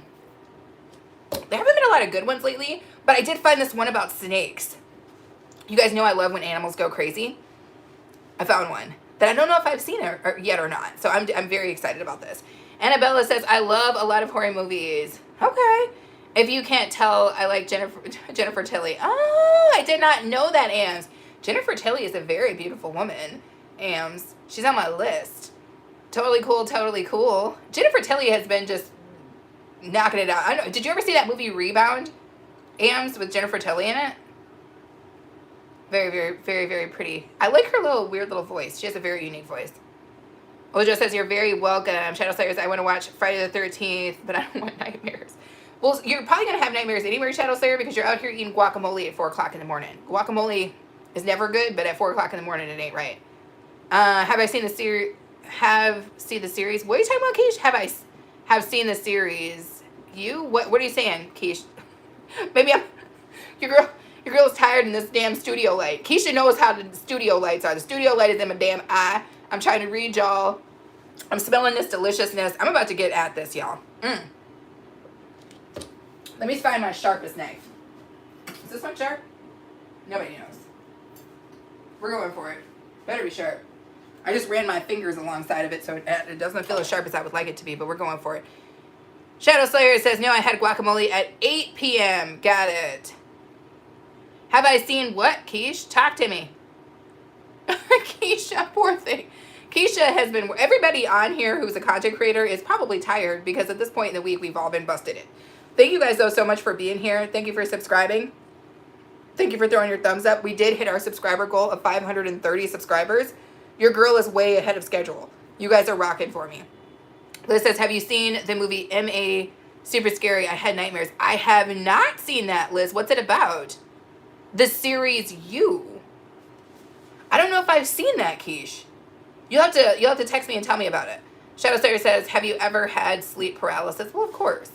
haven't been a lot of good ones lately, but I did find this one about snakes. You guys know I love when animals go crazy. I found one that I don't know if I've seen it yet or not. So I'm very excited about this. Annabella says, I love a lot of horror movies. Okay. If you can't tell, I like Jennifer Tilly. Oh, I did not know that, Ams. Jennifer Tilly is a very beautiful woman, Ams. She's on my list. Totally cool, totally cool. Jennifer Tilly has been just knocking it out. I don't know, did you ever see that movie Rebound, Ams, with Jennifer Tilly in it? Very, very, very, very pretty. I like her weird little voice. She has a very unique voice. Ojo says, you're very welcome. Shadow Slayers, I want to watch Friday the 13th, but I don't want nightmares. Well, you're probably going to have nightmares anyway, Shadow Slayer, because you're out here eating guacamole at 4 o'clock in the morning. Guacamole is never good, but at 4 o'clock in the morning, it ain't right. Have I seen the series? Seen the series? What are you talking about, Keish? Have seen the series? You? What are you saying, Keish? Your girl is tired in this damn studio light. Keisha knows how the studio lights are. The studio light is in my damn eye. I'm trying to read y'all. I'm smelling this deliciousness. I'm about to get at this, y'all. Let me find my sharpest knife. Is this one sharp? Nobody knows. We're going for it. Better be sharp. I just ran my fingers alongside of it, so it doesn't feel as sharp as I would like it to be, but we're going for it. Shadow Slayer says, no, I had guacamole at 8 p.m. Got it. Have I seen what, Keish? Talk to me. Keisha, poor thing. Keisha has been, everybody on here who's a content creator is probably tired because at this point in the week, we've all been busted in. Thank you guys, though, so much for being here. Thank you for subscribing. Thank you for throwing your thumbs up. We did hit our subscriber goal of 530 subscribers. Your girl is way ahead of schedule. You guys are rocking for me. Liz says, have you seen the movie M.A. Super Scary? I had nightmares. I have not seen that, Liz. What's it about? The series You. I don't know if I've seen that, Keish. You'll have to text me and tell me about it. Shadow Slayer says, have you ever had sleep paralysis? Well, of course.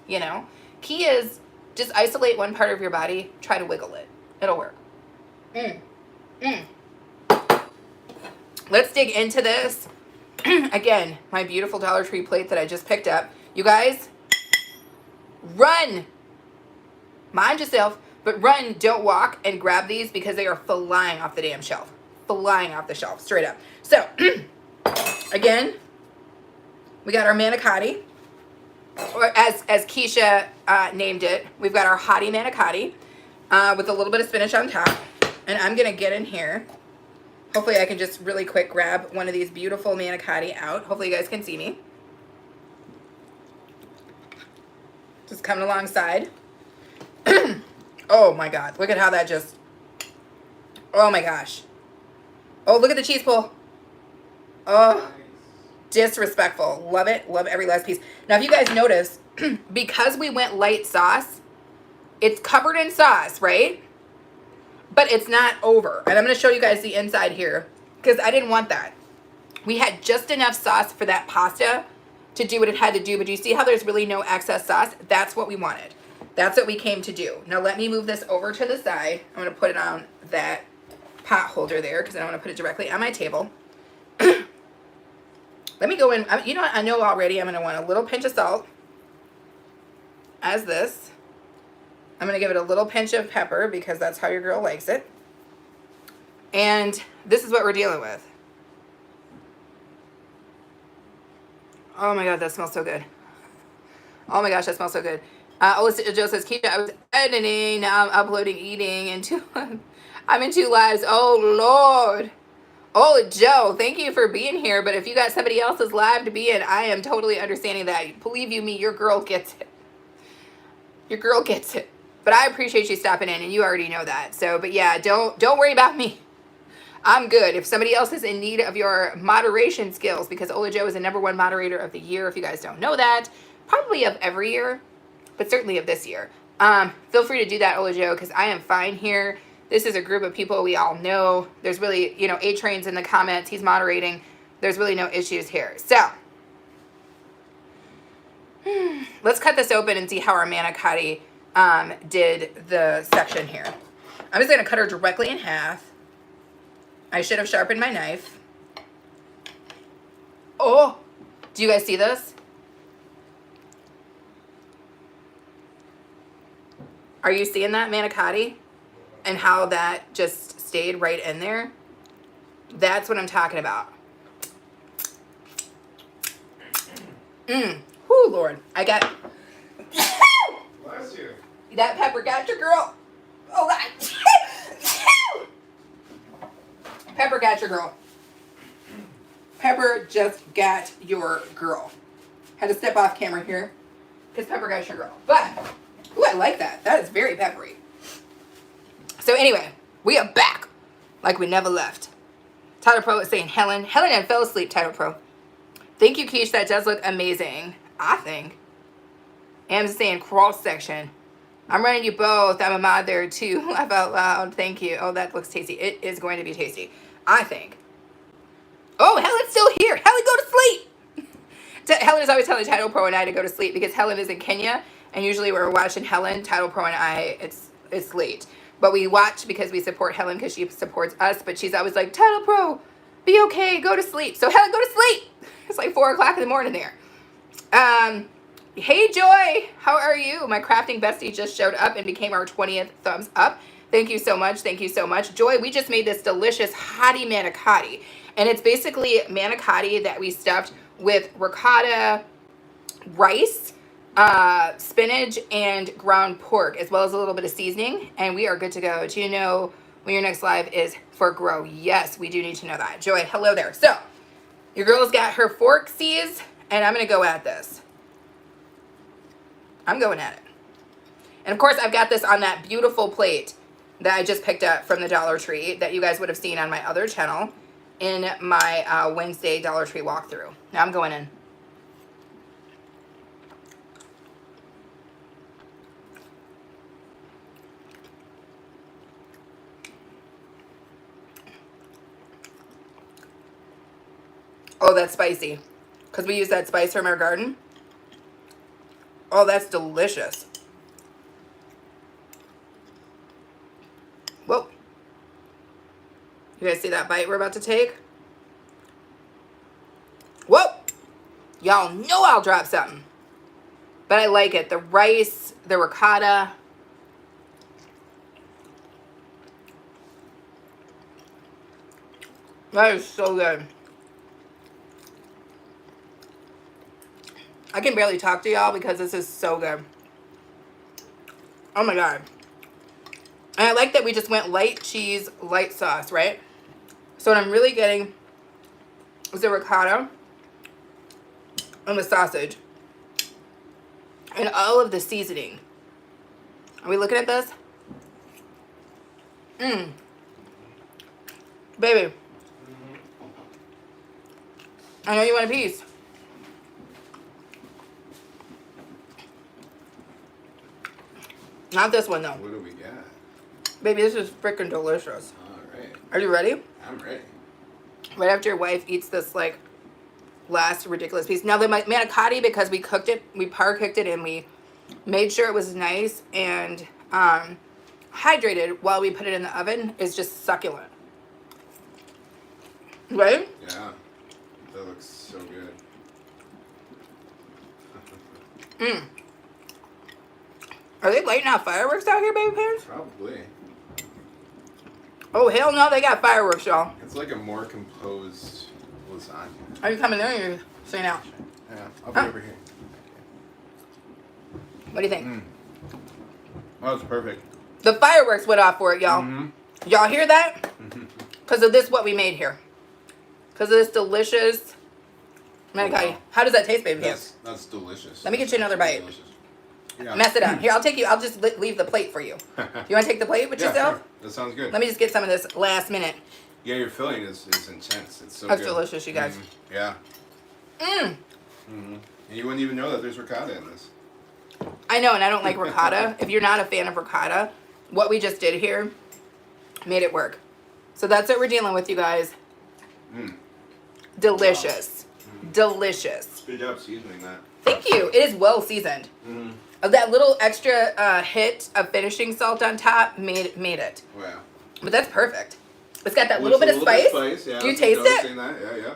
You know, key is just isolate one part of your body. Try to wiggle it. It'll work. Let's dig into this. Again, my beautiful Dollar Tree plate that I just picked up. You guys, run. Mind yourself. But run, don't walk, and grab these because they are flying off the damn shelf. Flying off the shelf, straight up. So, again, we got our Manicotti, or as Keisha named it, we've got our Hottie Manicotti with a little bit of spinach on top. And I'm going to get in here. Hopefully I can just really quick grab one of these beautiful Manicotti out. Hopefully you guys can see me. Just coming alongside. Oh my God, look at how that just, oh my gosh. Oh, look at the cheese pull. Oh, disrespectful. Love it. Love every last piece. Now, if you guys notice, because we went light sauce, it's covered in sauce, right? But it's not over. And I'm going to show you guys the inside here because I didn't want that. We had just enough sauce for that pasta to do what it had to do. But you see how there's really no excess sauce? That's what we wanted. That's what we came to do. Now let me move this over to the side. I'm going to put it on that pot holder there because I don't want to put it directly on my table. Let me go in. You know what? I know already I'm going to want a little pinch of salt as this. I'm going to give it a little pinch of pepper because that's how your girl likes it. And this is what we're dealing with. Oh my God, that smells so good. Oh my gosh, that smells so good. Alyssa Joe says, Keisha, I was editing, now I'm uploading, eating, and I'm in 2 lives. Oh, Lord. Oh, Joe, thank you for being here, but if you got somebody else's live to be in, I am totally understanding that. Believe you me, your girl gets it. Your girl gets it. But I appreciate you stopping in, and you already know that. So, but yeah, don't worry about me. I'm good. If somebody else is in need of your moderation skills, because Ola Joe is the #1 moderator of the year, if you guys don't know that, probably of every year, but certainly of this year. Feel free to do that, Ola Joe, because I am fine here. This is a group of people we all know. There's really, you know, A-Train's in the comments. He's moderating. There's really no issues here. So, let's cut this open and see how our Manicotti did the section here. I'm just going to cut her directly in half. I should have sharpened my knife. Oh, do you guys see this? Are you seeing that Manicotti? And how that just stayed right in there? That's what I'm talking about. Whoo, Lord. I got... Bless you. That pepper got your girl. Oh, God. Pepper got your girl. Pepper just got your girl. Had to step off camera here because Pepper got your girl. But, ooh, I like that. That is very peppery. So anyway, we are back like we never left. Title Pro is saying Helen. Helen had fell asleep, Title Pro. Thank you, Keish. That does look amazing, I think. Am's saying cross section. I'm running you both. I'm a mod there too. Laugh out loud. Thank you. Oh, that looks tasty. It is going to be tasty, I think. Oh, Helen's still here. Helen, go to sleep. Helen is always telling Title Pro and I to go to sleep because Helen is in Kenya. And usually we're watching Helen, Title Pro, and I. it's late. But we watch because we support Helen because she supports us. But she's always like, Title Pro, be okay, go to sleep. So Helen, go to sleep. It's like 4 o'clock in the morning there. Hey Joy, how are you? My crafting bestie just showed up and became our 20th thumbs up. Thank you so much. Thank you so much. Joy, we just made this delicious Hottie Manicotti. And it's basically manicotti that we stuffed with ricotta, rice, spinach, and ground pork, as well as a little bit of seasoning. And we are good to go. Do you know when your next live is for Grow? Yes, we do need to know that. Joy, hello there. So, your girl's got her forksies, and I'm going to go at this. I'm going at it. And of course, I've got this on that beautiful plate that I just picked up from the Dollar Tree that you guys would have seen on my other channel in my Wednesday Dollar Tree walkthrough. Now I'm going in. Oh, that's spicy. Because we use that spice from our garden. Oh, that's delicious. Whoa. You guys see that bite we're about to take? Whoa. Y'all know I'll drop something. But I like it. The rice, the ricotta. That is so good. I can barely talk to y'all because this is so good. Oh my God. And I like that we just went light cheese, light sauce, right? So what I'm really getting is the ricotta and the sausage and all of the seasoning. Are we looking at this? Baby. I know you want a piece. Not this one, though. What do we got? Baby, this is freaking delicious. All right. Are you ready? I'm ready. Right after your wife eats this, like, last ridiculous piece. Now, the manicotti, because we cooked it, we par-cooked it, and we made sure it was nice and hydrated while we put it in the oven, is just succulent. Right? Yeah. That looks so good. Are they lighting out fireworks out here, baby pants? Probably. Oh, hell no, they got fireworks, y'all. It's like a more composed lasagna. Are you coming there or are you staying out? Yeah, I'll be over here. What do you think? Oh, it's perfect. The fireworks went off for it, y'all. Y'all hear that? Because of this, what we made here. Because of this delicious manicotti. Wow. How does that taste, baby pants? That's delicious. Let me get you another bite. Delicious. Yeah. Mess it up. Here, I'll take you. I'll just leave the plate for you. You want to take the plate with yourself? Sure. That sounds good. Let me just get some of this last minute. Yeah, your filling is intense. It's so That's good. delicious, you guys. Yeah. And you wouldn't even know that there's ricotta in this. I know, and I don't like ricotta. If you're not a fan of ricotta, what we just did here made it work. So that's what we're dealing with, you guys. Delicious. Wow. Delicious. Good job seasoning that. Thank you. It is well seasoned. That little extra hit of finishing salt on top made it. Wow. But that's perfect. It's got that little bit of spice. Yeah, Do you taste it? That. Yeah.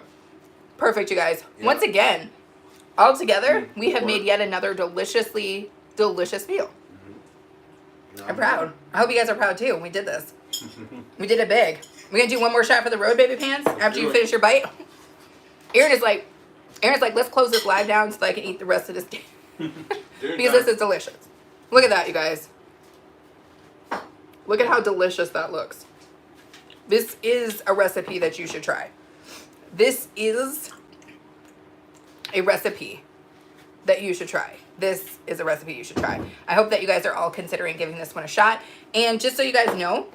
Perfect, you guys. Yeah. Once again, all together, we have made yet another deliciously delicious meal. I'm proud. I hope you guys are proud too. We did this. We did it big. We're going to do one more shot for the road, baby pants, after you finish your bite. Aaron's like, let's close this live down so I can eat the rest of this day. Because this is delicious. Look at that, you guys. Look at how delicious that looks. This is a recipe that you should try. This is a recipe that you should try. This is a recipe you should try. I hope that you guys are all considering giving this one a shot. And just so you guys know,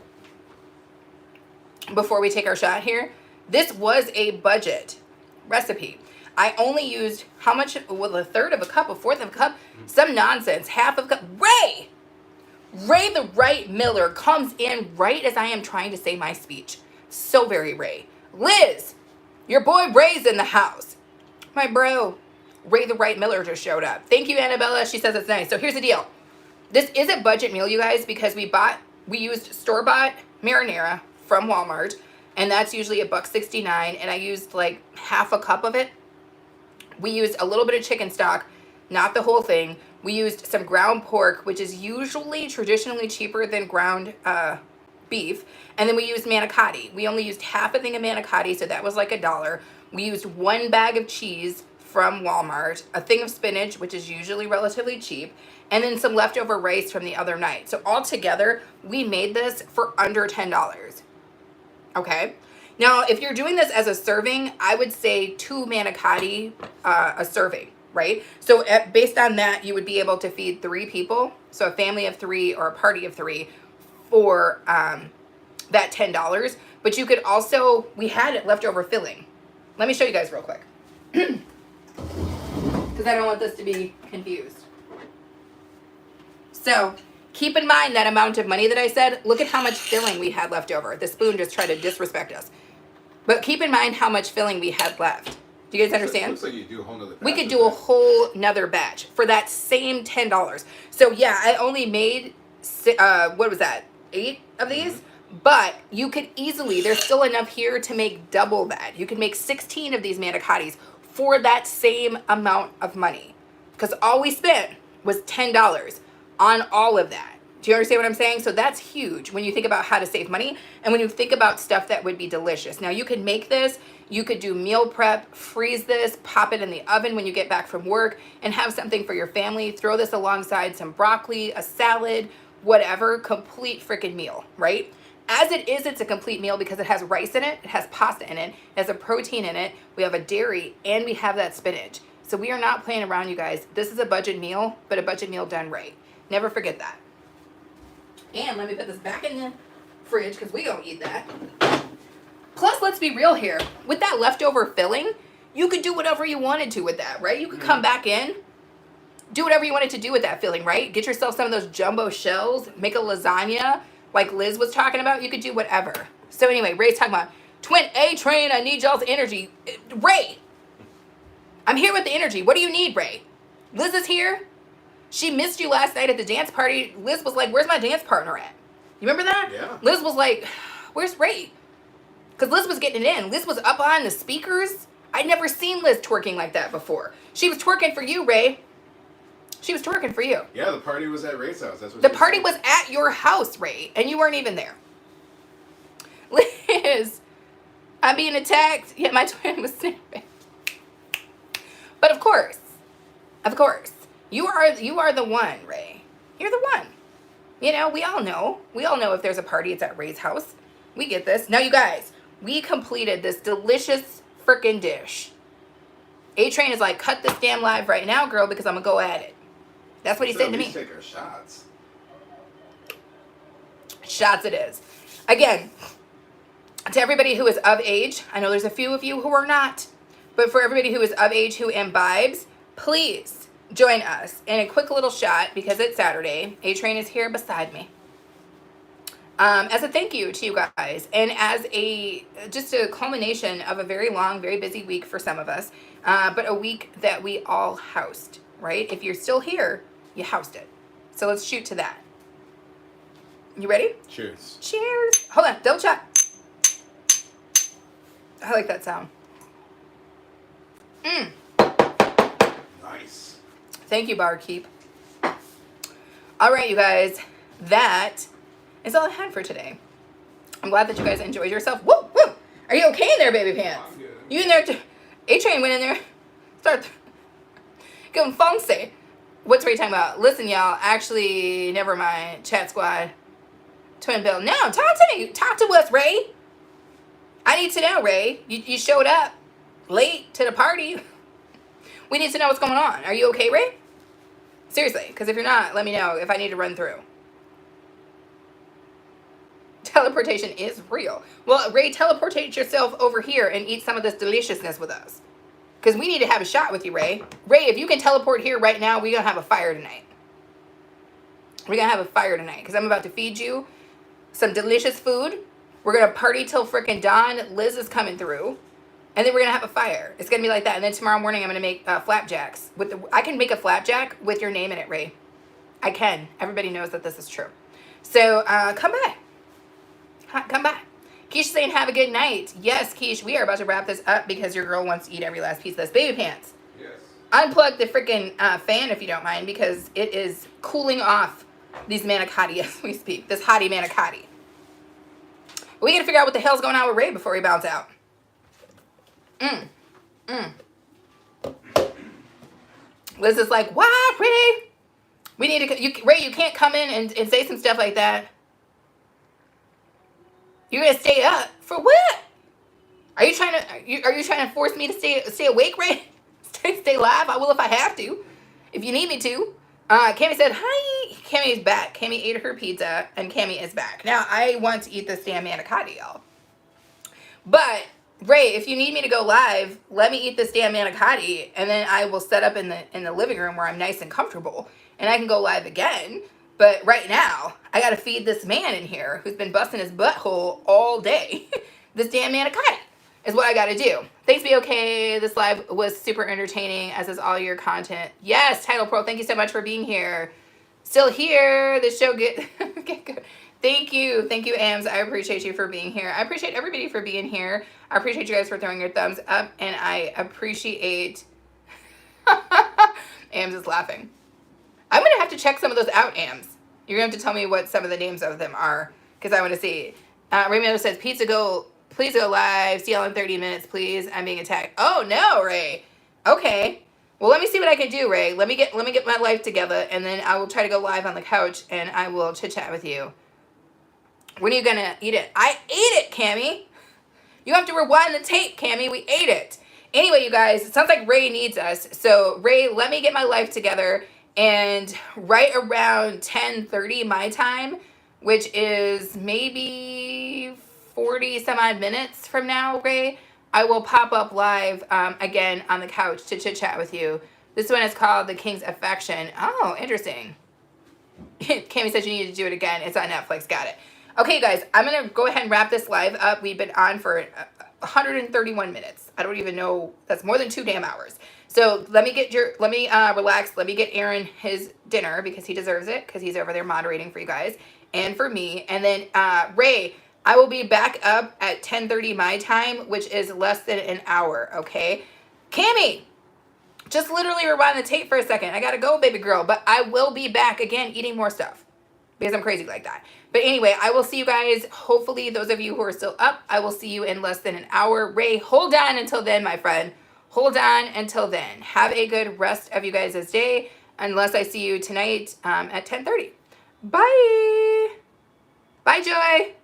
before we take our shot here, this was a budget recipe. I only used how much? Well, a third of a cup, a fourth of a cup, some nonsense, half of a cup. Ray the Right Miller comes in right as I am trying to say my speech. So very Ray. Liz, your boy Ray's in the house. My bro, Ray the Right Miller just showed up. Thank you, Annabella. She says it's nice. So here's the deal. This is a budget meal, you guys, because we used store-bought marinara from Walmart, and that's usually $1.69, and I used like half a cup of it. We used a little bit of chicken stock, not the whole thing. We used some ground pork, which is usually traditionally cheaper than ground beef. And then we used manicotti. We only used half a thing of manicotti, so that was like $1. We used 1 bag of cheese from Walmart, a thing of spinach, which is usually relatively cheap, and then some leftover rice from the other night. So altogether, we made this for under $10. Okay? Now, if you're doing this as a serving, I would say 2 manicotti a serving, right? So based on that, you would be able to feed 3 people, so a family of 3 or a party of 3 for that $10. But you could also, we had leftover filling. Let me show you guys real quick. Because I don't want this to be confused. So keep in mind that amount of money that I said. Look at how much filling we had left over. The spoon just tried to disrespect us. But keep in mind how much filling we had left. Do you guys understand? Looks like you do a whole nother batch. We could do a whole nother batch for that same $10. So yeah, I only made, what was that, 8 of these? Mm-hmm. But you could easily, there's still enough here to make double that. You could make 16 of these manicottis for that same amount of money. Because all we spent was $10 on all of that. Do you understand what I'm saying? So that's huge when you think about how to save money and when you think about stuff that would be delicious. Now you could make this, you could do meal prep, freeze this, pop it in the oven when you get back from work and have something for your family. Throw this alongside some broccoli, a salad, whatever, complete freaking meal, right? As it is, it's a complete meal because it has rice in it, it has pasta in it, it has a protein in it, we have a dairy, and we have that spinach. So we are not playing around, you guys. This is a budget meal, but a budget meal done right. Never forget that. And let me put this back in the fridge because we don't eat that. Plus, let's be real here. With that leftover filling, you could do whatever you wanted to with that, right? You could come back in, do whatever you wanted to do with that filling, right? Get yourself some of those jumbo shells, make a lasagna like Liz was talking about. You could do whatever. So anyway, Ray's talking about, Twin A-Train, I need y'all's energy. Ray, I'm here with the energy. What do you need, Ray? Liz is here. She missed you last night at the dance party. Liz was like, where's my dance partner at? You remember that? Yeah. Liz was like, where's Ray? Because Liz was getting it in. Liz was up on the speakers. I'd never seen Liz twerking like that before. She was twerking for you, Ray. She was twerking for you. Yeah, the party was at Ray's house. That's what the party was at your house, Ray, and you weren't even there. Liz, I'm being attacked, yet my twin was snapping. But of course, you are the one, Ray. You're the one. You know, we all know if there's a party, it's at Ray's house. We get this. Now, you guys, we completed this delicious freaking dish. A-Train is like, cut this damn live right now, girl, because I'm going to go at it. That's what he said to me. Take our shots. Shots it is. Again, to everybody who is of age, I know there's a few of you who are not, but for everybody who is of age who imbibes, please join us in a quick little shot because it's Saturday. A-Train is here beside me. As a thank you to you guys and as just a culmination of a very long, very busy week for some of us, but a week that we all housed, right? If you're still here, you housed it. So let's shoot to that. You ready? Cheers. Cheers. Hold on, double shot. I like that sound. Nice. Thank you, Barkeep. All right, you guys, that is all I had for today. I'm glad that you guys enjoyed yourself. Woo, woo. Are you okay in there, baby pants? I'm good. You in there? A-Train went in there. Start going fancy. What's Ray talking about? Listen, y'all. Actually, never mind. Chat squad. Twin Bill. No, talk to me. Talk to us, Ray. I need to know, Ray. You showed up late to the party. We need to know what's going on. Are you okay, Ray? Seriously, because if you're not, let me know if I need to run through. Teleportation is real. Well, Ray, teleportate yourself over here and eat some of this deliciousness with us. Because we need to have a shot with you, Ray. Ray, if you can teleport here right now, we're going to have a fire tonight. We're going to have a fire tonight. Because I'm about to feed you some delicious food. We're going to party till frickin' dawn. Liz is coming through. And then we're going to have a fire. It's going to be like that. And then tomorrow morning, I'm going to make flapjacks. I can make a flapjack with your name in it, Ray. I can. Everybody knows that this is true. So come by. Come by. Keisha saying have a good night. Yes, Keish, we are about to wrap this up because your girl wants to eat every last piece of this baby pants. Yes. Unplug the freaking fan if you don't mind because it is cooling off these manicotti as we speak. This hottie manicotti. We gotta figure out what the hell's going on with Ray before we bounce out. Liz is like, what, Ray? We need to, Ray, you can't come in and say some stuff like that. You're gonna stay up for what? Are you trying to force me to stay awake, Ray? stay live? I will if I have to. If you need me to. Cami said, hi. Cami is back. Cami ate her pizza and Cami is back. Now I want to eat this damn manicotti, y'all. But Ray, if you need me to go live, let me eat this damn manicotti and then I will set up in the living room where I'm nice and comfortable and I can go live again. But right now, I gotta feed this man in here who's been busting his butthole all day. This damn manicotti is what I gotta do. Thanks, be okay. This live was super entertaining, as is all your content. Yes, Title Pro, thank you so much for being here. Still here. The show get good. Thank you, Ams. I appreciate you for being here. I appreciate everybody for being here. I appreciate you guys for throwing your thumbs up, and I appreciate. Ams is laughing. I'm gonna have to check some of those out, Ams. You're gonna have to tell me what some of the names of them are, because I want to see. Raymond says, "Pizza go, please go live. See y'all in 30 minutes, please. I'm being attacked." Oh no, Ray. Okay. Well, let me see what I can do, Ray. Let me get my life together, and then I will try to go live on the couch, and I will chit chat with you. When are you gonna eat it? I ate it, Cammy. You have to rewind the tape, Cammy. We ate it. Anyway, you guys, it sounds like Ray needs us. So Ray, let me get my life together. And right around 10:30 my time, which is maybe 40 some odd minutes from now, Ray, I will pop up live again on the couch to chit chat with you. This one is called The King's Affection. Oh, interesting. Cammy says you need to do it again. It's on Netflix. Got it. Okay, guys, I'm going to go ahead and wrap this live up. We've been on for 131 minutes. I don't even know. That's more than 2 damn hours. So let me relax. Let me get Aaron his dinner because he deserves it because he's over there moderating for you guys and for me. And then Ray, I will be back up at 10:30 my time, which is less than an hour, okay? Cammy, just literally rewind the tape for a second. I got to go, baby girl. But I will be back again eating more stuff because I'm crazy like that. But anyway, I will see you guys. Hopefully, those of you who are still up, I will see you in less than an hour. Ray, hold on until then, my friend. Hold on until then. Have a good rest of you guys' day, unless I see you tonight at 10:30. Bye. Bye, Joy.